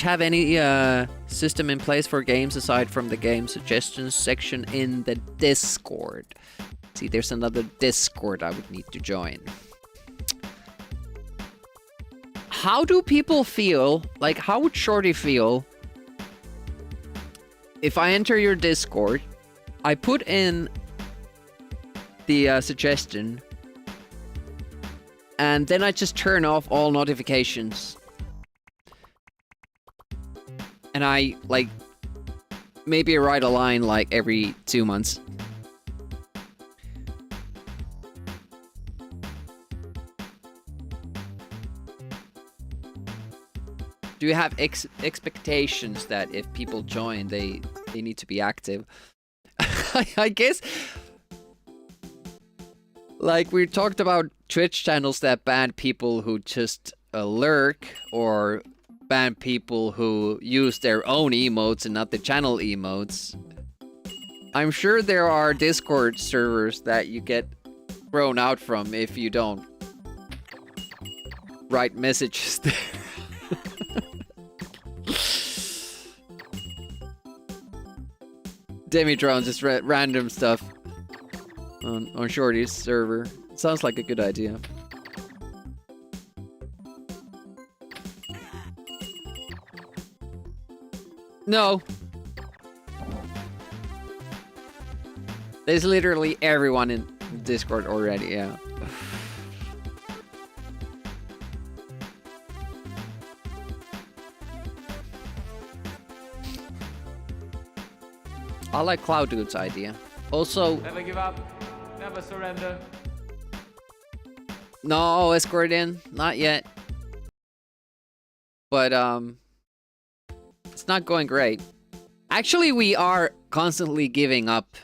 Speaker 1: have any system in place for games aside from the game suggestions section in the Discord. See, there's another Discord I would need to join. How do people feel, like how would Shorty feel if I enter your Discord, I put in the suggestion, and then I just turn off all notifications? And I, like, maybe write a line, like, every 2 months. Do you have expectations that if people join, they need to be active? I guess, like, we talked about Twitch channels that ban people who just lurk, or ban people who use their own emotes and not the channel emotes. I'm sure there are Discord servers that you get thrown out from if you don't write messages there. Demi-drones, just random stuff on Shorty's server. Sounds like a good idea. No. There's literally everyone in Discord already, yeah. I like Cloud Dude's idea. Also,
Speaker 3: never give up, never surrender.
Speaker 1: No, escort in, not yet. But it's not going great. Actually, we are constantly giving up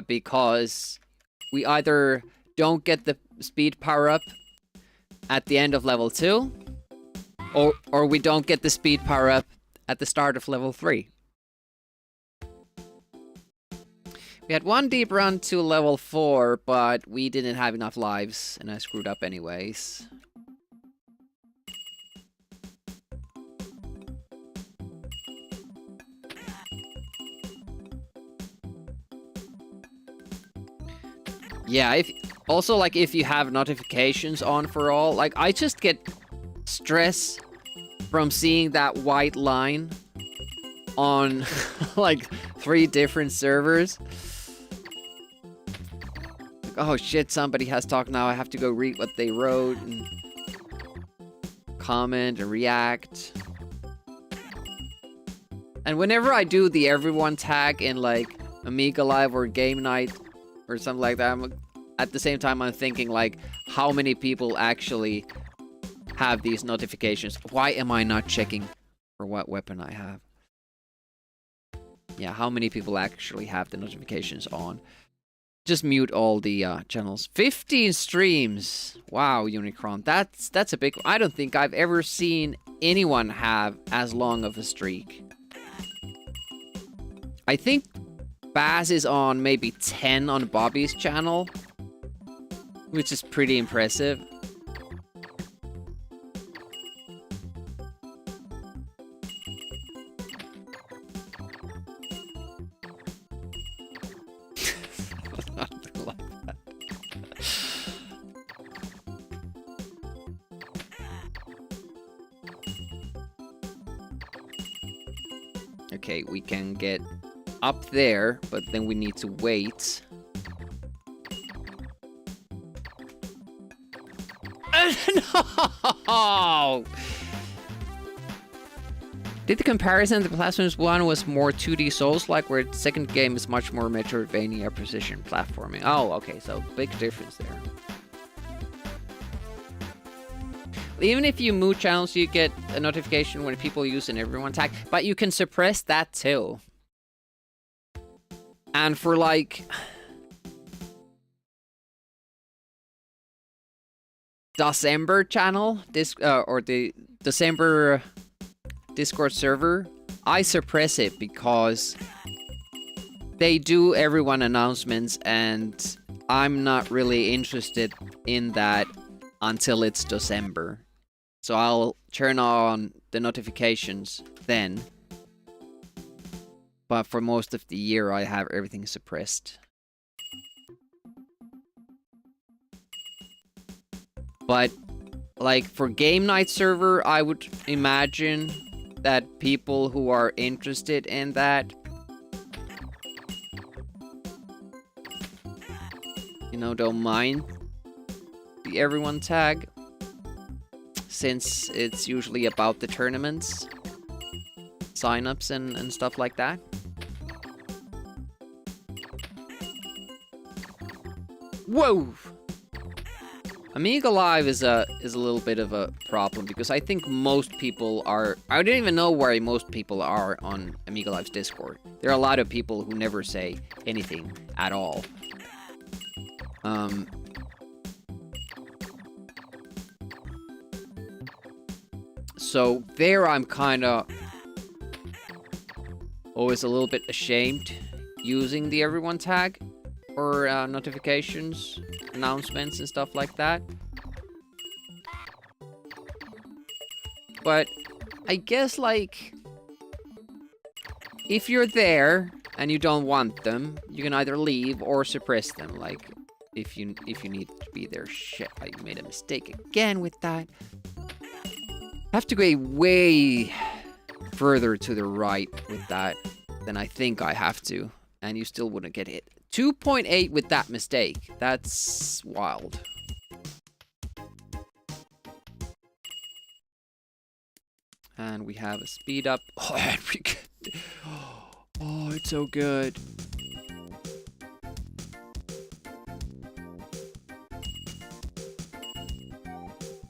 Speaker 1: because we either don't get the speed power up at the end of level 2, or we don't get the speed power up at the start of level 3. We had one deep run to level 4, but we didn't have enough lives, and I screwed up anyways. Yeah, if also like if you have notifications on for all, like I just get stress from seeing that white line on like 3 different servers. Like, oh shit, somebody has talked now. I have to go read what they wrote and comment and react. And whenever I do the everyone tag in like Amiga Live or Game Night or something like that, at the same time I'm thinking like, how many people actually have these notifications? Why am I not checking for what weapon I have? Yeah, how many people actually have the notifications on? Just mute all the channels. 15 streams. Wow, Unicron. That's a big... I don't think I've ever seen anyone have as long of a streak. I think Baz is on maybe 10 on Bobby's channel, which is pretty impressive. Okay, we can get up there, but then we need to wait. No! Did the comparison to Blasphemous 1 was more 2D Souls-like, where the second game is much more Metroidvania precision platforming? Oh, okay, so big difference there. Even if you mute channels, you get a notification when people use an everyone tag, but you can suppress that too. And for like... December channel, or the December Discord server, I suppress it because they do everyone announcements and I'm not really interested in that until it's December. So I'll turn on the notifications then. But for most of the year, I have everything suppressed. But, like, for Game Night server, I would imagine that people who are interested in that, you know, don't mind the everyone tag, since it's usually about the tournaments, signups and stuff like that. Whoa! Amiga Live is a little bit of a problem because I think most people are... I don't even know where most people are on Amiga Live's Discord. There are a lot of people who never say anything at all. So there I'm kind of always a little bit ashamed using the everyone tag for notifications, announcements and stuff like that. But I guess, like, if you're there and you don't want them, you can either leave or suppress them. Like, if you need to be there. Shit, I made a mistake again with that. I have to go way further to the right with that than I think I have to, and you still wouldn't get hit. 2.8 with that mistake. That's wild. And we have a speed up. Oh, and we get... Oh, it's so good.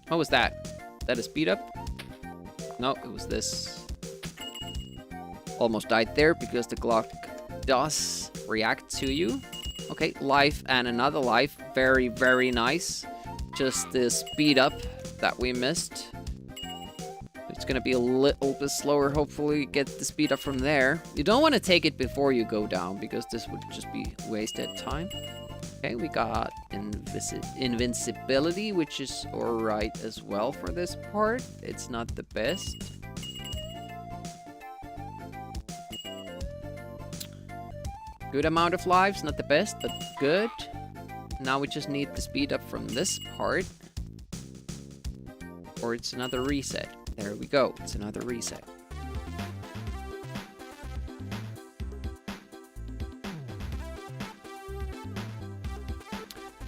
Speaker 1: What was that? Is that a speed up? No, it was this. Almost died there because the Glock does react to you. Okay, life and another life. Very, very nice. Just the speed up that we missed. It's gonna be a little bit slower. Hopefully get the speed up from there. You don't want to take it before you go down because this would just be wasted time. Okay, we got invincibility, which is alright as well for this part. It's not the best. Good amount of lives, not the best, but good. Now we just need the speed up from this part. Or it's another reset. There we go. It's another reset.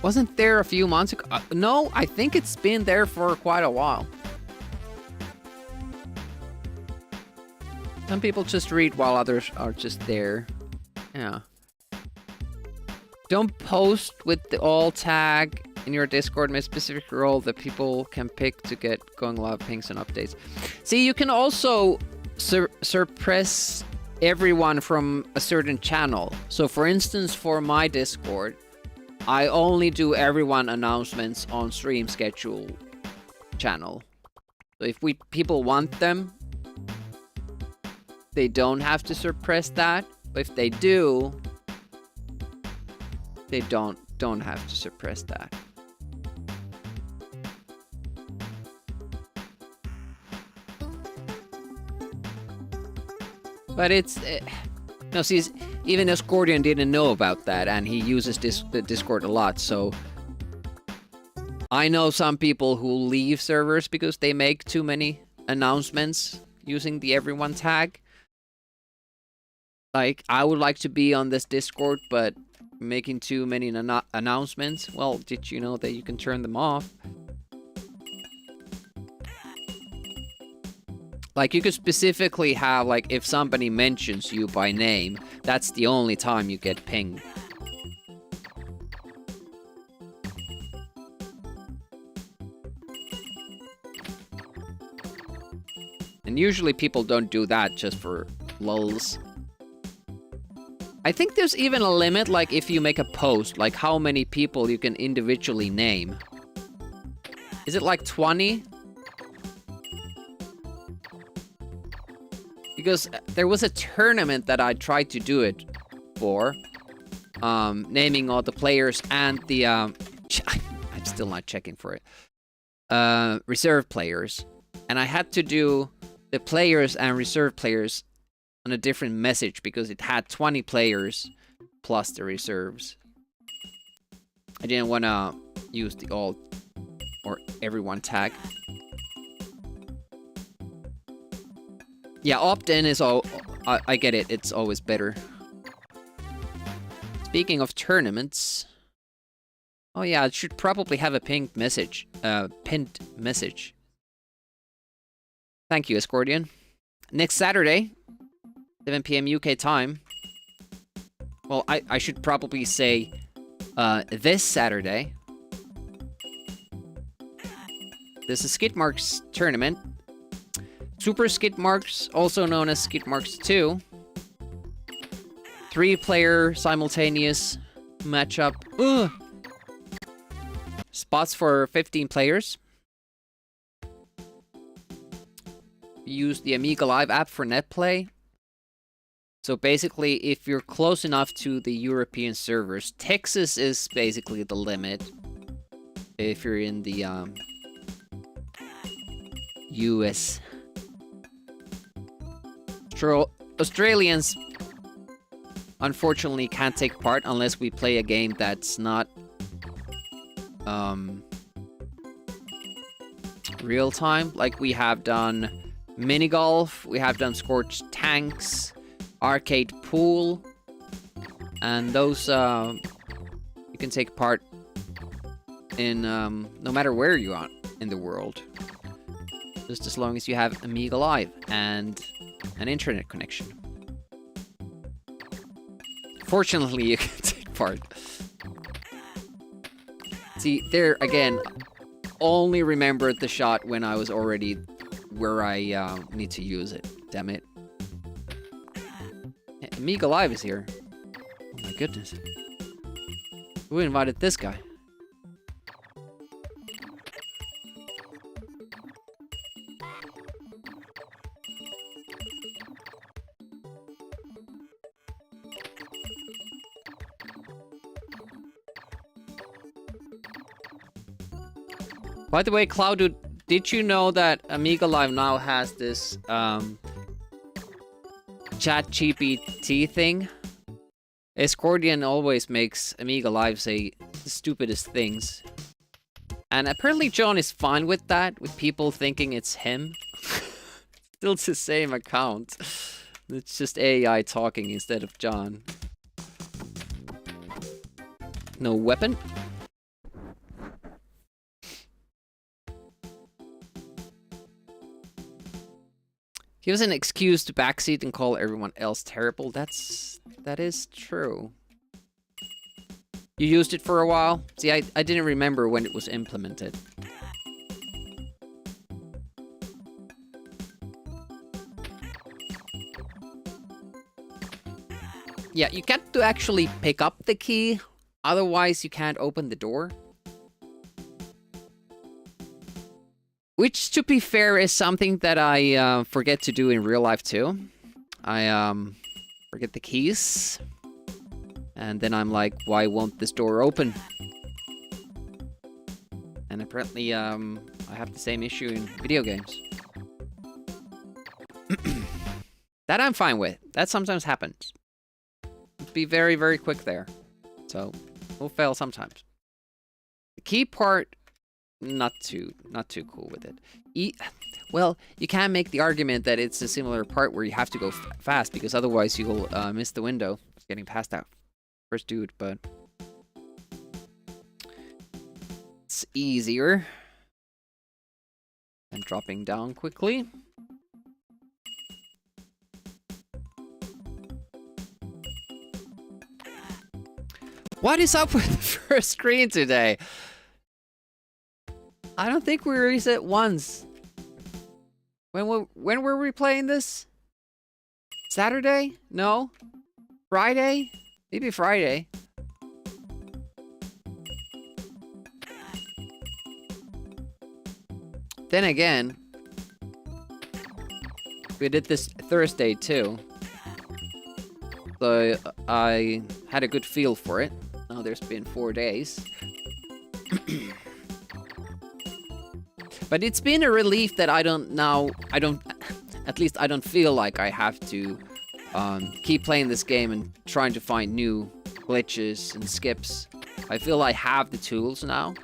Speaker 1: Wasn't there a few months ago? No, I think it's been there for quite a while. Some people just read while others are just there. Yeah. Don't post with the all tag in your Discord in a specific role that people can pick to get going live pings and updates. See, you can also suppress everyone from a certain channel. So for instance, for my Discord, I only do everyone announcements on stream schedule channel. So if people want them, they don't have to suppress that. But if they do, they don't have to suppress that. But it's no, see, even Ascordian didn't know about that, and he uses the Discord a lot. So I know some people who leave servers because they make too many announcements using the everyone tag. Like, I would like to be on this Discord, but making too many announcements. Well, did you know that you can turn them off? Like, you could specifically have, like, if somebody mentions you by name, that's the only time you get pinged. And usually people don't do that just for lulz. I think there's even a limit, like, if you make a post, like, how many people you can individually name. Is it like 20? Because there was a tournament that I tried to do it for, naming all the players and the, I'm still not checking for it, reserve players. And I had to do the players and reserve players on a different message because it had 20 players plus the reserves. I didn't want to use the all or everyone tag. Yeah, opt-in is all... I get it, it's always better. Speaking of tournaments... Oh yeah, it should probably have a pinned message. Pinned message. Thank you, Ascordian. Next Saturday, 7 PM UK time. Well, I should probably say this Saturday. There's a Skid Marks tournament. Super Skid Marks, also known as Skid Marks 2. 3-player simultaneous matchup. Ugh. Spots for 15 players. Use the Amiga Live app for net play. So basically, if you're close enough to the European servers, Texas is basically the limit. If you're in the US. Australians unfortunately can't take part unless we play a game that's not real time. Like, we have done mini golf, we have done Scorched Tanks, Arcade Pool, and those you can take part in no matter where you are in the world, just as long as you have Amiga Live and an internet connection. Fortunately, you can take part. See, there again, only remembered the shot when I was already where I need to use it. Damn it. Amiga Live is here. Oh my goodness. Who invited this guy? By the way, Cloud, did you know that Amiga Live now has this ChatGPT thing? Escordian always makes Amiga Live say the stupidest things. And apparently John is fine with that, with people thinking it's him. Still it's the same account. It's just AI talking instead of John. No weapon? Give us an excuse to backseat and call everyone else terrible. That is true. You used it for a while? See, I didn't remember when it was implemented. Yeah, you got to actually pick up the key. Otherwise, you can't open the door. Which, to be fair, is something that I forget to do in real life too. I forget the keys. And then I'm like, why won't this door open? And apparently, I have the same issue in video games. That I'm fine with. That sometimes happens. Be very, very quick there. So, we'll fail sometimes. The key part, not too cool with it. Well, you can make the argument that it's a similar part where you have to go fast, because otherwise you'll miss the window of getting past that first dude, but it's easier. And dropping down quickly. What is up with the first screen today? I don't think we reset once. When were we playing this? Saturday? No? Friday? Maybe Friday. Then again, we did this Thursday too. So I had a good feel for it. Now there's been 4 days. But it's been a relief that at least I don't feel like I have to keep playing this game and trying to find new glitches and skips. I feel I have the tools now.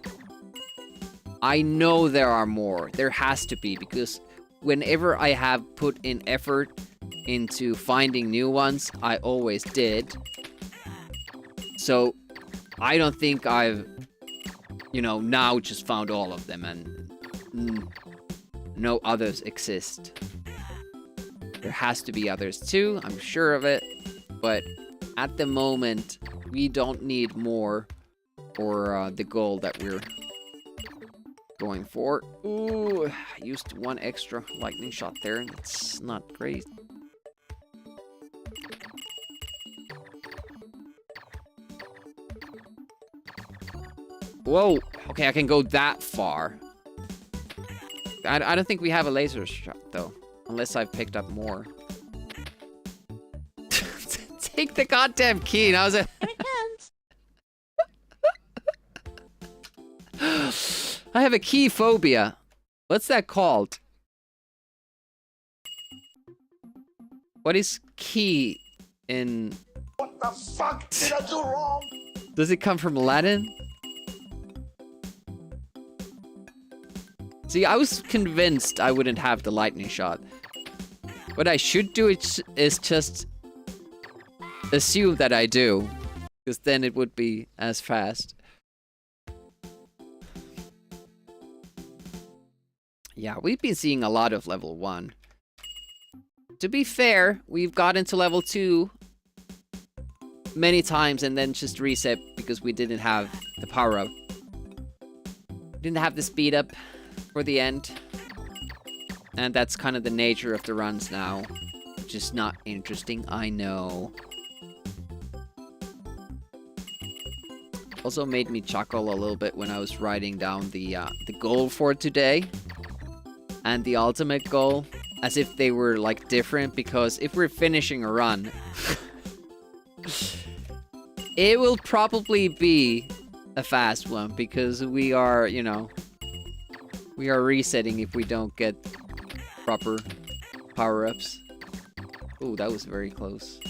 Speaker 1: I know there are more. There has to be, because whenever I have put in effort into finding new ones, I always did. So I don't think I've, now just found all of them and no others exist. There has to be others too, I'm sure of it. But at the moment, we don't need more for the goal that we're going for. Ooh, I used one extra lightning shot there, and it's not great. Whoa, okay, I can go that far. I don't think we have a laser shot, though. Unless I've picked up more. Take the goddamn key. Now is it? I have a key phobia. What's that called? What is key in...
Speaker 2: What the fuck did I do wrong?
Speaker 1: Does it come from Latin? See, I was convinced I wouldn't have the lightning shot. What I should do is just assume that I do, because then it would be as fast. Yeah, we've been seeing a lot of level 1. To be fair, we've gotten to level 2 many times and then just reset because we didn't have the power-up. Didn't have the speed up for the end. And that's kind of the nature of the runs now. Which is not interesting, I know. Also made me chuckle a little bit when I was writing down the goal for today. And the ultimate goal. As if they were, like, different. Because if we're finishing a run... it will probably be a fast one. Because we are, we are resetting if we don't get proper power-ups. Ooh, that was very close.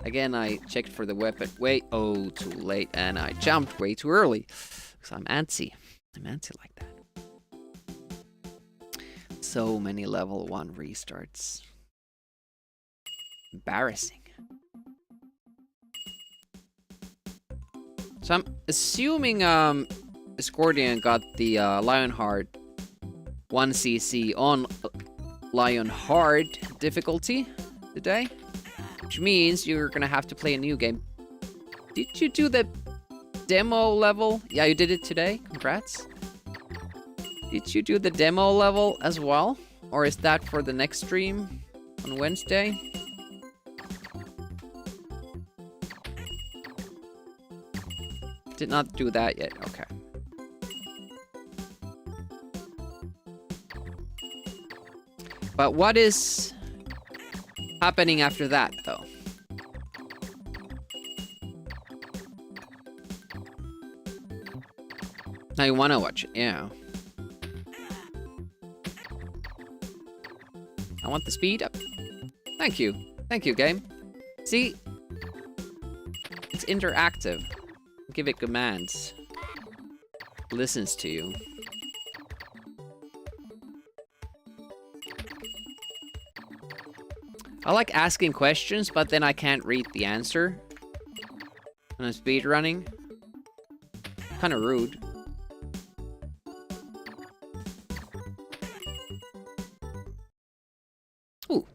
Speaker 1: Again, I checked for the weapon too late, and I jumped way too early. Because I'm antsy. I'm antsy like that. So many level 1 restarts. Embarrassing. So I'm assuming Escordian got the Lionheart 1cc on Lionheart difficulty today. Which means you're gonna have to play a new game. Did you do the demo level? Yeah, you did it today. Congrats. Did you do the demo level as well? Or is that for the next stream on Wednesday? Did not do that yet. Okay. But what is happening after that, though? Now you want to watch it, yeah. I want the speed up. Thank you. Thank you, game. See? It's interactive. Give it commands. Listens to you. I like asking questions, but then I can't read the answer when I'm speedrunning. Kind of rude. Ooh,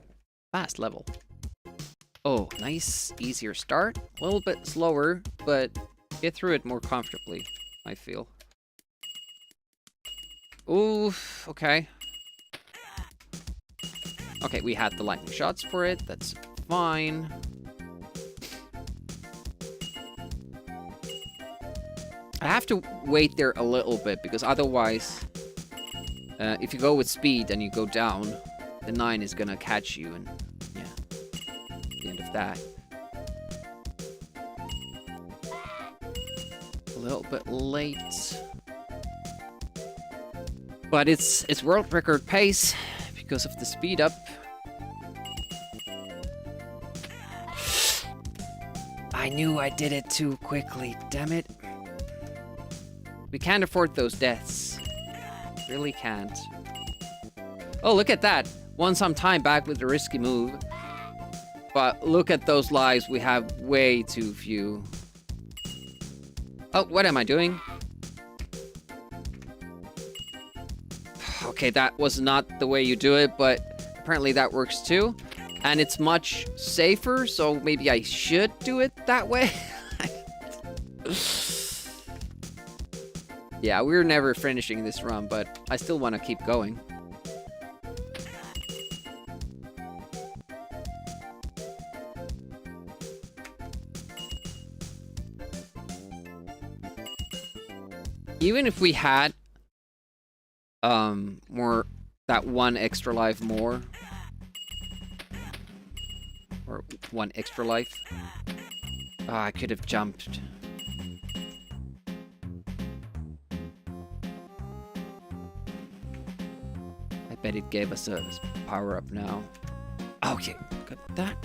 Speaker 1: fast level. Oh, nice, easier start. A little bit slower, but get through it more comfortably, I feel. Oof, okay. Okay, we had the lightning shots for it. That's fine. I have to wait there a little bit, because otherwise, if you go with speed and you go down, the 9 is gonna catch you, and yeah, the end of that. A little bit late. But it's world record pace because of the speed up. I knew I did it too quickly, damn it. We can't afford those deaths. Really can't. Oh, look at that. Won some time back with the risky move. But look at those lives. We have way too few. Oh, what am I doing? Okay, that was not the way you do it, but apparently that works too. And it's much safer, so maybe I should do it that way. Yeah, we're never finishing this run, but I still want to keep going. Even if we had more, that one extra life more, or one extra life, I could have jumped. I bet it gave us a power up now. Okay, got that.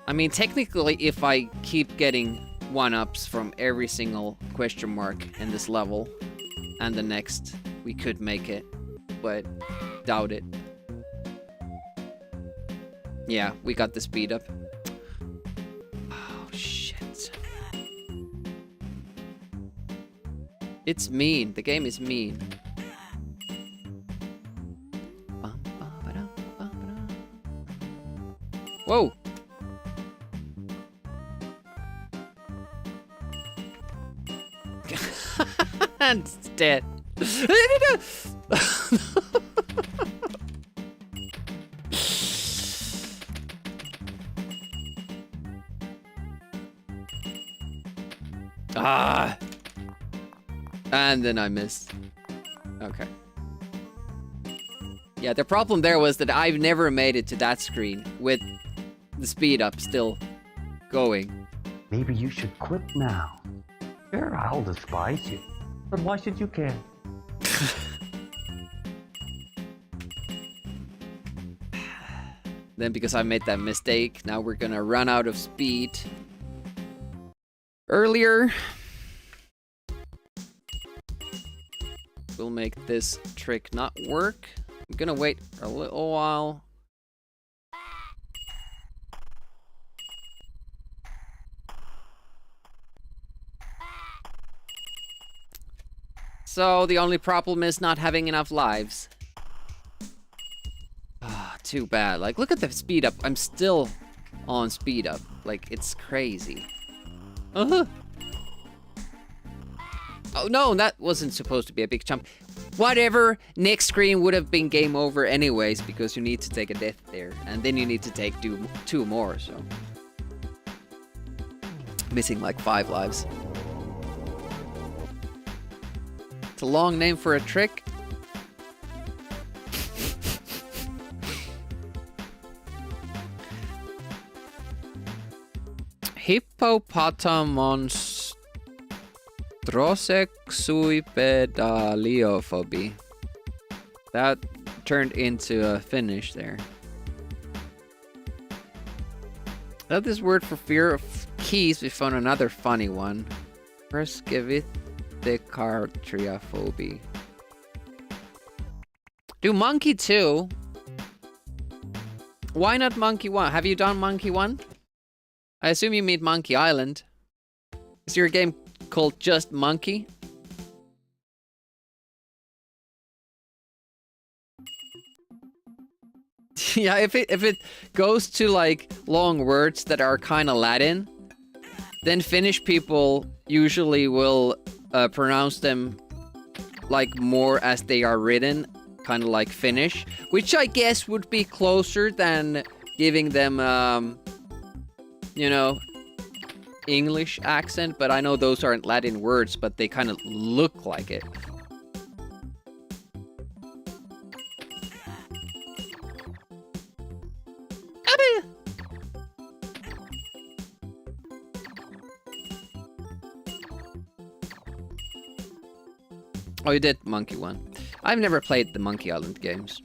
Speaker 1: I mean, technically, if I keep getting 1-ups from every single question mark in this level and the next, we could make it, but doubt it. Yeah, we got the speed up. Oh, shit. It's mean. The game is mean. Whoa! And it's dead. Ah! And then I missed. Okay. Yeah, the problem there was that I've never made it to that screen with the speed up still going.
Speaker 4: Maybe you should quit now. Sure, I'll despise you. But why should you care?
Speaker 1: Then because I made that mistake, now we're gonna run out of speed earlier. We'll make this trick not work. I'm gonna wait a little while. So the only problem is not having enough lives. Ah, too bad. Like, look at the speed up. I'm still on speed up. Like, it's crazy. Uh-huh. Oh no, that wasn't supposed to be a big jump. Whatever, next screen would have been game over anyways, because you need to take a death there. And then you need to take two more, so. Missing like 5 lives. It's a long name for a trick. Hippopotamonstroseksui That turned into a finish there. Now this word for fear of keys, we found another funny one. Preskevithecartriaphobia. Do monkey 2. Why not monkey 1? Have you done monkey 1? I assume you mean Monkey Island. Is your game called just Monkey? Yeah, if it goes to like long words that are kind of Latin, then Finnish people usually will pronounce them like more as they are written, kind of like Finnish, which I guess would be closer than giving them you know, English accent, but I know those aren't Latin words, but they kind of look like it. Oh, you did Monkey 1. I've never played the Monkey Island games.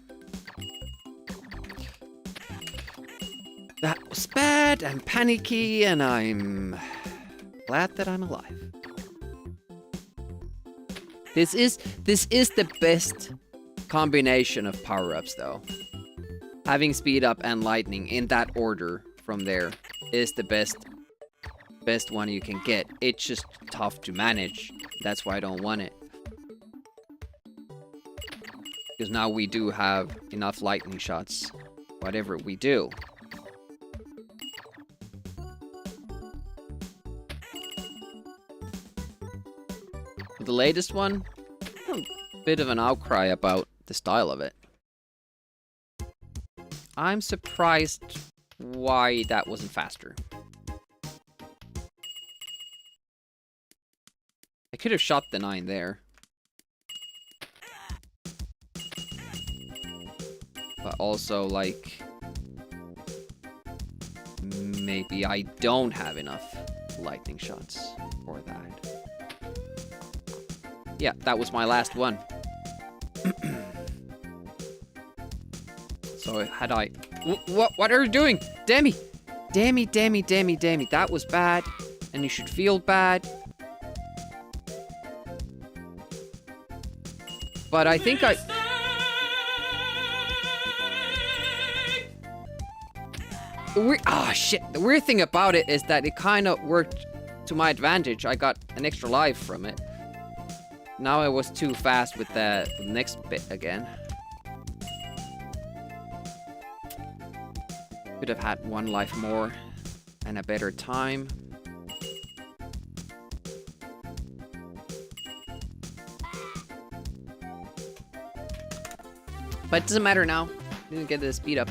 Speaker 1: That was bad and panicky, and I'm glad that I'm alive. This is the best combination of power-ups, though. Having speed up and lightning in that order from there is the best one you can get. It's just tough to manage. That's why I don't want it. Because now we do have enough lightning shots, whatever we do. The latest one, a bit of an outcry about the style of it. I'm surprised why that wasn't faster. I could have shot the 9 there. But also, like, maybe I don't have enough lightning shots for that. Yeah, that was my last one. So had I... What are you doing? Demi! Demi. That was bad. And you should feel bad. But I think I... Shit. The weird thing about it is that it kind of worked to my advantage. I got an extra life from it. Now I was too fast with the next bit again. Could have had 1 life more and a better time. But it doesn't matter now. Didn't get the speed up.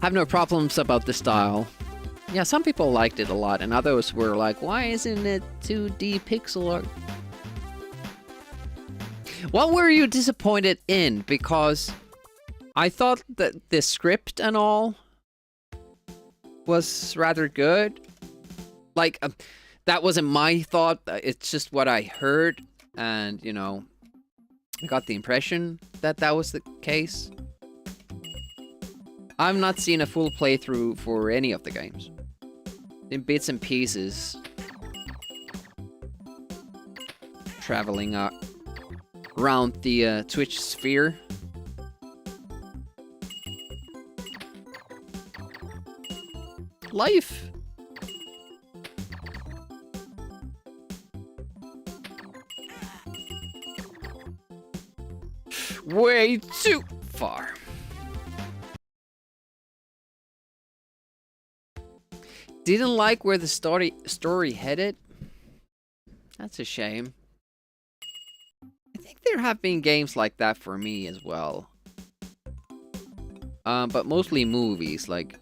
Speaker 1: Have no problems about the style. Yeah, some people liked it a lot, and others were like, why isn't it 2D pixel art? What were you disappointed in? Because I thought that the script and all was rather good. Like, that wasn't my thought, it's just what I heard, and, you know, I got the impression that that was the case. I've not seen a full playthrough for any of the games. In bits and pieces. Traveling around the Twitch sphere. Life! Way too far. Didn't like where the story headed. That's a shame. I think there have been games like that for me as well. But mostly movies, like,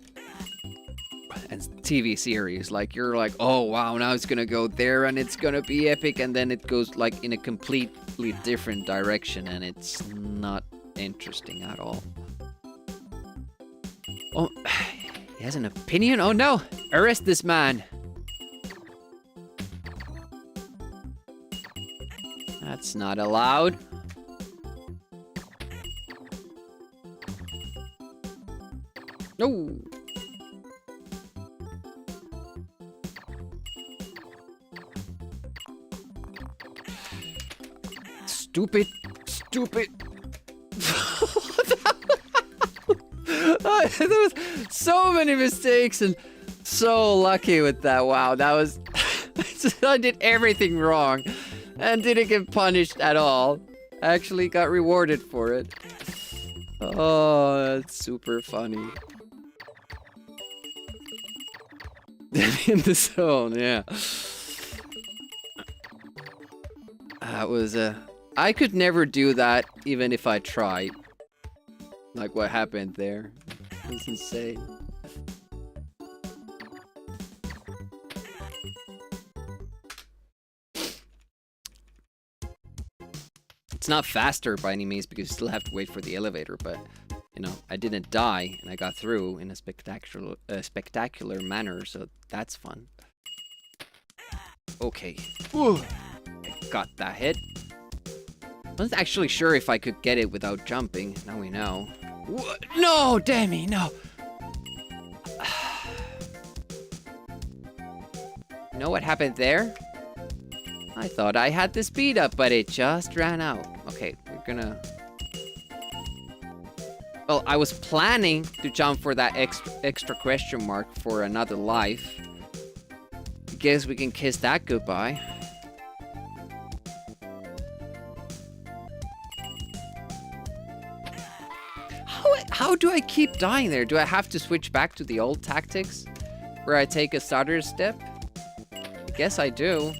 Speaker 1: and TV series. Like, you're like, oh wow, now it's gonna go there and it's gonna be epic, and then it goes like in a completely different direction, and it's not interesting at all. Oh, he has an opinion? Oh no! Arrest this man! That's not allowed. No! Stupid, stupid. There was so many mistakes and so lucky with that. Wow, that was... I did everything wrong and didn't get punished at all. Actually got rewarded for it. Oh, that's super funny. In the zone, yeah. That was I could never do that even if I tried. Like what happened there. It's insane. It's not faster by any means because you still have to wait for the elevator, but you know, I didn't die and I got through in a spectacular manner, so that's fun. Okay. Ooh. I got that hit. I wasn't actually sure if I could get it without jumping. Now we know. What? No, Demi, no. You know what happened there? I thought I had the speed up, but it just ran out. Okay, we're gonna... Well, I was planning to jump for that extra question mark for another life. Guess we can kiss that goodbye. How do I keep dying there? Do I have to switch back to the old tactics? Where I take a starter step? I guess I do.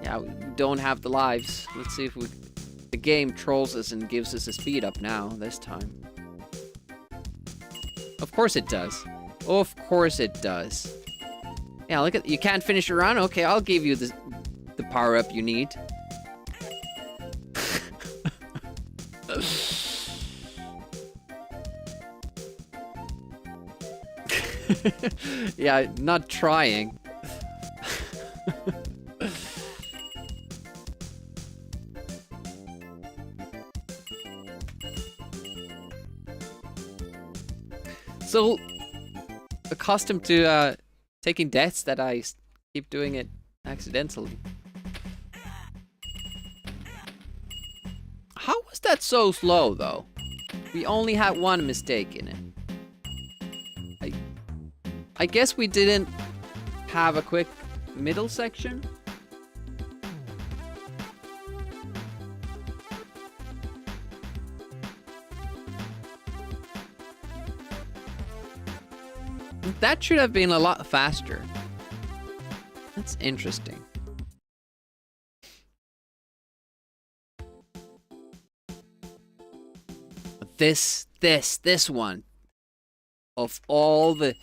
Speaker 1: Yeah, we don't have the lives. Let's see if the game trolls us and gives us a speed up now, this time. Of course it does. Of course it does. Yeah, look at... You can't finish your run? Okay, I'll give you the power-up you need. Yeah, not trying. So accustomed to taking deaths that I keep doing it accidentally. How was that so slow though? We only had one mistake in it. I guess we didn't have a quick middle section. That should have been a lot faster. That's interesting. This one. Of all the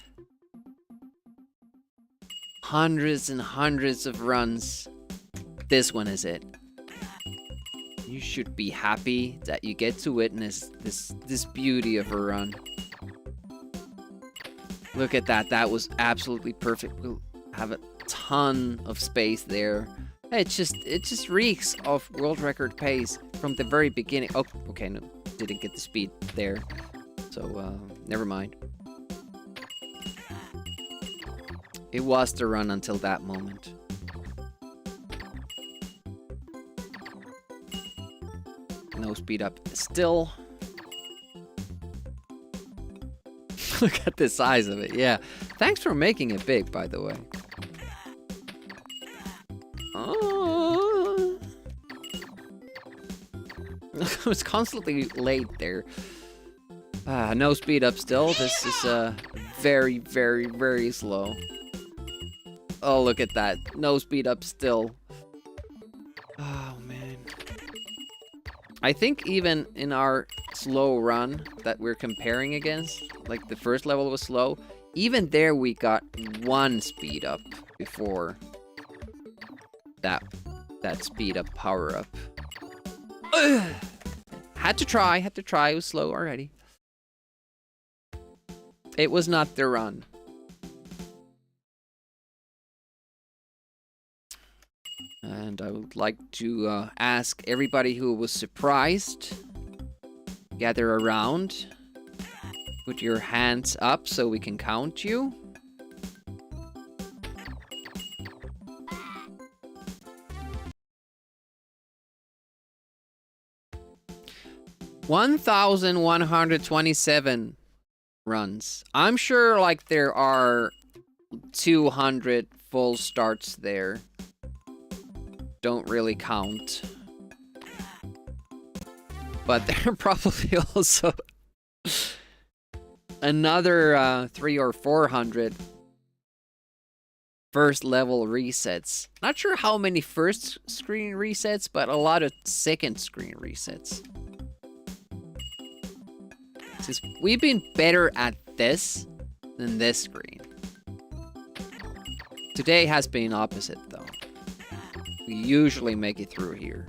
Speaker 1: hundreds and hundreds of runs, this one is it. You should be happy that you get to witness this beauty of a run. Look at that. That was absolutely perfect. We'll have a ton of space there It just reeks of world record pace from the very beginning. Oh, okay, no, didn't get the speed there. So, never mind. It was the run until that moment. No speed up still. Look at the size of it, yeah. Thanks for making it big, by the way. Oh. I was constantly late there. No speed up still. This is very, very, very slow. Oh, look at that. No speed up still. Oh, man. I think even in our slow run that we're comparing against, like the first level was slow, even there we got 1 speed up before that speed up power up. Had to try, it was slow already. It was not the run. And I would like to ask everybody who was surprised, gather around, put your hands up so we can count you. (1,127) runs. I'm sure like there are 200 full starts there. Don't really count. But there are probably also another 300 or 400 first level resets. Not sure how many first screen resets, but a lot of second screen resets. Since we've been better at this than this screen. Today has been opposite though. We usually make it through here.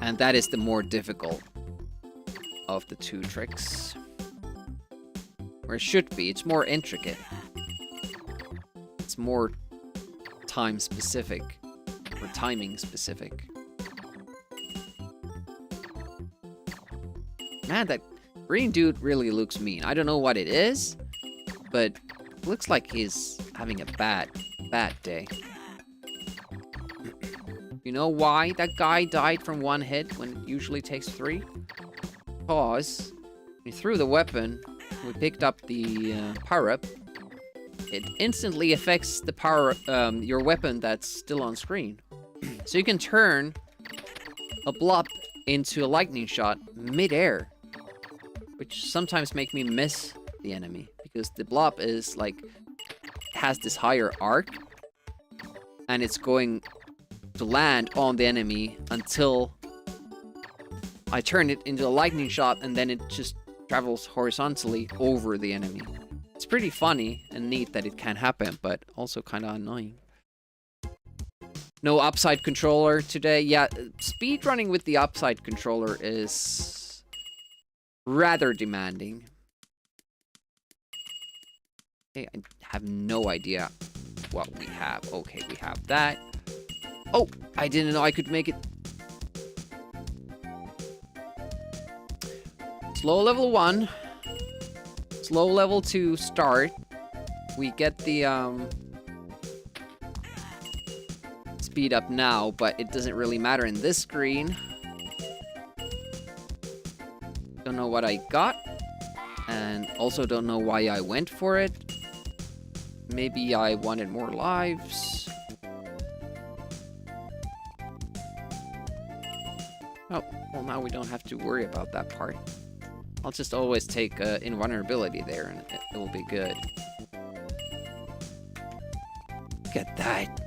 Speaker 1: And that is the more difficult of the two tricks. Or it should be, it's more intricate. It's more time specific, or timing specific. Man, that green dude really looks mean. I don't know what it is, but it looks like he's having a bad day. You know why that guy died from one hit when it usually takes 3? Because he threw the weapon, we picked up the power-up. It instantly affects the your weapon that's still on screen. So you can turn a blob into a lightning shot mid-air, which sometimes make me miss the enemy because the blob is like has this higher arc and it's going to land on the enemy until I turn it into a lightning shot and then it just travels horizontally over the enemy. It's pretty funny and neat that it can happen, but also kind of annoying. No upside controller today. Yeah, speedrunning with the upside controller is rather demanding. Okay, I have no idea what we have. Okay, we have that. Oh, I didn't know I could make it. Slow level 1. Slow level 2 start. We get the speed up now, but it doesn't really matter in this screen. Don't know what I got. And also don't know why I went for it. Maybe I wanted more lives. Oh, well now we don't have to worry about that part. I'll just always take invulnerability there and it will be good. Look at that.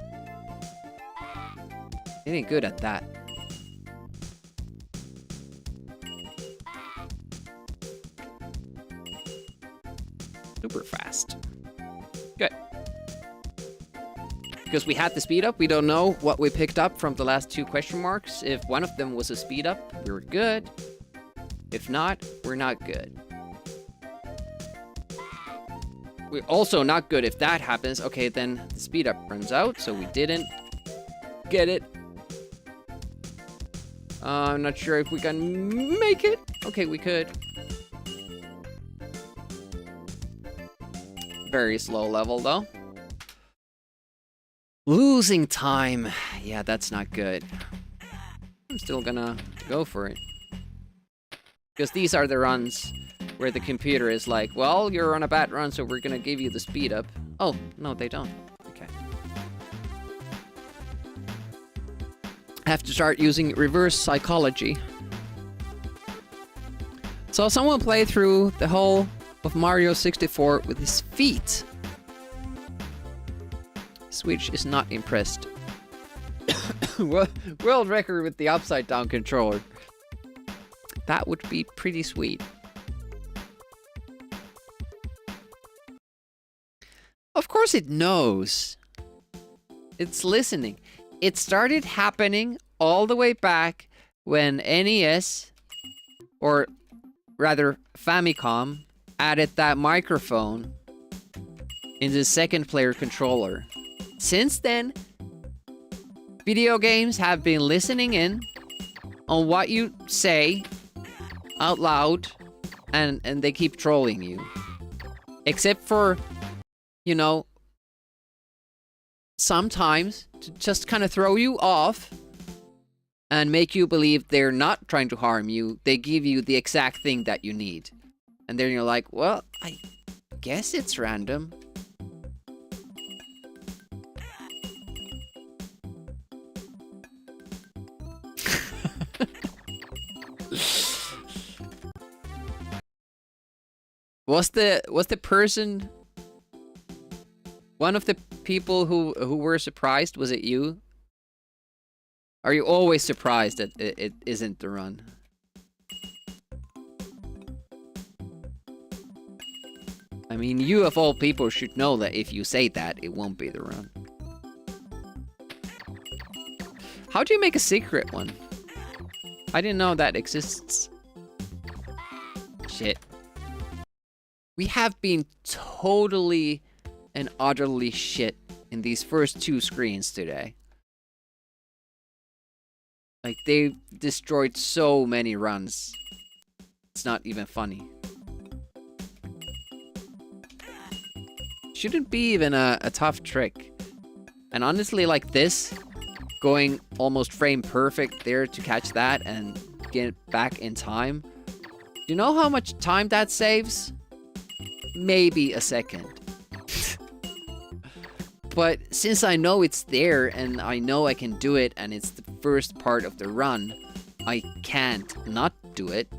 Speaker 1: Getting good at that. Super fast. Good. Because we had the speed up, we don't know what we picked up from the last 2 question marks. If one of them was a speed up, we were good. If not, we're not good. We're also not good if that happens. Okay, then the speed up runs out, so we didn't get it. I'm not sure if we can make it. Okay, we could. Very slow level, though. Losing time. Yeah, that's not good. I'm still gonna go for it. Because these are the runs where the computer is like, well, you're on a bad run, so we're gonna give you the speed up. Oh, no, they don't. Okay. I have to start using reverse psychology. So someone played through the whole of Mario 64 with his feet. Switch is not impressed. World record with the upside down controller. That would be pretty sweet. Of course it knows. It's listening. It started happening all the way back when NES, or rather Famicom, added that microphone in the second player controller. Since then, video games have been listening in on what you say out loud, and they keep trolling you. Except for, you know, sometimes to just kind of throw you off and make you believe they're not trying to harm you. They give you the exact thing that you need. And then you're like, well, I guess it's random. Was the person one of the people who were surprised? Was it you? Are you always surprised that it isn't the run? I mean, you of all people should know that if you say that, it won't be the run. How do you make a secret one? I didn't know that exists. Shit. We have been totally and utterly shit in these first two screens today. Like, they destroyed so many runs. It's not even funny. Shouldn't be even a tough trick. And honestly, like this, going almost frame perfect there to catch that and get it back in time. Do you know how much time that saves? Maybe a second. But since I know it's there and I know I can do it and it's the first part of the run, I can't not do it.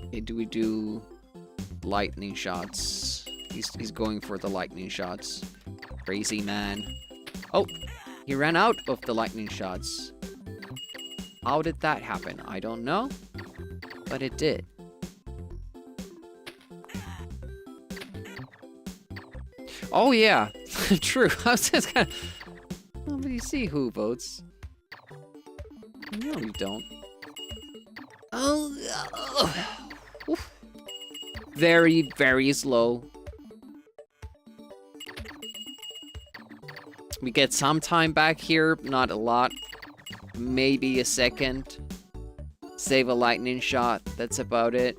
Speaker 1: Okay, do we do lightning shots? He's going for the lightning shots. Crazy man. Oh, he ran out of the lightning shots. How did that happen? I don't know, but it did. Oh yeah, true. I was just kind of... Oh, but you see who votes. No, you don't. Oh, oof. Very, very slow. We get some time back here, not a lot. Maybe a second. Save a lightning shot. That's about it.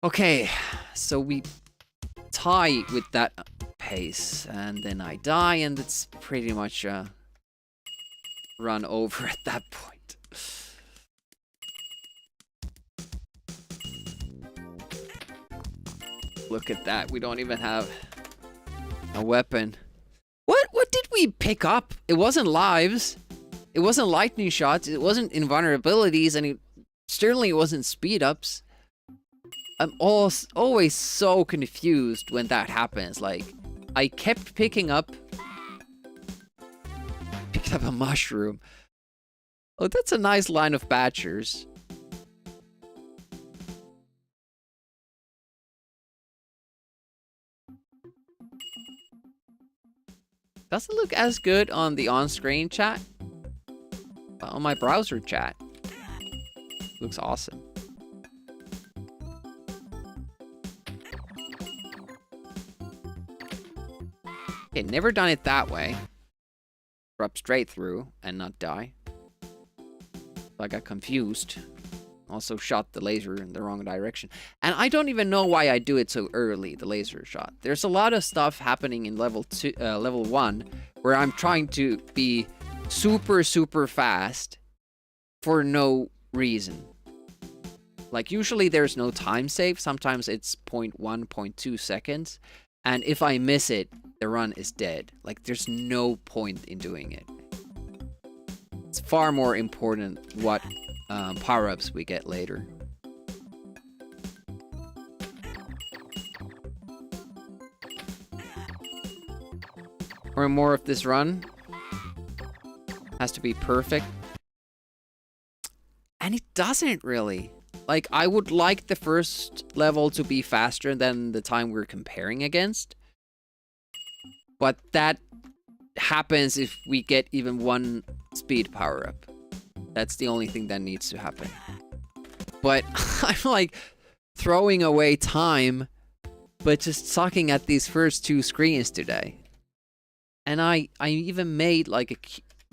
Speaker 1: Okay, so we tie with that pace, and then I die, and it's pretty much run over at that point. Look at that. We don't even have a weapon. What did we pick up? It wasn't lives. It wasn't lightning shots. It wasn't invulnerabilities, and it certainly wasn't speed ups. I'm always so confused when that happens. Like, I kept picking up a mushroom. Oh, that's a nice line of Batchers. Doesn't look as good on the on-screen chat, but on my browser chat, looks awesome. Okay, never done it that way. Drop straight through and not die. So I got confused. Also shot the laser in the wrong direction. And I don't even know why I do it so early, the laser shot. There's a lot of stuff happening in level 1 where I'm trying to be super, super fast for no reason. Like, usually there's no time save. Sometimes it's 0.1, 0.2 seconds. And if I miss it, the run is dead. Like, there's no point in doing it. It's far more important what power-ups we get later. Or more of this run has to be perfect. And it doesn't really. Like, I would like the first level to be faster than the time we're comparing against. But that happens if we get even one speed power-up. That's the only thing that needs to happen. But I'm like throwing away time, but just sucking at these first 2 screens today. And I even made like a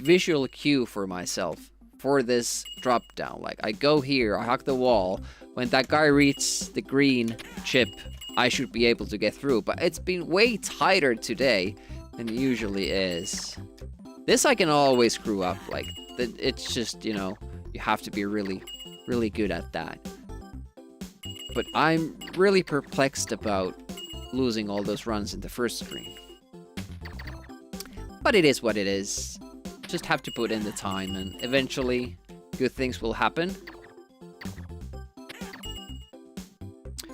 Speaker 1: visual cue for myself for this drop down. Like, I go here, I hug the wall. When that guy reaches the green chip, I should be able to get through. But it's been way tighter today than it usually is. This I can always screw up. Like, it's just, you know, you have to be really, really good at that. But I'm really perplexed about losing all those runs in the first screen. But it is what it is. Just have to put in the time, and eventually good things will happen.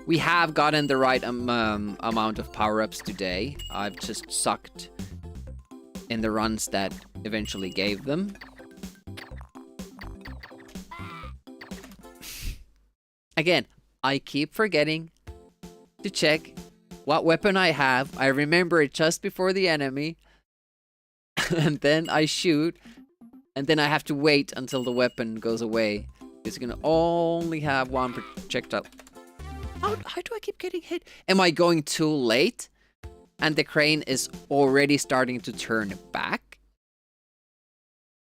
Speaker 1: We have gotten the right amount of power-ups today. I've just sucked in the runs that eventually gave them. Again, I keep forgetting to check what weapon I have. I remember it just before the enemy. And then I shoot. And then I have to wait until the weapon goes away. It's gonna only have one projectile. How do I keep getting hit? Am I going too late? And the crane is already starting to turn back?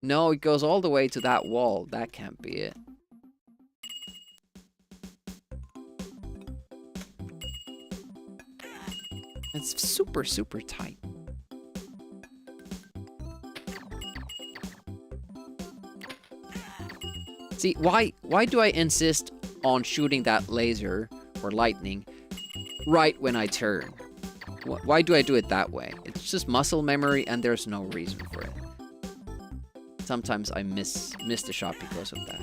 Speaker 1: No, it goes all the way to that wall. That can't be it. It's super, super tight. See, why do I insist on shooting that laser or lightning right when I turn? Why do I do it that way? It's just muscle memory and there's no reason for it. Sometimes I miss the shot because of that.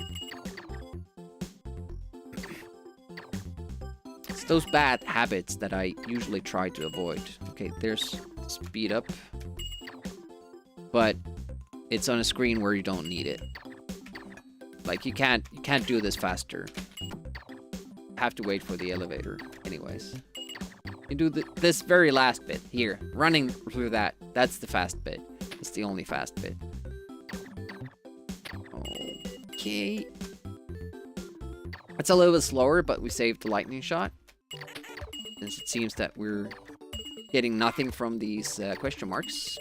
Speaker 1: It's those bad habits that I usually try to avoid. Okay, there's speed up. But it's on a screen where you don't need it. Like, you can't do this faster. You have to wait for the elevator anyways. You do this very last bit here, running through that. That's the fast bit. It's the only fast bit. Okay. It's a little bit slower, but we saved the lightning shot. Since it seems that we're getting nothing from these question marks.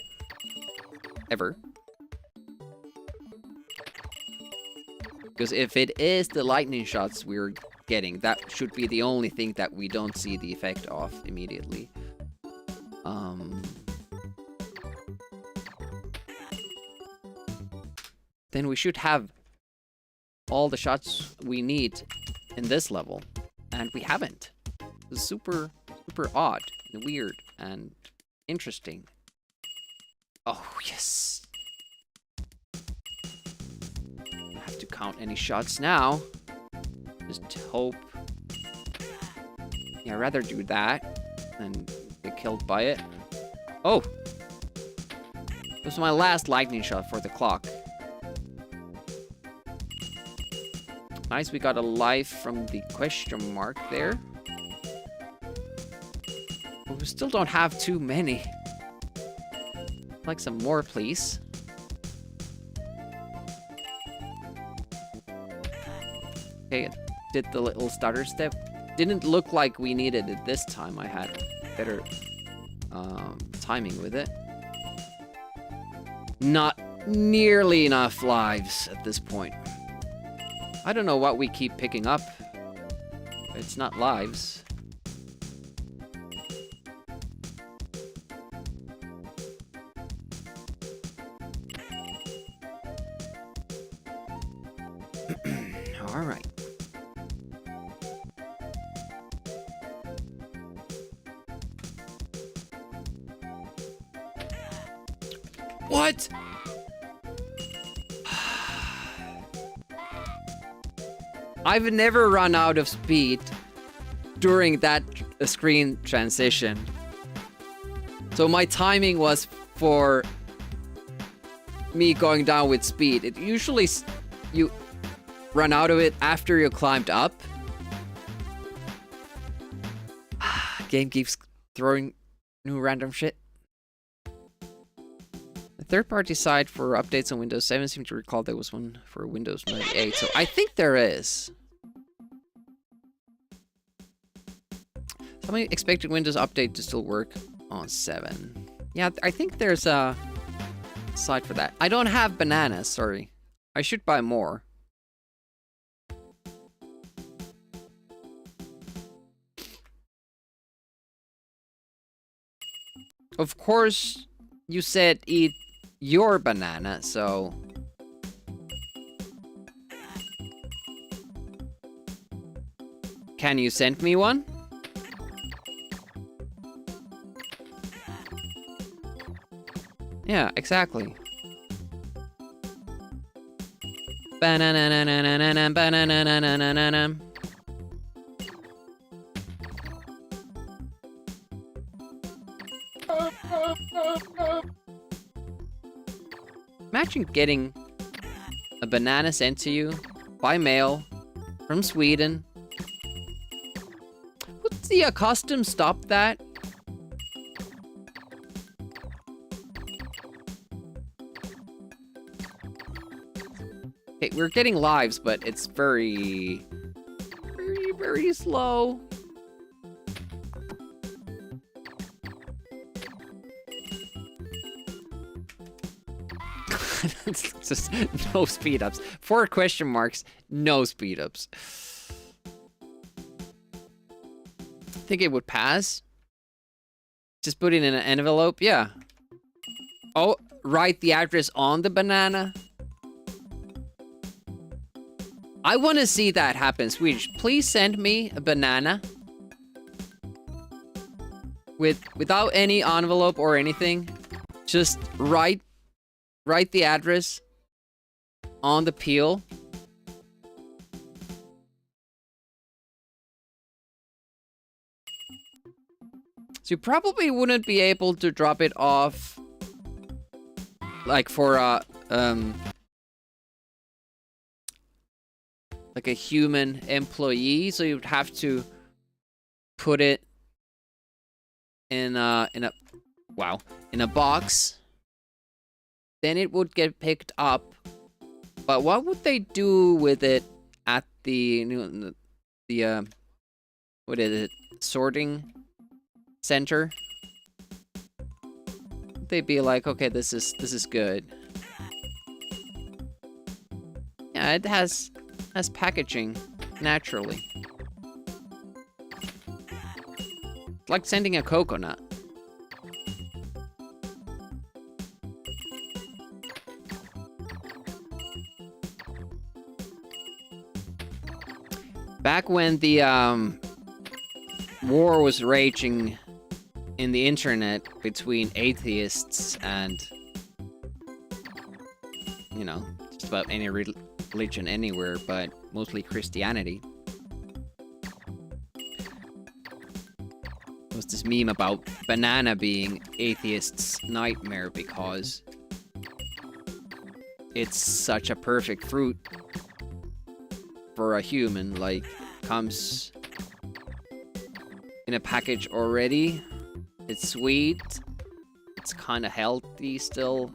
Speaker 1: Ever. Because if it is the lightning shots we're getting, that should be the only thing that we don't see the effect of immediately. Then we should have all the shots we need in this level, and we haven't. It's super, super odd and weird and interesting. Oh, yes. I have to count any shots now. Just hope. Yeah, I'd rather do that than get killed by it. Oh! This was my last lightning shot for the clock. Nice, we got a life from the question mark there. But we still don't have too many. like some more, please. Okay, did the little stutter step. Didn't look like we needed it this time. I had better timing with it. Not nearly enough lives at this point. I don't know what we keep picking up. It's not lives. All right. What? I've never run out of speed during that screen transition. So my timing was for me going down with speed. It usually you run out of it after you climbed up. Game keeps throwing new random shit. The third-party site for updates on Windows 7 seem to recall there was one for Windows 98, so I think there is. Somebody expected Windows Update to still work on 7. Yeah, I think there's a site for that. I don't have bananas, sorry. I should buy more. Of course, you said eat your banana, so... Can you send me one? Yeah, exactly. Banana, banana. Imagine getting a banana sent to you by mail from Sweden. Would the custom stop that? Okay, we're getting lives, but it's very slow. It's just no speed ups. 4 question marks, no speed ups. Think it would pass? Just put it in an envelope? Yeah. Oh, write the address on the banana? I want to see that happen, Swedish. Please send me a banana. Without any envelope or anything. Just write the address on the peel. So you probably wouldn't be able to drop it off like for like a human employee, so you'd have to put it in a box. Then it would get picked up. But what would they do with it at the what is it, sorting center? They'd be like, okay, this is good. Yeah, it has packaging naturally. It's like sending a coconut. Back when the war was raging in the internet between atheists and, you know, just about any religion anywhere, but mostly Christianity. There was this meme about banana being atheists' nightmare because it's such a perfect fruit for a human, like, comes in a package already. It's sweet. It's kind of healthy still.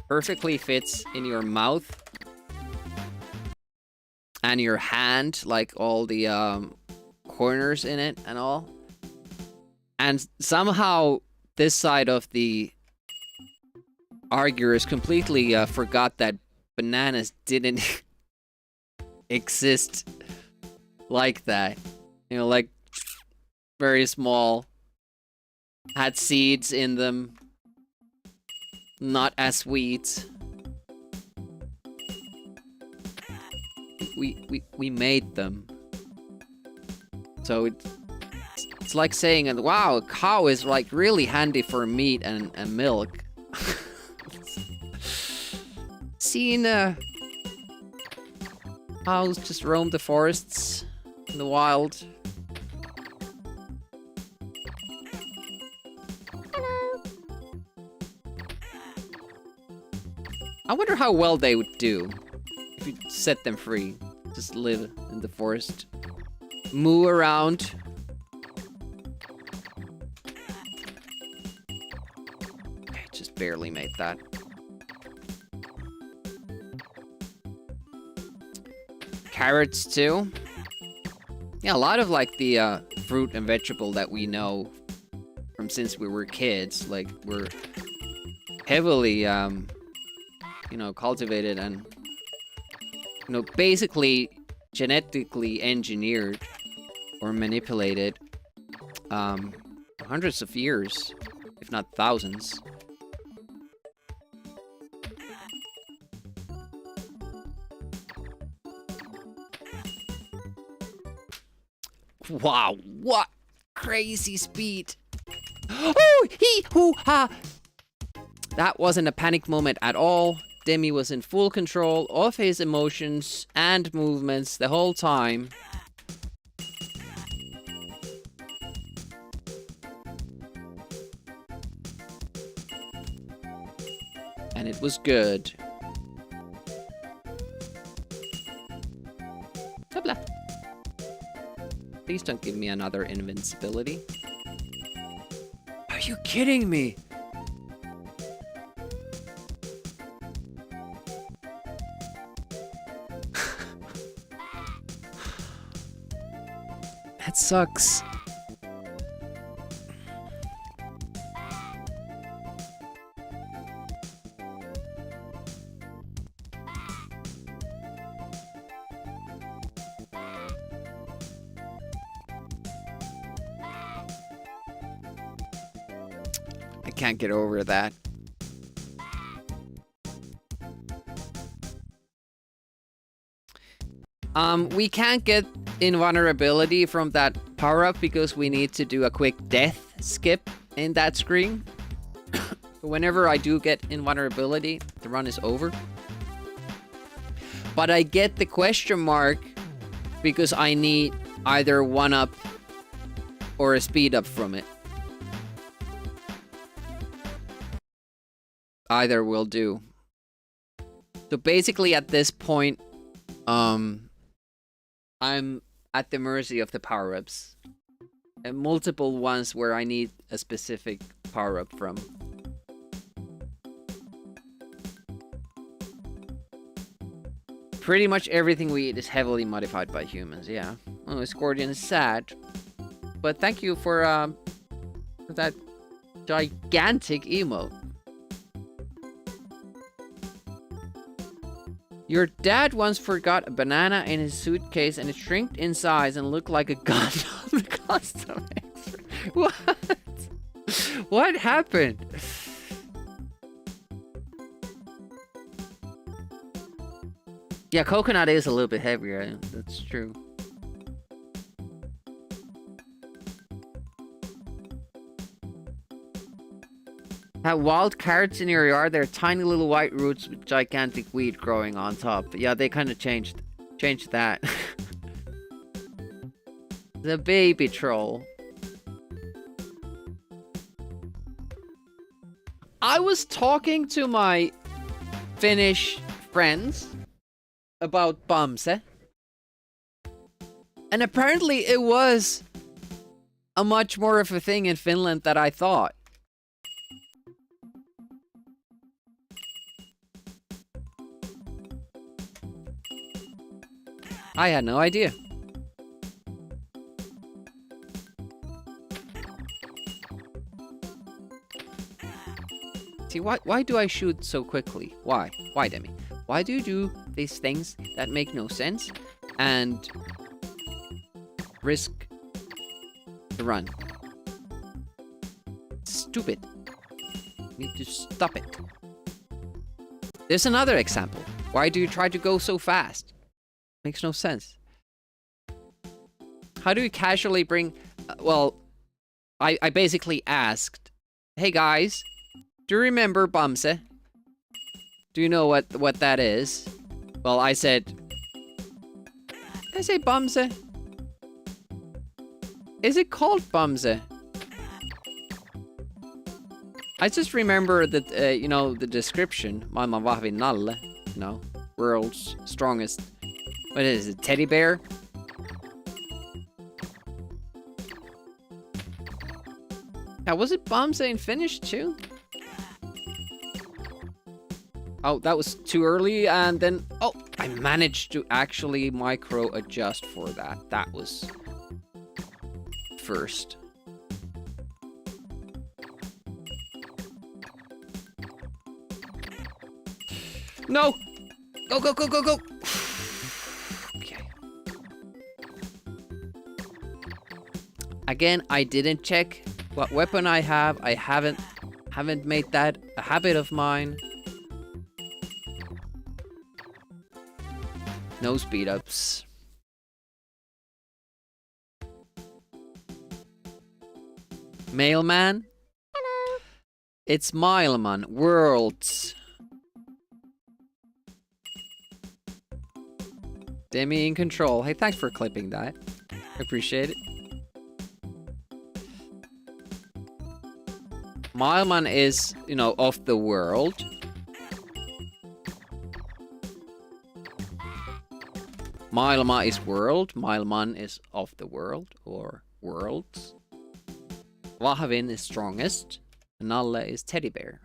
Speaker 1: Perfectly fits in your mouth. And your hand, like all the corners in it and all. And somehow this side of the arguers completely forgot that bananas didn't exist like that. You know, like very small, had seeds in them, not as sweet. We made them. So it's like saying, wow, a cow is like really handy for meat and milk. Seen cows just roam the forests in the wild. Hello. I wonder how well they would do if you set them free. Just live in the forest. Moo around. Okay, just barely made that. Carrots too. Yeah, a lot of like the fruit and vegetable that we know from since we were kids, like we're heavily you know, cultivated and, you know, basically genetically engineered or manipulated hundreds of years, if not thousands. Wow, what crazy speed. Oh, hee, hoo, ha. That wasn't a panic moment at all. Demi was in full control of his emotions and movements the whole time. And it was good. Tabla. Please don't give me another invincibility. Are you kidding me? That sucks. I can't get over that. We can't get invulnerability from that power-up because we need to do a quick death skip in that screen. So whenever I do get invulnerability, the run is over. But I get the question mark because I need either 1-up or a speed up from it. Either will do. So basically at this point, I'm at the mercy of the power-ups. And multiple ones where I need a specific power-up from. Pretty much everything we eat is heavily modified by humans, yeah. Oh, Scordian is sad. But thank you for that gigantic emote. Your dad once forgot a banana in his suitcase and it shrinked in size and looked like a gun on the custom extra. What? What happened? Yeah, coconut is a little bit heavier. That's true. Have wild carrots in your yard? They're tiny little white roots with gigantic weed growing on top. But yeah, they kind of changed that. The baby troll. I was talking to my Finnish friends about Bamse. And apparently it was a much more of a thing in Finland than I thought. I had no idea. See, why do I shoot so quickly? Why? Why, Demi? Why do you do these things that make no sense and risk the run? Stupid. Need to stop it. There's another example. Why do you try to go so fast? Makes no sense. How do you casually bring... well, I basically asked, hey guys, do you remember Bumse? Do you know what that is? Well, I said... Did I say Bumse? Is it called Bumse? I just remember that, you know, the description. Maailman vahvin nalle. You know, world's strongest... What is it, teddy bear? Yeah, was it Bumse in Finnish too? Oh, that was too early, and then... Oh, I managed to actually micro-adjust for that. That was... first. No! Go, go, go, go, go! Okay. Again, I didn't check what weapon I have. I haven't made that a habit of mine. No speed ups. Mailman? Hello. It's Mailman. Worlds. Demi in control. Hey, thanks for clipping that. I appreciate it. Mailman is, you know, of the world. Maailma is world. Mailman is of the world, or worlds. Vahvin is strongest. Nalle is teddy bear.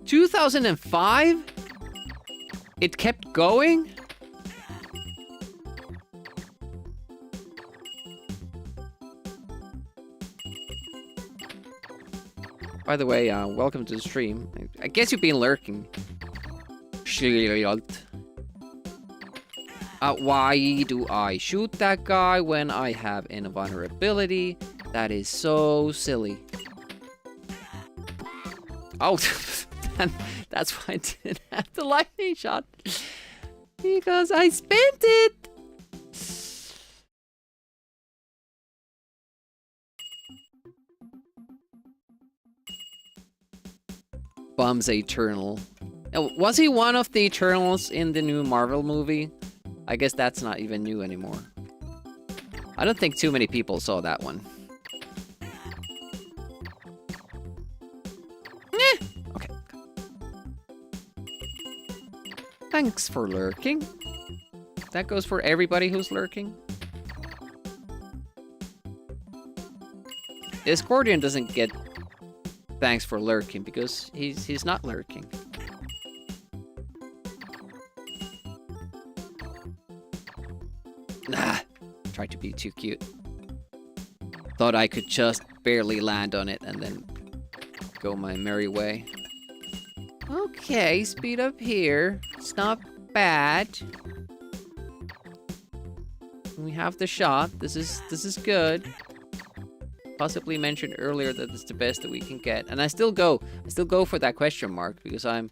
Speaker 1: ...2005? It kept going? By the way, welcome to the stream. I guess you've been lurking. Why do I shoot that guy when I have invulnerability? That is so silly. Oh, that's why I didn't have the lightning shot. Because I spent it. Bum's Eternal. Was he one of the Eternals in the new Marvel movie? I guess that's not even new anymore. I don't think too many people saw that one. Okay. Thanks for lurking. That goes for everybody who's lurking. Discordian doesn't get thanks for lurking because he's not lurking. Nah, tried to be too cute. Thought I could just barely land on it and then go my merry way. Okay, speed up here. It's not bad. We have the shot. This is good. Possibly mentioned earlier that it's the best that we can get, and I still go for that question mark because I'm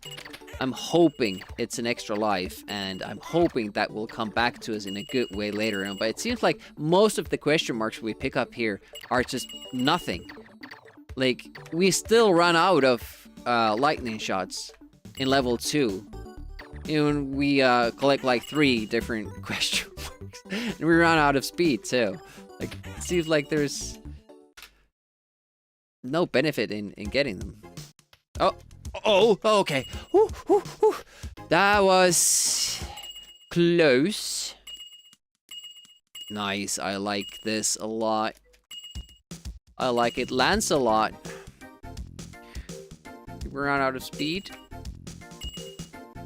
Speaker 1: hoping it's an extra life, and I'm hoping that will come back to us in a good way later on. But it seems like most of the question marks we pick up here are just nothing. Like, we still run out of lightning shots in level 2. And we collect like 3 different question marks, and we run out of speed too. Like, it seems like there's no benefit in getting them. Oh, okay. Whew, whew, whew. That was close. Nice, I like this a lot. I like it. Lands a lot. We run out of speed.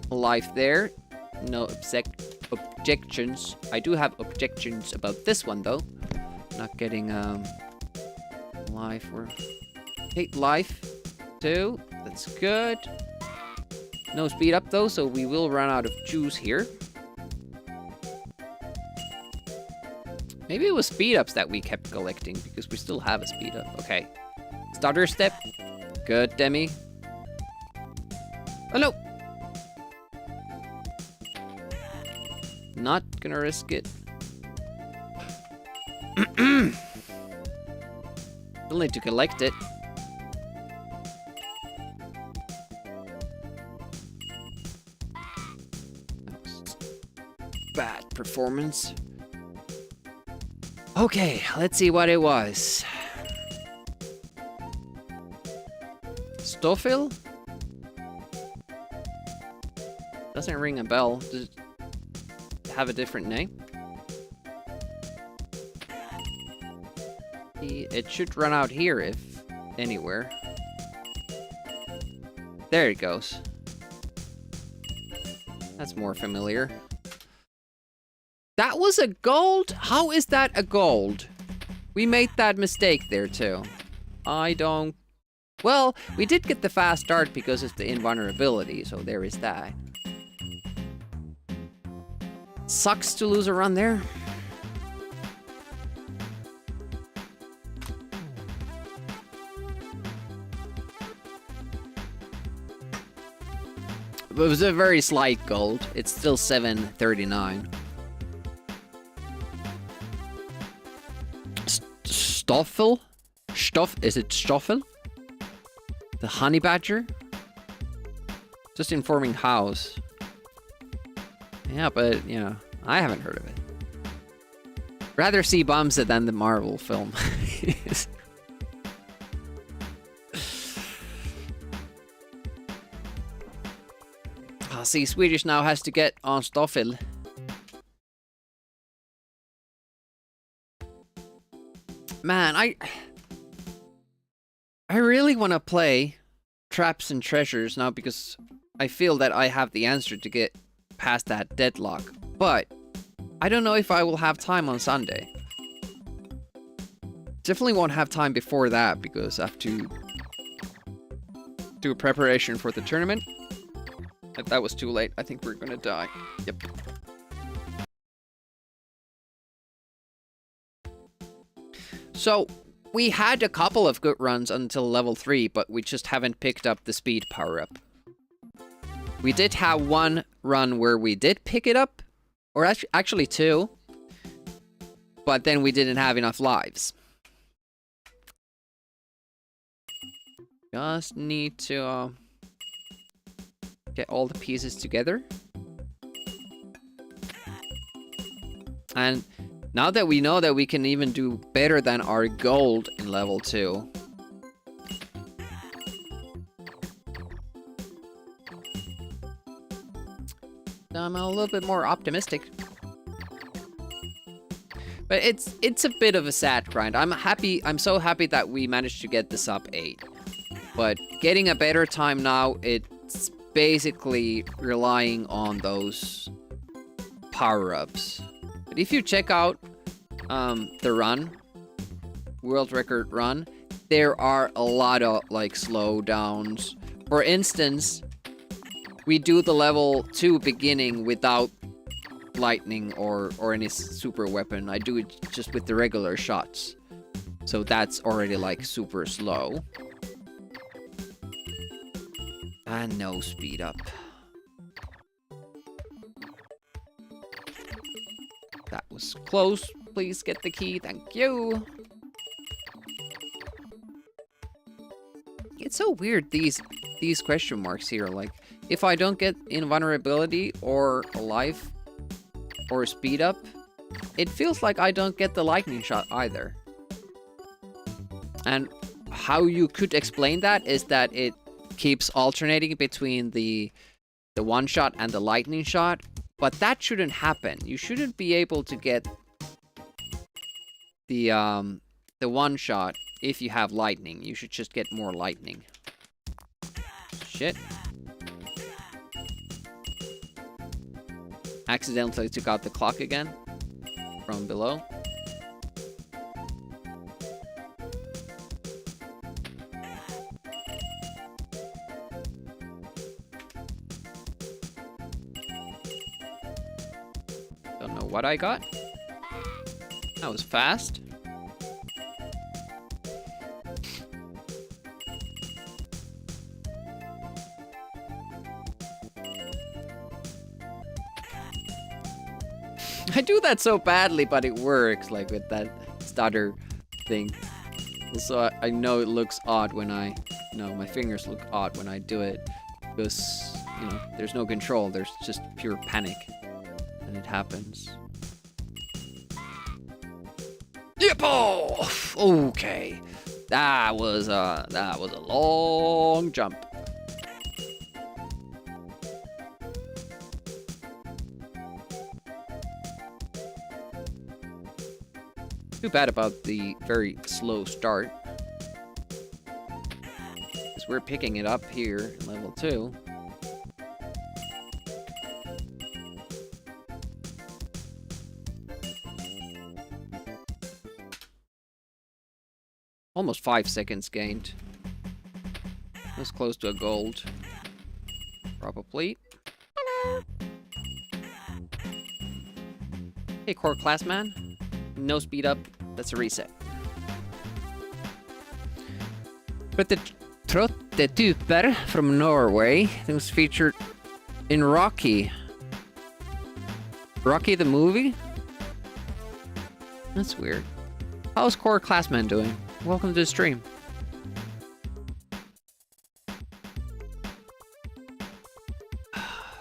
Speaker 1: Life there. No objections. I do have objections about this one though. Not getting life or life too. That's good. No speed up though, so we will run out of juice here. Maybe it was speed ups that we kept collecting because we still have a speed up. Okay. Stutter step. Good, Demi. Oh no! Not gonna risk it. Still need to collect it. That was bad performance. Okay, let's see what it was. Stoffel? Doesn't ring a bell. Does it have a different name? It should run out here, if anywhere. There it goes. That's more familiar. That was a gold? How is that a gold? We made that mistake there too. I don't... Well, we did get the fast start because of the invulnerability, so there is that. Sucks to lose a run there. It was a very slight gold. It's still 739. Stoffel? Is it Stoffel? The honey badger? Just informing house. Yeah, but, you know, I haven't heard of it. Rather see bombs than the Marvel film. I'll see, Swedish now has to get on Stoffel. Man, I really want to play Traps and Treasures now because I feel that I have the answer to get past that deadlock. But I don't know if I will have time on Sunday. Definitely won't have time before that because I have to do preparation for the tournament. If that was too late, I think we're gonna die. Yep. So, we had a couple of good runs until level 3, but we just haven't picked up the speed power-up. We did have one run where we did pick it up, or actually two, but then we didn't have enough lives. Just need to get all the pieces together. And now that we know that we can even do better than our gold in level 2. I'm a little bit more optimistic. But it's a bit of a sad grind. I'm so happy that we managed to get the sub 8. But getting a better time now, it's basically relying on those power-ups. But if you check out the run, world record run, there are a lot of like slowdowns. For instance, we do the level 2 beginning without lightning or any super weapon. I do it just with the regular shots. So that's already like super slow. And no speed up. That was close. Please get the key. Thank you. It's so weird, these question marks here. Like, if I don't get invulnerability or a life or speed up, it feels like I don't get the lightning shot either. And how you could explain that is that it keeps alternating between the one shot and the lightning shot. But that shouldn't happen. You shouldn't be able to get the one shot if you have lightning. You should just get more lightning. Shit. Accidentally took out the clock again from below. Don't know what I got. That was fast. I do that so badly, but it works, like with that stutter thing. Also, I know it looks odd when I... No, my fingers look odd when I do it. Because, you know, there's no control. There's just pure panic. And it happens. Yep! Oh, okay. That was a long jump. Too bad about the very slow start. Because we're picking it up here in level 2. Almost 5 seconds gained. That's close to a gold. Probably. Hello. Hey, core class man. No speed up. That's a reset. But the Trottetuper from Norway, it was featured in Rocky. Rocky the movie? That's weird. How's core classman doing? Welcome to the stream.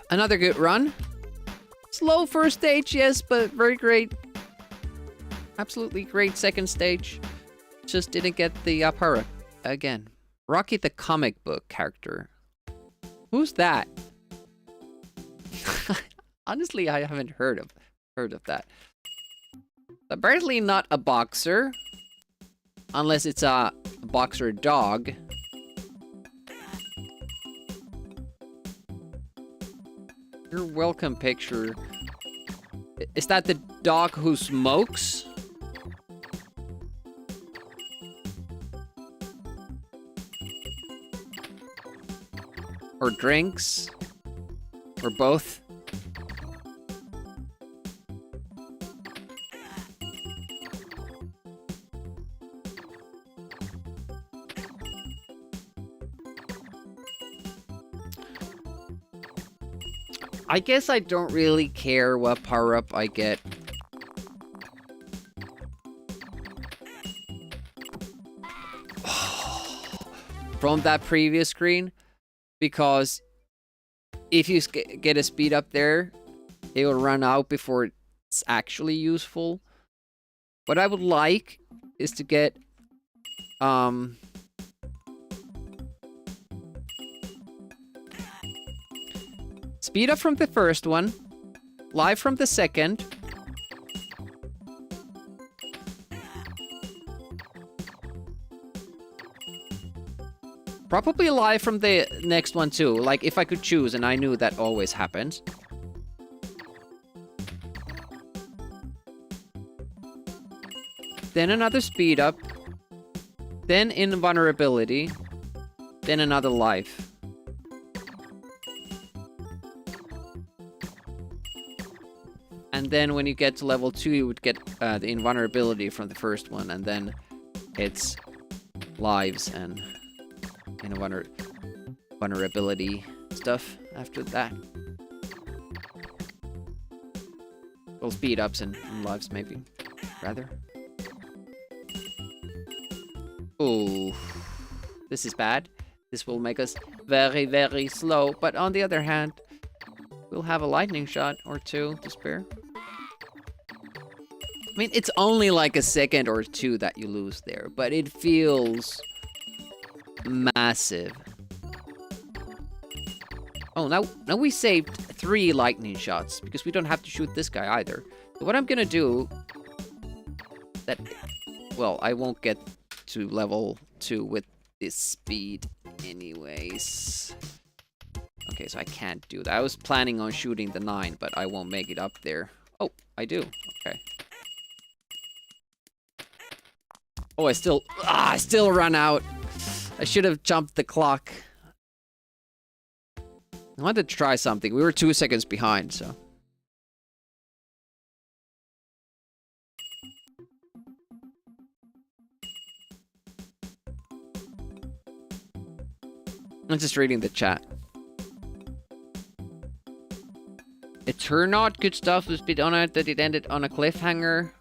Speaker 1: Another good run. Slow first stage, yes, but very great. Absolutely great second stage. Just didn't get the power up again. Rocky the comic book character. Who's that? Honestly, I haven't heard of that. Apparently not a boxer. Unless it's a boxer dog. Your welcome picture. Is that the dog who smokes? Or drinks? Or both? I guess I don't really care what power-up I get. From that previous screen. Because if you get a speed up there, it will run out before it's actually useful. What I would like is to get... speed up from the first one, live from the second, probably live from the next one too, like if I could choose, and I knew that always happens. Then another speed up, then invulnerability, then another life. And then when you get to level 2, you would get the invulnerability from the first one, and then it's lives and vulnerability stuff after that. Well, speed ups and lives maybe, rather. Oh, this is bad. This will make us very, very slow. But on the other hand, we'll have a lightning shot or two to spare. I mean, it's only like a second or two that you lose there, but it feels massive. Oh, now we saved 3 lightning shots because we don't have to shoot this guy either. So what I'm gonna do that, well, I won't get to level 2 with this speed anyways. Okay, so I can't do that. I was planning on shooting the 9, but I won't make it up there. Oh, I do. Okay. Oh, I still run out. I should have jumped the clock. I wanted to try something. We were 2 seconds behind, so. I'm just reading the chat. It turned out good stuff was bit on it that it ended on a cliffhanger.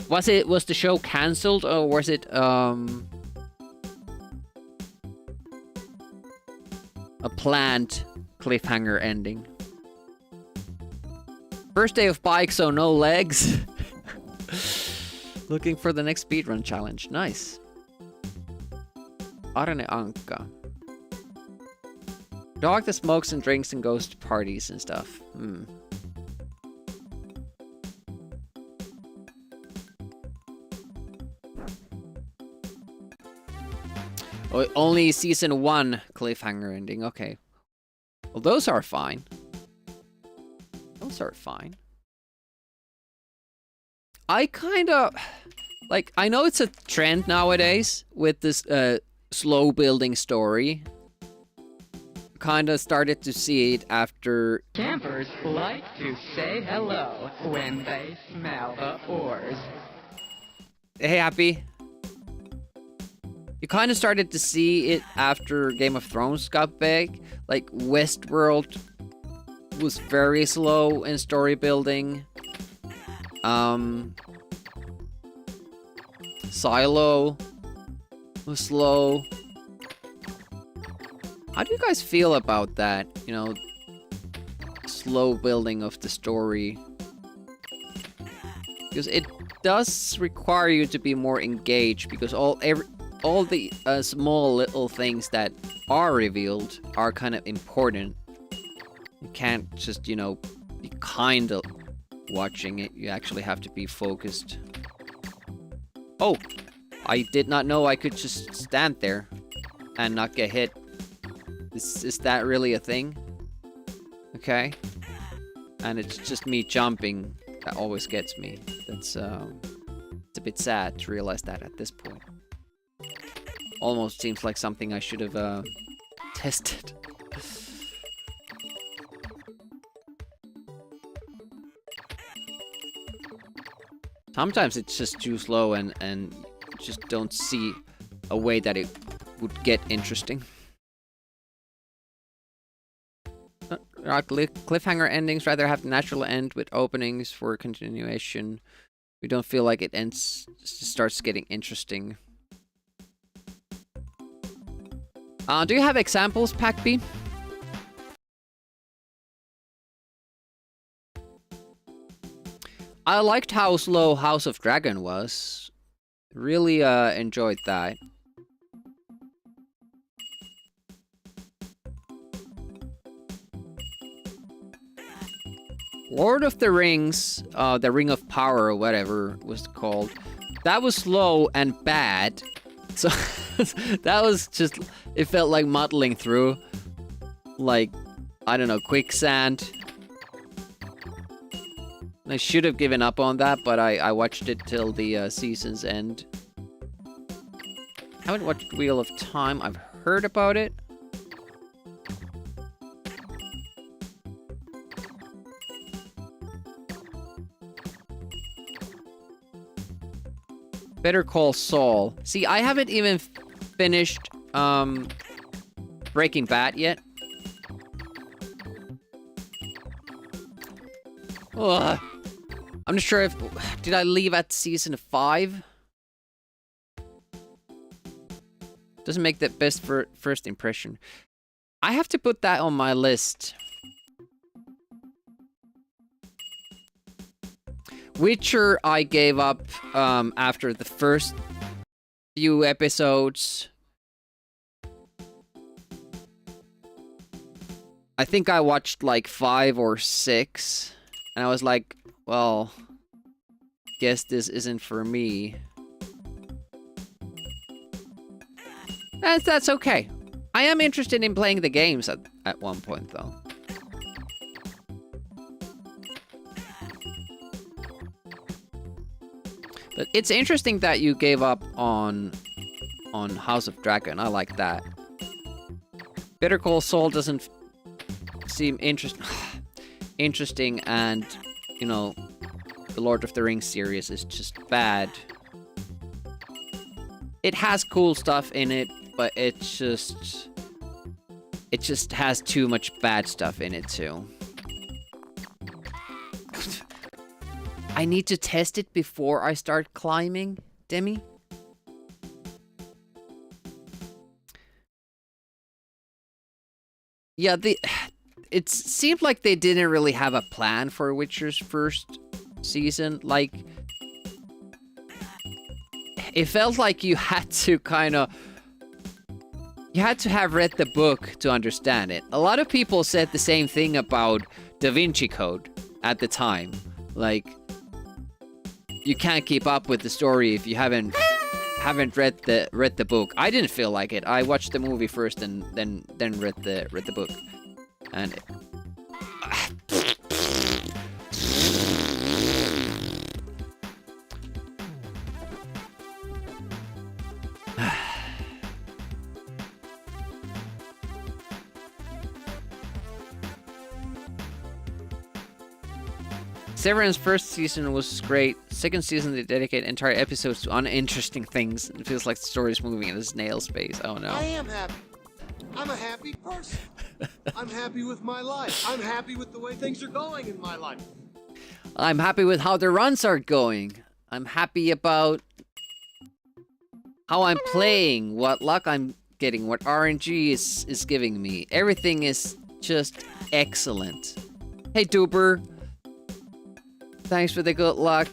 Speaker 1: Was the show cancelled or was it a planned cliffhanger ending? First day of bike, so no legs. Looking for the next speedrun challenge. Nice. Arne Anka. Dog that smokes and drinks and goes to parties and stuff. Oh, only season 1 cliffhanger ending. Okay. Well, those are fine. Those are fine. I kind of... Like, I know it's a trend nowadays with this slow building story. Kind of started to see it after...
Speaker 5: Campers like to say hello when they smell the ores.
Speaker 1: Hey, Happy. You kind of started to see it after Game of Thrones got big. Like, Westworld was very slow in story building. Silo was slow. How do you guys feel about that? You know, slow building of the story. Because it does require you to be more engaged, because all the small little things that are revealed are kind of important. You can't just, you know, be kind of watching it. You actually have to be focused. Oh, I did not know I could just stand there and not get hit. Is that really a thing? Okay. And it's just me jumping that always gets me. That's, it's a bit sad to realize that at this point. Almost seems like something I should have, tested. Sometimes it's just too slow and just don't see a way that it would get interesting. Cliffhanger endings rather have natural end with openings for continuation. We don't feel like it ends, just starts getting interesting. Do you have examples, PackB? I liked how slow House of Dragon was. Really enjoyed that. Lord of the Rings, the Ring of Power or whatever it was called, that was slow and bad. So that was just, it felt like muddling through. Like, I don't know, quicksand. I should have given up on that, but I watched it till the season's end. Haven't watched Wheel of Time. I've heard about it. Better Call Saul. See, I haven't even finished Breaking Bad yet. Ugh. I'm not sure if... Did I leave at season 5? Doesn't make the best first impression. I have to put that on my list. Witcher, I gave up after the first few episodes. I think I watched like 5 or 6. And I was like, well, guess this isn't for me. That's okay. I am interested in playing the games at one point, though. But it's interesting that you gave up on House of Dragon. I like that. Better Call Saul doesn't seem interesting, and you know, the Lord of the Rings series is just bad. It has cool stuff in it, but it just has too much bad stuff in it too. I need to test it before I start climbing, Demi. Yeah, it seemed like they didn't really have a plan for Witcher's first season. Like, it felt like you had to you had to have read the book to understand it. A lot of people said the same thing about Da Vinci Code at the time. Like, you can't keep up with the story if you haven't read the book. I didn't feel like it. I watched the movie first and then read the book. And Severance first season was great. Second season, they dedicate entire episodes to uninteresting things. It feels like the story is moving in a snail space. Oh no.
Speaker 6: I am happy. I'm a happy person. I'm happy with my life. I'm happy with the way things are going in my life.
Speaker 1: I'm happy with how the runs are going. I'm happy about how I'm playing, what luck I'm getting, what RNG is giving me. Everything is just excellent. Hey, Duber. Thanks for the good luck.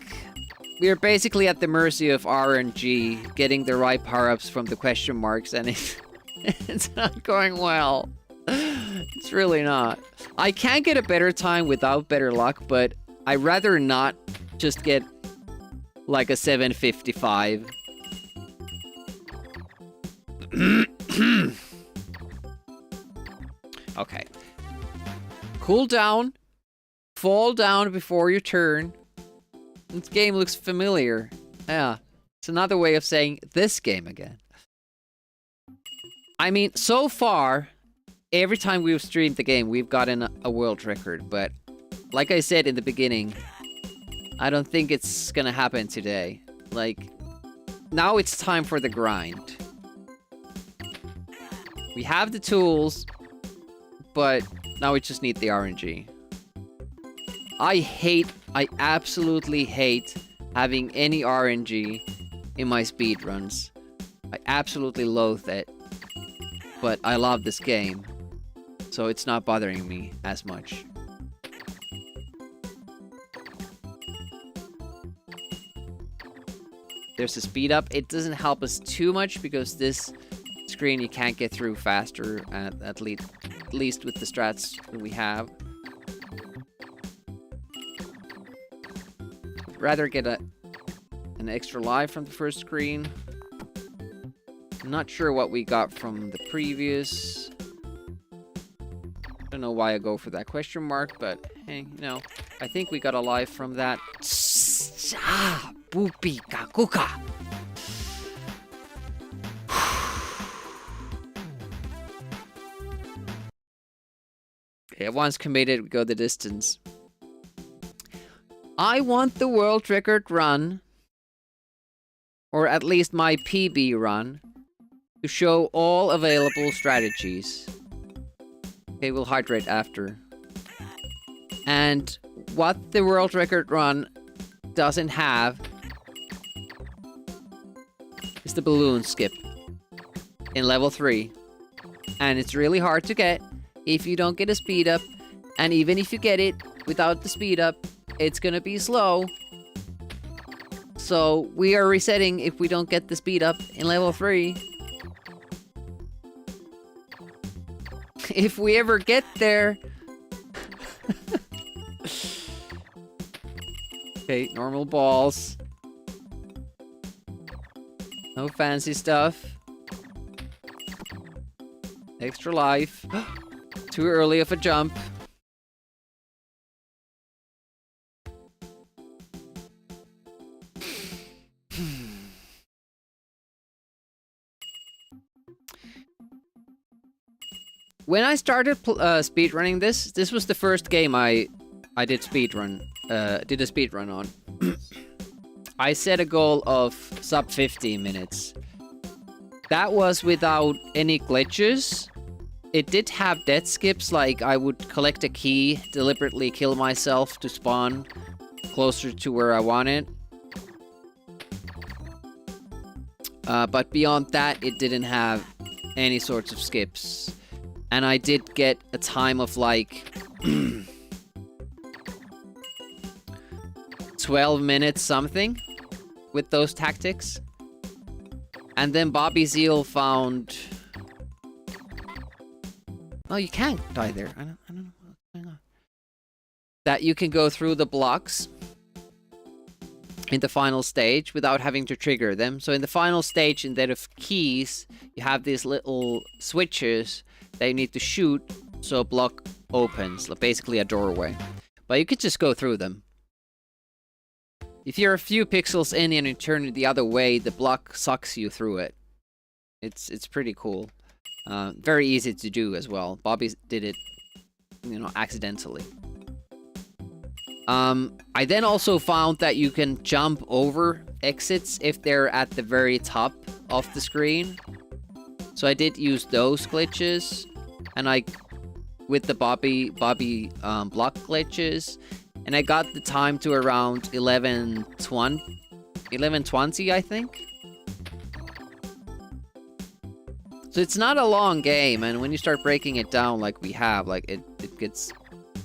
Speaker 1: We are basically at the mercy of RNG, getting the right power-ups from the question marks, and it's not going well. It's really not. I can get a better time without better luck, but I'd rather not just get like a 755. Okay. Cool down. Fall down before your turn. This game looks familiar. Yeah. It's another way of saying this game again. I mean, so far, every time we've streamed the game, we've gotten a world record. But like I said in the beginning, I don't think it's gonna happen today. Like, now it's time for the grind. We have the tools, but now we just need the RNG. I absolutely hate having any RNG in my speedruns. I absolutely loathe it. But I love this game, so it's not bothering me as much. There's a speed up. It doesn't help us too much because this screen you can't get through faster, at least with the strats that we have. Rather get an extra life from the first screen. I'm not sure what we got from the previous. Don't know why I go for that question mark, but hey, you know, I think we got a life from that. Okay, once committed, we go the distance. I want the world record run, or at least my PB run, to show all available strategies. Okay, we'll hydrate after. And what the world record run doesn't have is the balloon skip in level 3. And it's really hard to get if you don't get a speed up. And even if you get it without the speed up, it's gonna be slow. So we are resetting if we don't get the speed up in level 3. If we ever get there. Okay, normal balls. No fancy stuff. Extra life. Too early of a jump. When I started speedrunning this was the first game I did speedrun, did a speedrun on. I set a goal of sub 15 minutes. That was without any glitches. It did have death skips, like I would collect a key, deliberately kill myself to spawn closer to where I wanted. But beyond that, it didn't have any sorts of skips. And I did get a time of like 12 minutes something with those tactics. And then Bobby Zeal found... Oh, you can't die there. I don't know what's going on. That you can go through the blocks in the final stage without having to trigger them. So in the final stage, instead of keys, you have these little switches that you need to shoot so a block opens, like basically a doorway. But you could just go through them. If you're a few pixels in and you turn it the other way, the block sucks you through it. It's pretty cool. Very easy to do as well. Bobby did it, you know, accidentally. I then also found that you can jump over exits if they're at the very top of the screen. So I did use those glitches, and with the Bobby block glitches, and I got the time to around 11:20, I think. So it's not a long game, and when you start breaking it down like we have, like it gets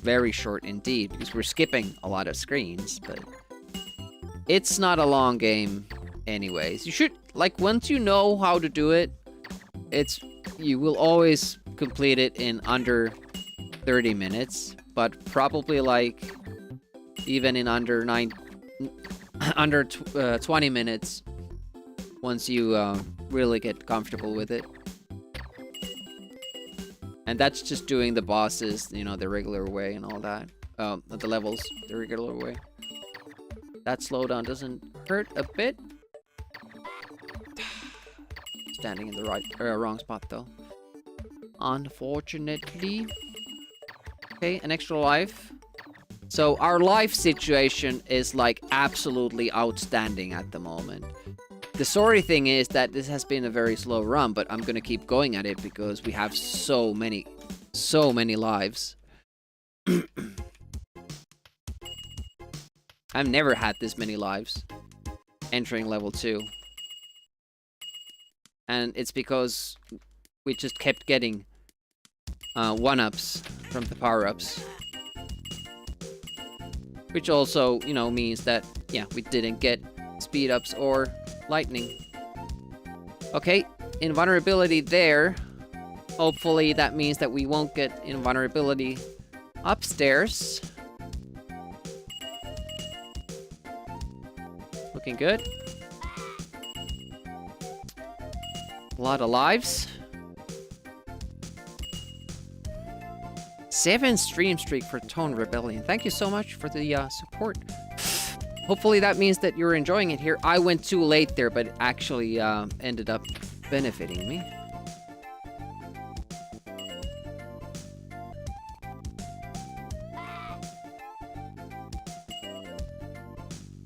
Speaker 1: very short indeed, because we're skipping a lot of screens, but it's not a long game anyways. You should, like, once you know how to do it, you will always complete it in under 30 minutes, but probably like even in under 20 minutes once you really get comfortable with it. And that's just doing the bosses, you know, the regular way and all that. The levels, the regular way. That slowdown doesn't hurt a bit. Standing in the wrong spot though. Unfortunately. Okay, an extra life. So our life situation is like absolutely outstanding at the moment. The sorry thing is that this has been a very slow run, but I'm gonna keep going at it because we have so many lives. I've never had this many lives entering level 2. And it's because we just kept getting 1-ups from the power-ups. Which also, you know, means that, yeah, we didn't get speed-ups or lightning. Okay, invulnerability there. Hopefully that means that we won't get invulnerability upstairs. Looking good. A lot of lives. 7 stream streak for Tone Rebellion. Thank you so much for the support. Hopefully that means that you're enjoying it here. I went too late there, but it actually ended up benefiting me.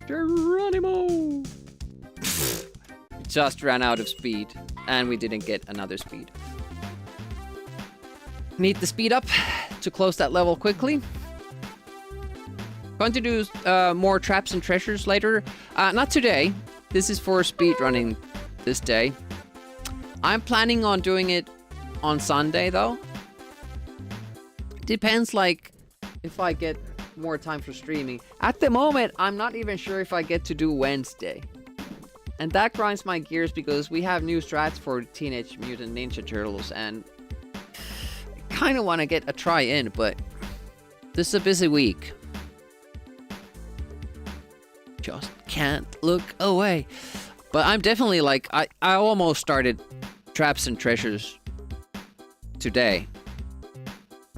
Speaker 1: Geronimo! Just ran out of speed, and we didn't get another speed. Need the speed up to close that level quickly. Going to do more traps and treasures later. Not today. This is for speedrunning this day. I'm planning on doing it on Sunday, though. Depends, like, if I get more time for streaming. At the moment, I'm not even sure if I get to do Wednesday. And that grinds my gears because we have new strats for Teenage Mutant Ninja Turtles, and I kind of want to get a try in, but this is a busy week. Just can't look away. But I'm definitely like, I almost started Traps and Treasures today.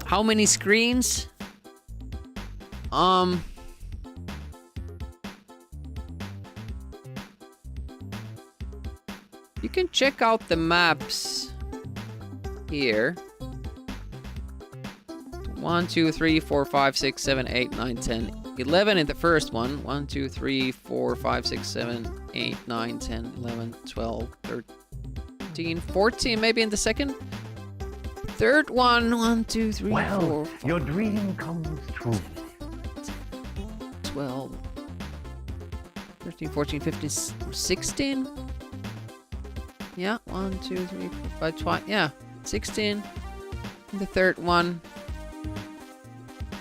Speaker 1: How many screens? You can check out the maps here. 1, 2, 3, 4, 5, 6, 7, 8, 9, 10, 11 in the first one. 1, 2, 3, 4, 5, 6, 7, 8, 9, 10, 11, 12, 13, 14 maybe in the second. Third one. 1, 2, 3,
Speaker 4: Well,
Speaker 1: 4, 5,
Speaker 4: your dream comes true.
Speaker 1: 12, 13, 14, 15, 16. Yeah, 1, 2, 3, 4, 5, 20. Yeah, 16 in the third one.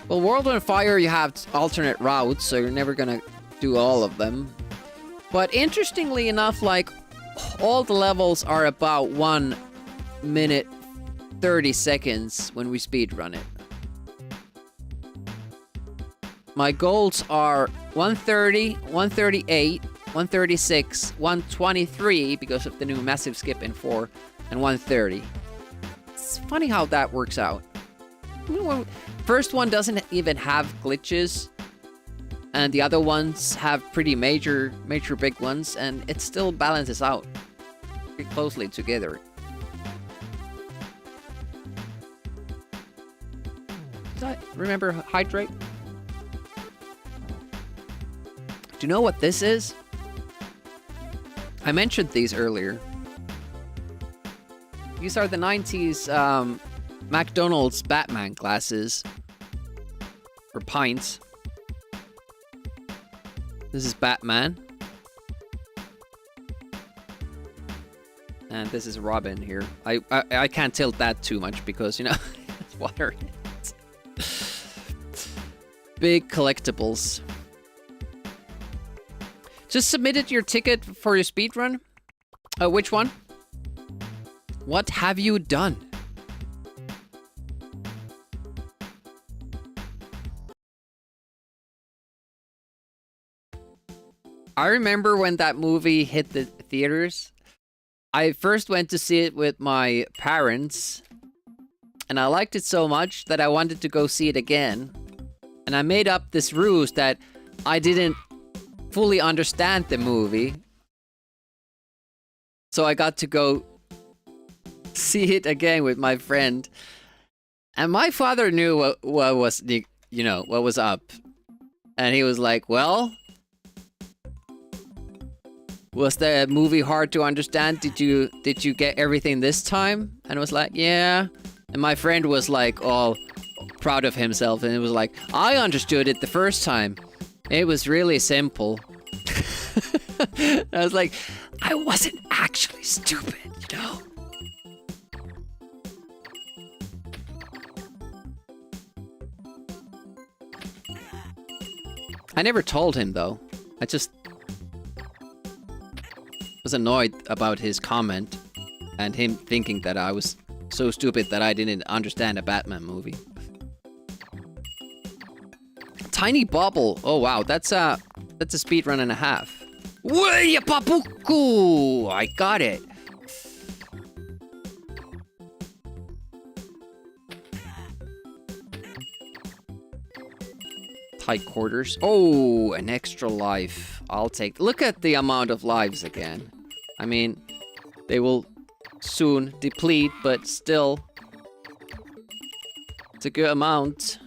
Speaker 1: Well, World on Fire, you have alternate routes, so you're never gonna do all of them. But interestingly enough, like, all the levels are about 1 minute 30 seconds when we speedrun it. My goals are 130, 138, 136, 123 because of the new massive skip in 4, and 130. It's funny how that works out. You know, first one doesn't even have glitches, and the other ones have pretty major big ones, and it still balances out pretty closely together. Did I remember hydrate? Do you know what this is? I mentioned these earlier. These are the 90s McDonald's Batman glasses. Or pints. This is Batman. And this is Robin here. I can't tilt that too much because, you know, it's water in it. Big collectibles. Just submitted your ticket for your speedrun? Which one? What have you done? I remember when that movie hit the theaters. I first went to see it with my parents, and I liked it so much that I wanted to go see it again. And I made up this ruse that I didn't fully understand the movie. So I got to go see it again with my friend. And my father knew what was, you know, what was up. And he was like, well, was the movie hard to understand? Did you get everything this time? And I was like, yeah. And my friend was like all proud of himself, and it was like, I understood it the first time. It was really simple. I was like, I wasn't actually stupid, you know? I never told him though. I just was annoyed about his comment and him thinking that I was so stupid that I didn't understand a Batman movie. Tiny Bubble. Oh wow, that's a speedrun and a half. Way papuku! I got it. Tight quarters. Oh, an extra life. I'll take. Look at the amount of lives again. I mean, they will soon deplete, but still, it's a good amount.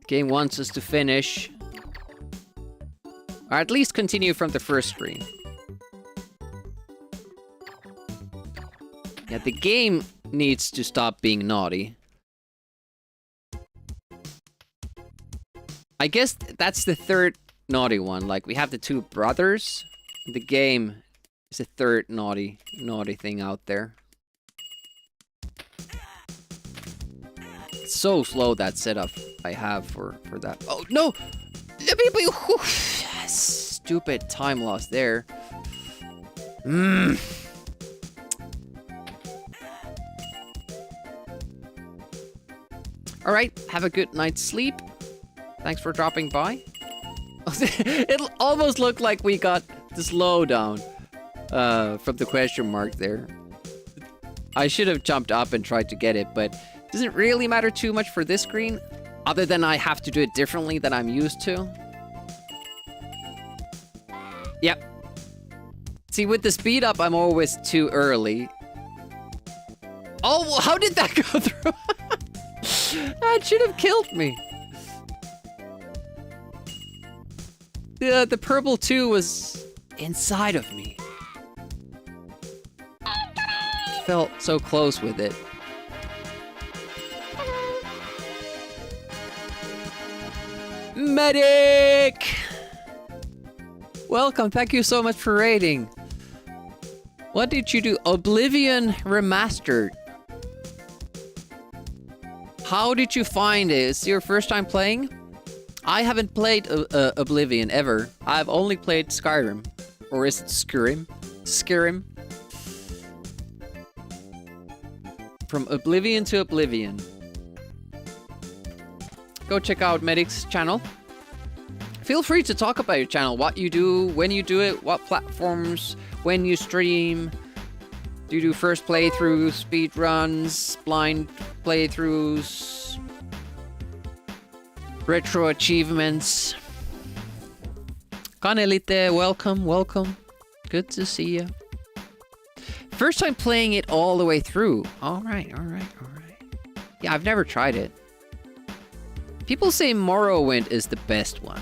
Speaker 1: Game wants us to finish. Or at least continue from the first screen. Yeah, the game needs to stop being naughty. I guess that's the third naughty one. Like, we have the two brothers. The game is the third naughty thing out there. It's so slow, that setup I have for that. Oh, no! Stupid time loss there. Alright, have a good night's sleep. Thanks for dropping by. It almost looked like we got the slowdown. from the question mark there. I should have jumped up and tried to get it, but it doesn't really matter too much for this screen, other than I have to do it differently than I'm used to. Yep. See, with the speed up, I'm always too early. Oh, well, how did that go through? That should have killed me. The purple 2 was inside of me. Felt so close with it. Medic! Welcome, thank you so much for raiding. What did you do? Oblivion Remastered. How did you find it? Is it your first time playing? I haven't played Oblivion ever. I've only played Skyrim. Or is it Skyrim? Skyrim? From Oblivion to Oblivion. Go check out Medic's channel. Feel free to talk about your channel, what you do, when you do it, what platforms, when you stream. Do you do first playthroughs, speedruns, blind playthroughs, retro achievements? Kanelite, welcome, welcome. Good to see you. First time playing it all the way through. Alright. Yeah, I've never tried it. People say Morrowind is the best one.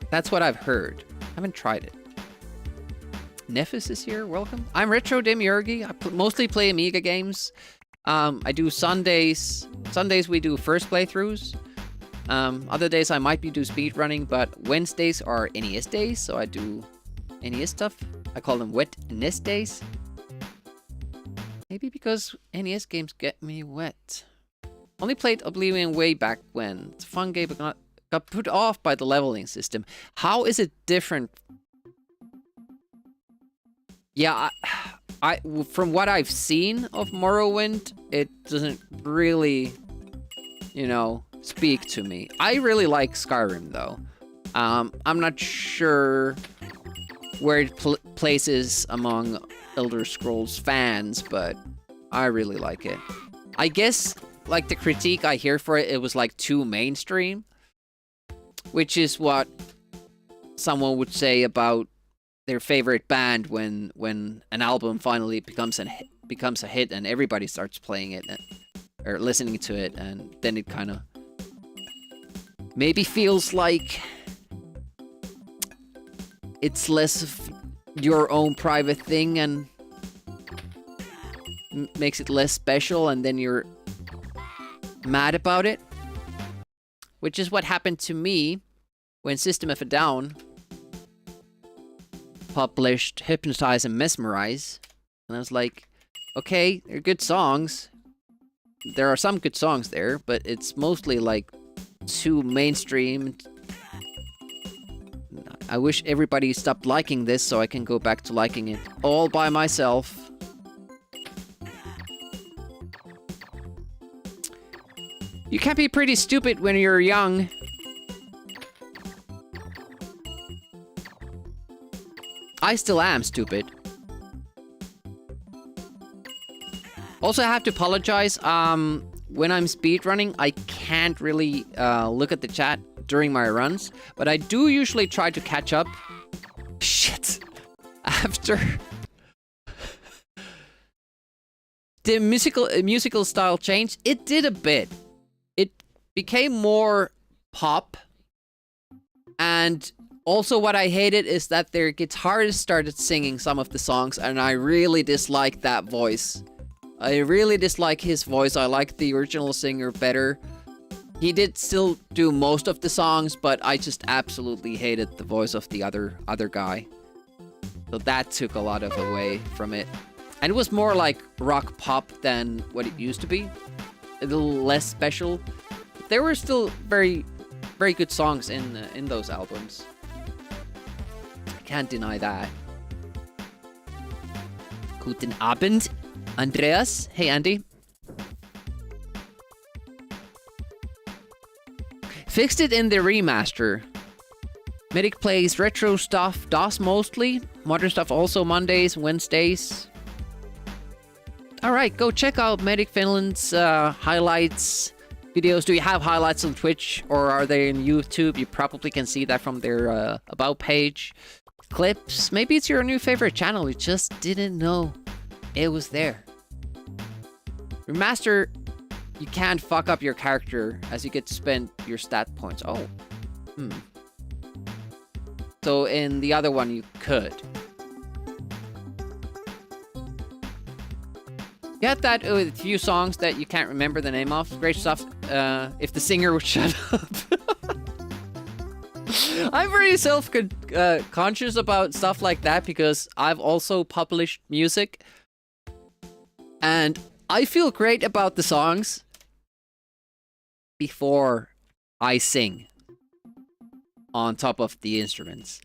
Speaker 1: That's what I've heard. I haven't tried it. Nephis is here, welcome. I'm Retro Demiurgi. I mostly play Amiga games. I do Sundays. Sundays we do first playthroughs. Other days I might do speedrunning, but Wednesdays are NES days, so I do NES stuff. I call them wet NES days. Maybe because NES games get me wet. Only played Oblivion way back when. It's a fun game, but got put off by the leveling system. How is it different? Yeah, I from what I've seen of Morrowind, it doesn't really, you know, speak to me. I really like Skyrim though. I'm not sure where it places among Elder Scrolls fans, but I really like it. I guess, like, the critique I hear for it, it was like too mainstream, which is what someone would say about their favorite band when an album finally becomes a hit and everybody starts playing it or listening to it, and then it kind of maybe feels like it's less of your own private thing and makes it less special, and then you're mad about it. Which is what happened to me when System of a Down published Hypnotize and Mesmerize. And I was like, okay, they're good songs. There are some good songs there, but it's mostly like too mainstream. I wish everybody stopped liking this so I can go back to liking it all by myself. You can be pretty stupid when you're young. I still am stupid. Also, I have to apologize. When I'm speedrunning, I can't really look at the chat during my runs, but I do usually try to catch up. Shit. After the musical style change, it did a bit. It became more pop, and also what I hated is that their guitarist started singing some of the songs, and I really disliked that voice. I really dislike his voice. I like the original singer better. He did still do most of the songs, but I just absolutely hated the voice of the other guy. So that took a lot of away from it. And it was more like rock pop than what it used to be. A little less special. There were still very, very good songs in those albums. I can't deny that. Guten Abend, Andreas. Hey, Andy. Fixed it in the remaster. Medic plays retro stuff, DOS mostly. Modern stuff also Mondays, Wednesdays. Alright, go check out Medic Finland's highlights videos. Do you have highlights on Twitch or are they in YouTube? You probably can see that from their About page. Clips. Maybe it's your new favorite channel. You just didn't know it was there. Remaster, you can't fuck up your character as you get to spend your stat points. Oh. So in the other one, you could. You had that with a few songs that you can't remember the name of. Great stuff. If the singer would shut up. I'm very self-conscious about stuff like that because I've also published music. And I feel great about the songs before I sing on top of the instruments.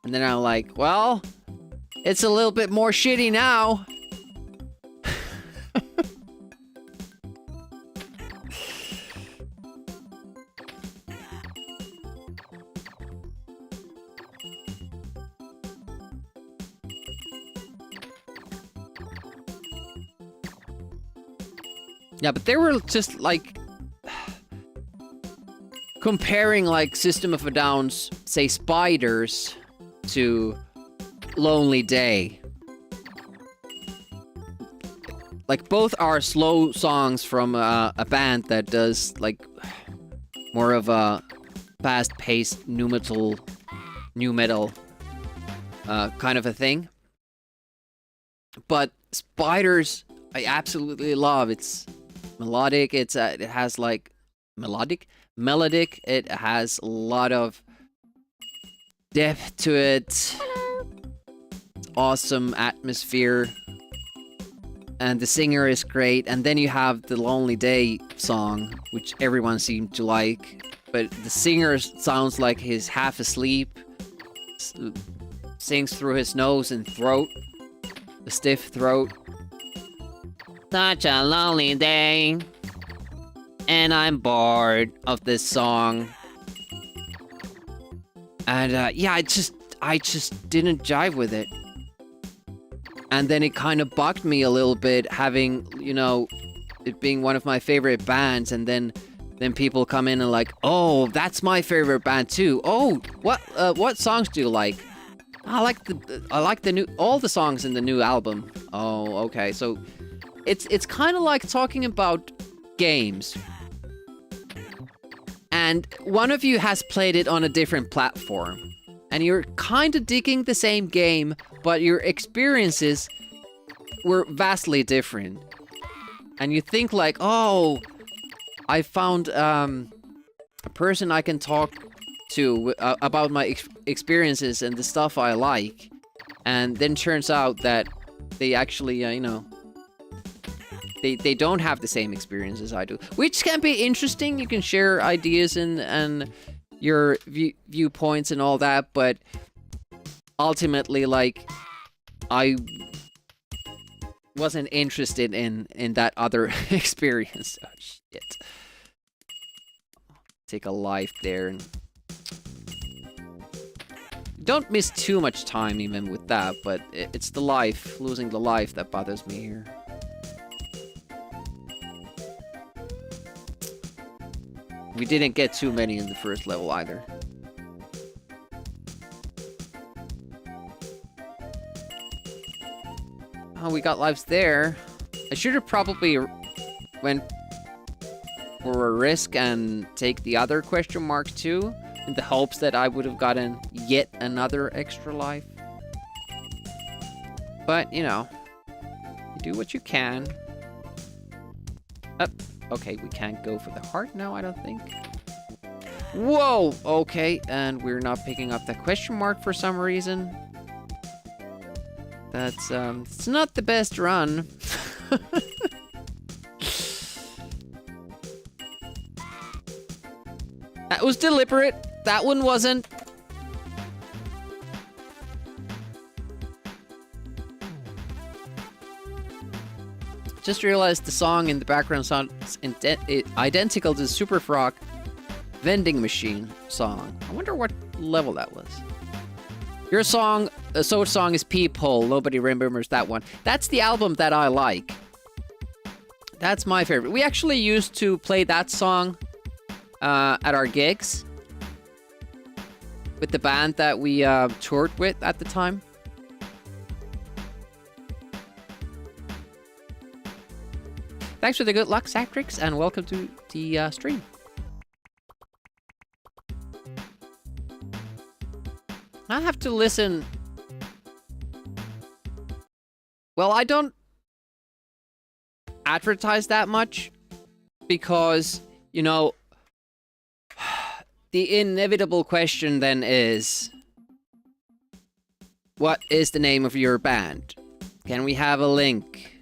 Speaker 1: And then I'm like, well, it's a little bit more shitty now. Yeah, but they were just like comparing like System of a Down's, say, Spiders to Lonely Day. Like both are slow songs from a band that does like more of a fast-paced new metal kind of a thing. But Spiders, I absolutely love. It's melodic. It has like melodic. It has a lot of depth to it. Awesome atmosphere. And the singer is great. And then you have the Lonely Day song, which everyone seemed to like. But the singer sounds like he's half asleep. Sings through his nose and throat. The stiff throat. Such a lonely day. And I'm bored of this song. And yeah, I just didn't jive with it. And then it kind of bugged me a little bit having, you know, it being one of my favorite bands, and then people come in and like, oh, that's my favorite band too. Oh, what songs do you like? I like the new, all the songs in the new album. Oh, okay. So it's kind of like talking about games. And one of you has played it on a different platform. And you're kind of digging the same game, but your experiences were vastly different. And you think like, oh, I found a person I can talk to about my experiences and the stuff I like. And then turns out that they actually, you know, they don't have the same experience as I do. Which can be interesting. You can share ideas and your viewpoints and all that, but ultimately, like, I wasn't interested in that other experience. Oh, shit. Take a life there. And don't miss too much time even with that, but it's the life, losing the life that bothers me here. We didn't get too many in the first level either. Oh, we got lives there. I should have probably went for a risk and take the other question mark too, in the hopes that I would have gotten yet another extra life. But, you know, you do what you can. Okay, we can't go for the heart now, I don't think. Whoa! Okay, and we're not picking up that question mark for some reason. That's, it's not the best run. That was deliberate. That one wasn't. Just realized the song in the background sounds identical to Super Frog vending machine song. I wonder what level that was. Your song, so song is Peephole. Nobody remembers that one. That's the album that I like. That's my favorite. We actually used to play that song at our gigs with the band that we toured with at the time. Thanks for the good luck, Sacrix, and welcome to the stream. I have to listen. Well, I don't advertise that much because, you know, the inevitable question then is, what is the name of your band? Can we have a link?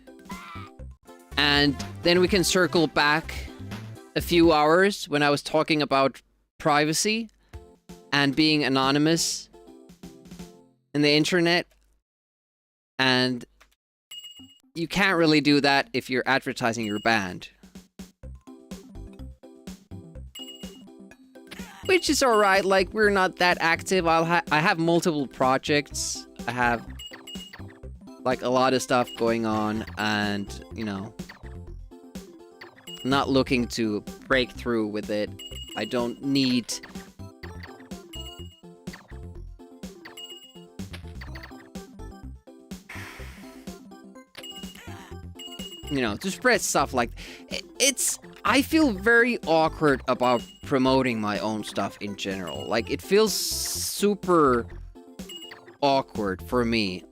Speaker 1: And then we can circle back a few hours when I was talking about privacy and being anonymous in the internet. And you can't really do that if you're advertising your band. Which is alright, like, we're not that active. I have multiple projects. I have, like, a lot of stuff going on, and, you know, not looking to break through with it. I don't need... you know, to spread stuff like... It's... I feel very awkward about promoting my own stuff in general. Like, it feels super awkward for me.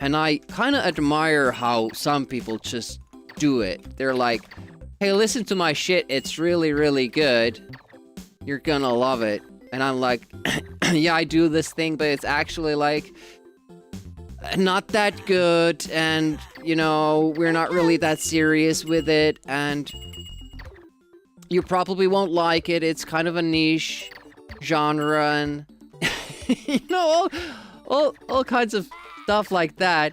Speaker 1: And I kind of admire how some people just do it. They're like, hey, listen to my shit, it's really, really good. You're gonna love it. And I'm like, yeah, I do this thing, but it's actually, like, not that good, and, you know, we're not really that serious with it, and you probably won't like it. It's kind of a niche genre, and, you know, all kinds of stuff like that.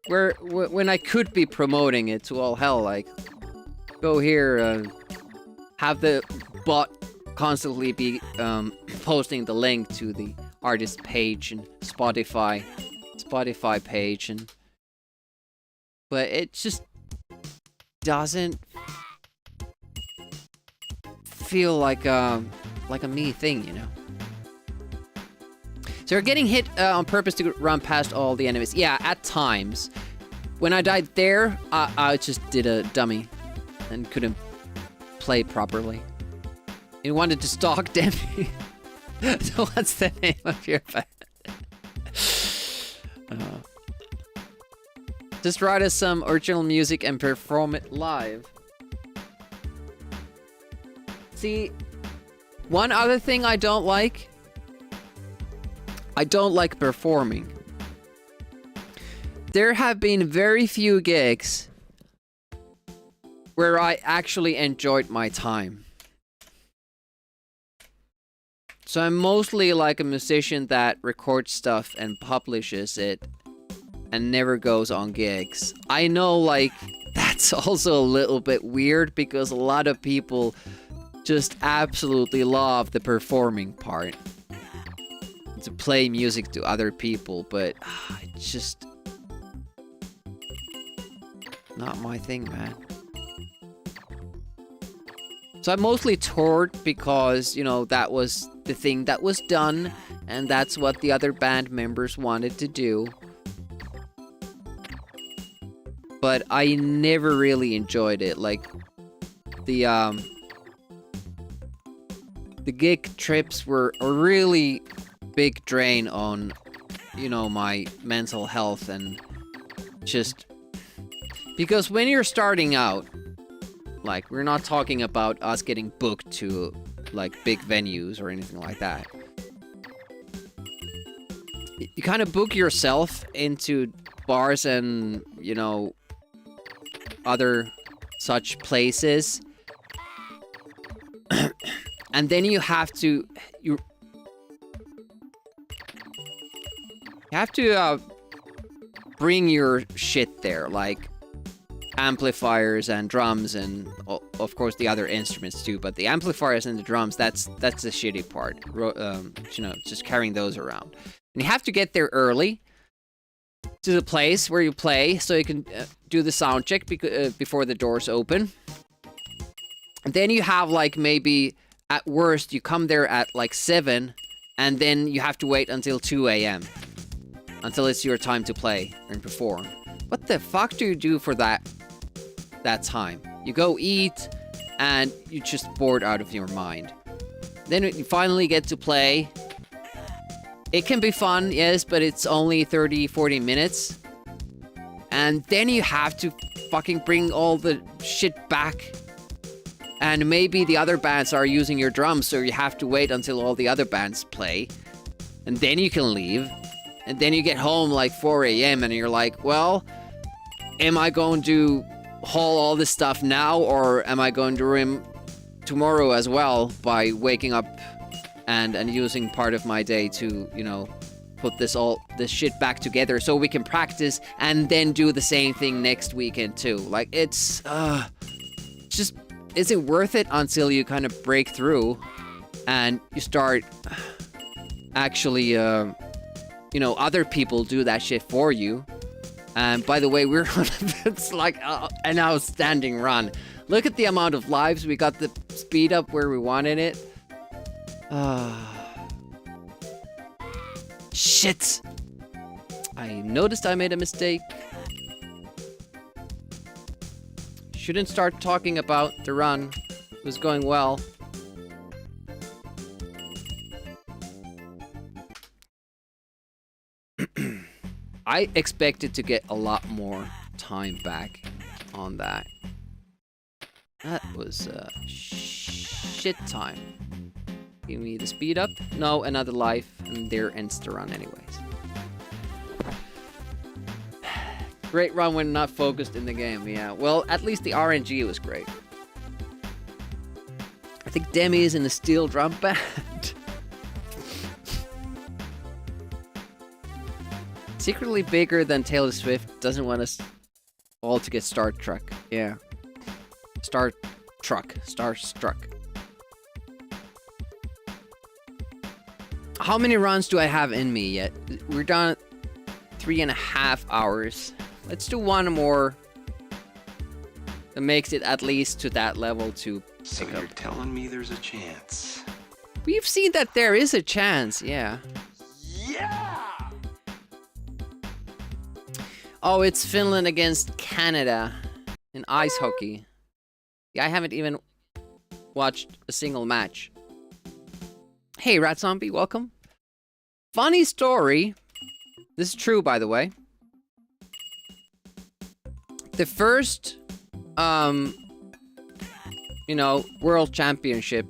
Speaker 1: When I could be promoting it to all hell, like, go here, have the bot constantly be posting the link to the artist page and Spotify page, and but it just doesn't feel like a me thing, you know. So you're getting hit on purpose to run past all the enemies. Yeah, at times. When I died there, I just did a dummy and couldn't play properly. You wanted to stalk Demi. So what's the name of your band? Just write us some original music and perform it live. See, one other thing I don't like performing. There have been very few gigs where I actually enjoyed my time. So I'm mostly like a musician that records stuff and publishes it and never goes on gigs. I know, like, that's also a little bit weird because a lot of people just absolutely love the performing part. To play music to other people, but it's just not my thing, man. So I mostly toured because, you know, that was the thing that was done, and that's what the other band members wanted to do. But I never really enjoyed it. Like, the gig trips were a really big drain on, you know, my mental health, and just because when you're starting out, like, we're not talking about us getting booked to, like, big venues or anything like that. You kind of book yourself into bars and, you know, other such places. And then you have to... You have to bring your shit there. Like, amplifiers and drums and of course the other instruments too, but the amplifiers and the drums, that's the shitty part. You know, just carrying those around. And you have to get there early to the place where you play so you can do the sound check before the doors open. And then you have like maybe at worst you come there at like 7 and then you have to wait until 2 a.m. until it's your time to play and perform. What the fuck do you do for that time? You go eat and you're just bored out of your mind. Then you finally get to play. It can be fun, yes, but it's only 30-40 minutes. And then you have to fucking bring all the shit back. And maybe the other bands are using your drums, so you have to wait until all the other bands play. And then you can leave. And then you get home like 4 a.m. and you're like, well, am I going to haul all this stuff now, or am I going to rim tomorrow as well by waking up and using part of my day to, you know, put this shit back together so we can practice and then do the same thing next weekend too. Like, it's just, is it worth it until you kind of break through and you start actually, you know, other people do that shit for you. And by the way, it's like an outstanding run. Look at the amount of lives. We got the speed up where we wanted it. Shit! I noticed I made a mistake. Shouldn't start talking about the run. It was going well. I expected to get a lot more time back on that. That was shit time. Give me the speed up. No, another life, and there ends the run anyways. Great run when not focused in the game, yeah. Well, at least the RNG was great. I think Demi is in the steel drum band. Secretly bigger than Taylor Swift, doesn't want us all to get Star Trek. Yeah. Starstruck. How many runs do I have in me yet? We're done at 3.5 hours. Let's do one more. That makes it at least to that level to
Speaker 7: So
Speaker 1: pick
Speaker 7: you're
Speaker 1: up.
Speaker 7: telling me there's a chance?
Speaker 1: We've seen that there is a chance, yeah. Oh, it's Finland against Canada in ice hockey. Yeah, I haven't even watched a single match. Hey, Rat Zombie, welcome. Funny story. This is true, by the way. The first, you know, World Championship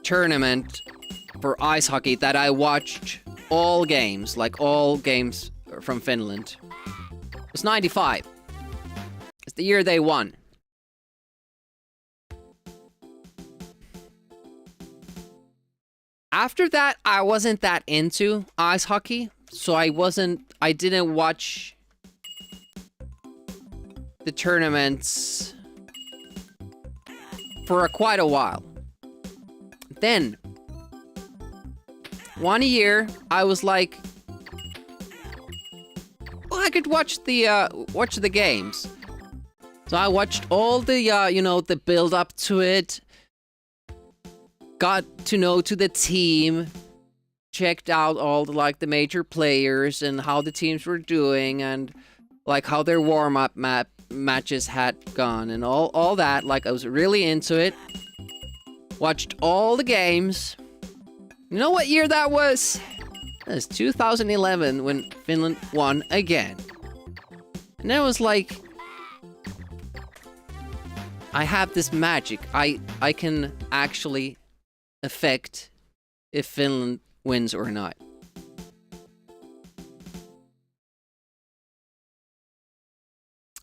Speaker 1: tournament for ice hockey that I watched all games, like all games from Finland, was 95. It's the year they won. After that, I wasn't that into ice hockey, so I didn't watch the tournaments for quite a while. Then, one year, I was like, well, I could watch the games. So I watched all the, you know, the build up to it. Got to know to the team. Checked out all the, like, the major players and how the teams were doing and, like, how their warm-up matches had gone and all that. Like, I was really into it. Watched all the games. You know what year that was? That was 2011 when Finland won again. And that was like, I have this magic. I can actually affect if Finland wins or not.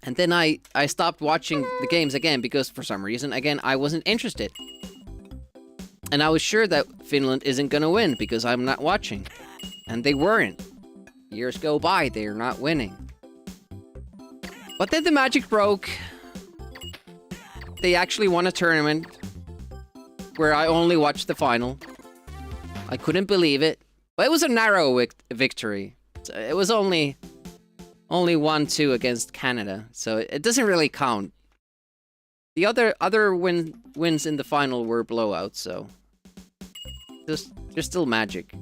Speaker 1: And then I stopped watching the games again because for some reason, again, I wasn't interested. And I was sure that Finland isn't gonna win because I'm not watching. And they weren't. Years go by, they're not winning. But then the magic broke. They actually won a tournament where I only watched the final. I couldn't believe it. But it was a narrow victory. It was only 1-2 against Canada, so it doesn't really count. The other wins in the final were blowouts, so they're still magic.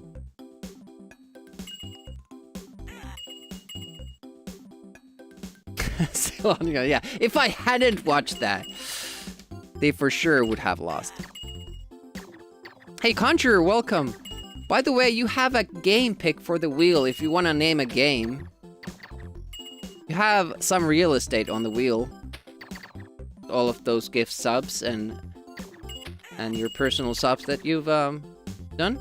Speaker 1: Still on, yeah. If I hadn't watched that, they for sure would have lost. Hey, Conjurer, welcome. By the way, you have a game pick for the wheel if you want to name a game. You have some real estate on the wheel. All of those gift subs and your personal subs that you've done.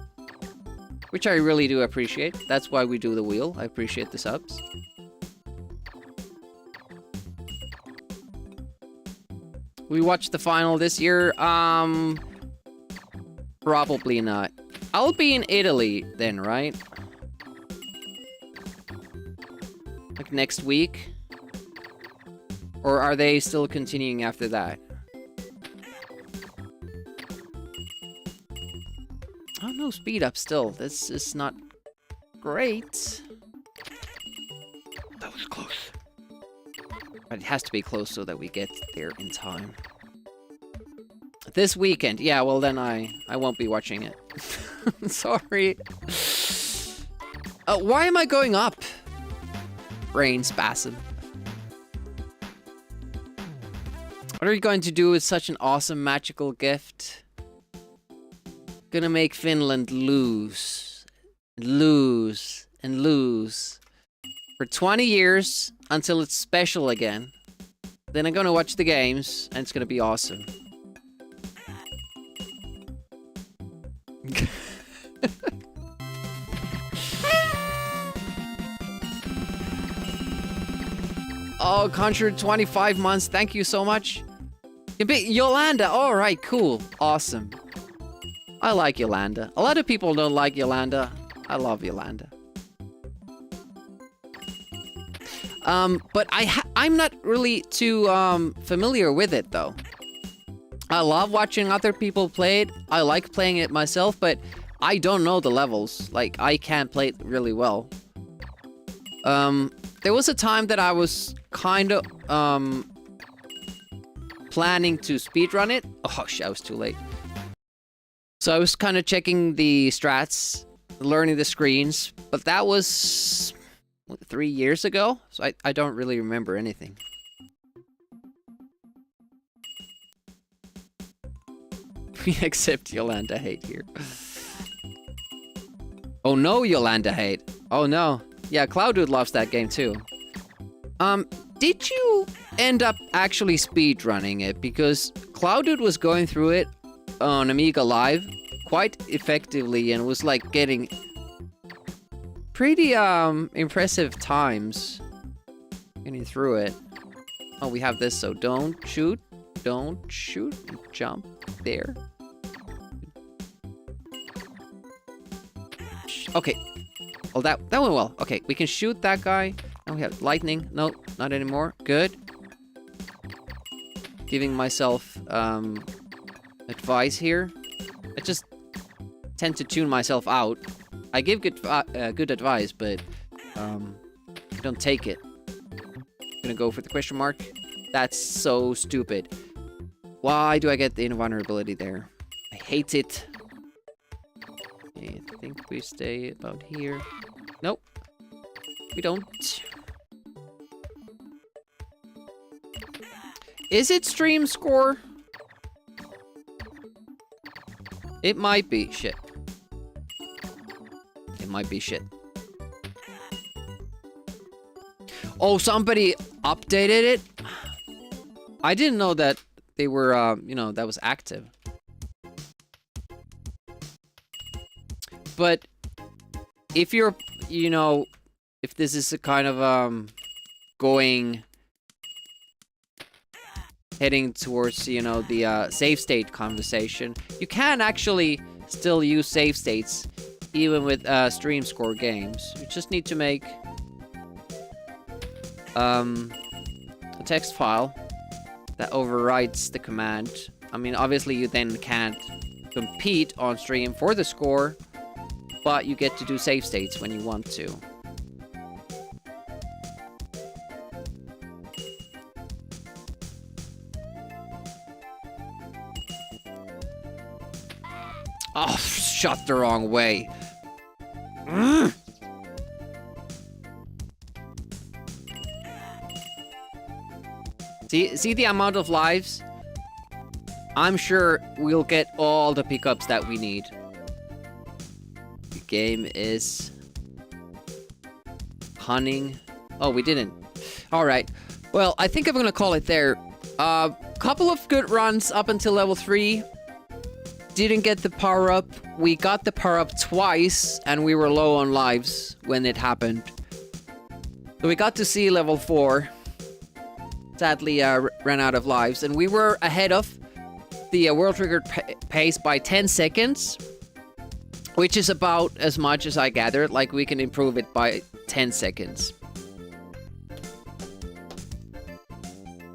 Speaker 1: Which I really do appreciate. That's why we do the wheel. I appreciate the subs. We watched the final this year. Probably not. I'll be in Italy then, right? Like next week? Or are they still continuing after that? Oh, no speed up still. This is not great. That was close. But it has to be close so that we get there in time. This weekend. Yeah, well then I won't be watching it. Sorry. Why am I going up? Brain spasm. What are you going to do with such an awesome magical gift? Gonna make Finland lose. Lose. And lose. For 20 years until it's special again. Then I'm gonna watch the games and it's gonna be awesome. Oh, Conjured 25 months. Thank you so much. Yolanda. All right, cool. Awesome. I like Yolanda. A lot of people don't like Yolanda. I love Yolanda. But I'm not really too familiar with it though. I love watching other people play it. I like playing it myself, but I don't know the levels. Like, I can't play it really well. There was a time that I was kind of planning to speedrun it. Oh, shit, I was too late. So I was kind of checking the strats, learning the screens, but that was 3 years ago, so I don't really remember anything. We accept Yolanda hate here. Oh no, Yolanda hate. Oh no. Yeah, Cloudwood loves that game too. Did you end up actually speedrunning it? Because Cloudwood was going through it on Amiga Live quite effectively and was like getting pretty impressive times getting through it. Oh, we have this, so don't shoot, jump there. Okay. Oh, that went well. Okay, we can shoot that guy. Now we have lightning. No, not anymore. Good. Giving myself advice here. I just tend to tune myself out. I give good advice, but I don't take it. Gonna go for the question mark. That's so stupid. Why do I get the invulnerability there? I hate it. I think we stay about here. Nope. We don't. Is it stream score? It might be. Shit. It might be shit. Oh, somebody updated it? I didn't know that they were, you know, that was active. But if you're, you know, if this is a kind of, heading towards, you know, the, save state conversation, you can actually still use save states, even with, stream score games. You just need to make, a text file that overwrites the command. I mean, obviously you then can't compete on stream for the score, but you get to do save states when you want to. Oh, shot the wrong way. See the amount of lives? I'm sure we'll get all the pickups that we need. The game is hunting. Oh, we didn't. All right. Well, I think I'm gonna call it there. Couple of good runs up until level 3. Didn't get the power up. We got the power up twice, and we were low on lives when it happened. So we got to see level 4. Sadly, ran out of lives, and we were ahead of the world triggered pace by 10 seconds, which is about as much as I gathered. Like, we can improve it by 10 seconds.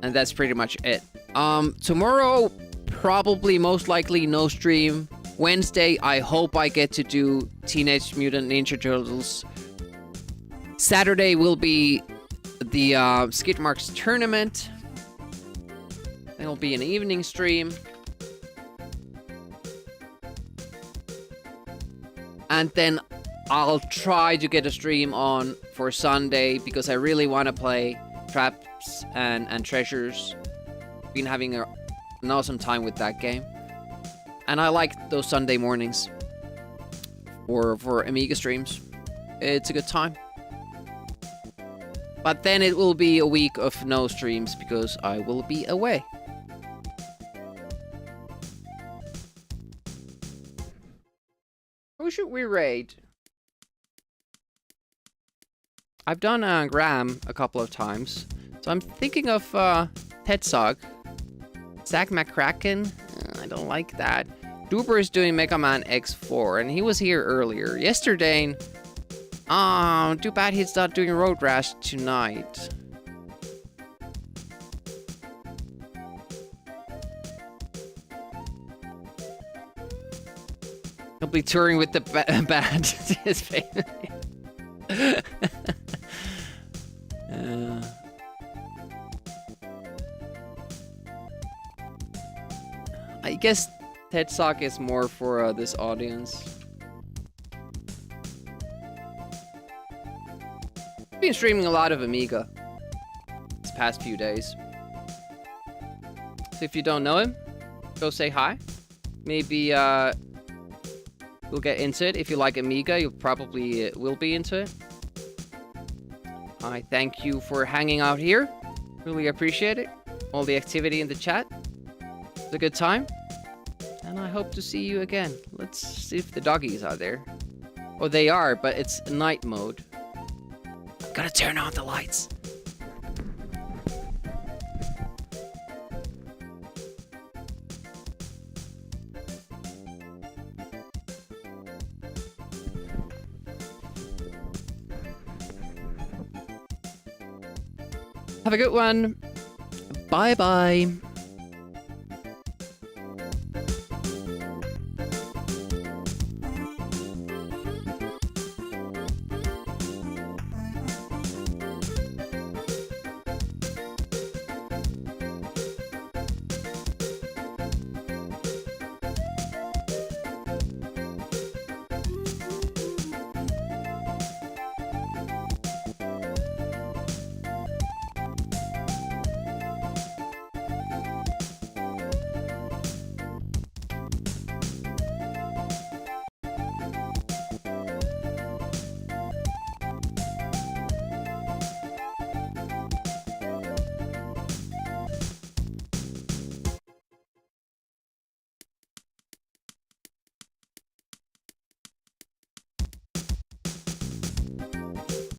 Speaker 1: And that's pretty much it. Tomorrow, probably most likely no stream. Wednesday, I hope I get to do Teenage Mutant Ninja Turtles. Saturday will be the Skid Marks tournament. It'll be an evening stream. And then I'll try to get a stream on for Sunday because I really want to play Traps and Treasures. Been having an awesome time with that game. And I like those Sunday mornings for Amiga streams. It's a good time. But then it will be a week of no streams because I will be away. Who should we raid? I've done Graham a couple of times. So I'm thinking of Tetzog. Zach McCracken? I don't like that. Duper is doing Mega Man X4 and he was here earlier. Yesterday... too bad he's not doing Road Rash tonight. He'll be touring with the band. His family. I guess Ted Sock is more for this audience. Been streaming a lot of Amiga these past few days. So if you don't know him, go say hi. Maybe we'll get into it. If you like Amiga, you probably will be into it. I thank you for hanging out here. Really appreciate it. All the activity in the chat. It's a good time. And I hope to see you again. Let's see if the doggies are there. Oh, they are, but it's night mode. Gotta turn on the lights. Have a good one. Bye bye.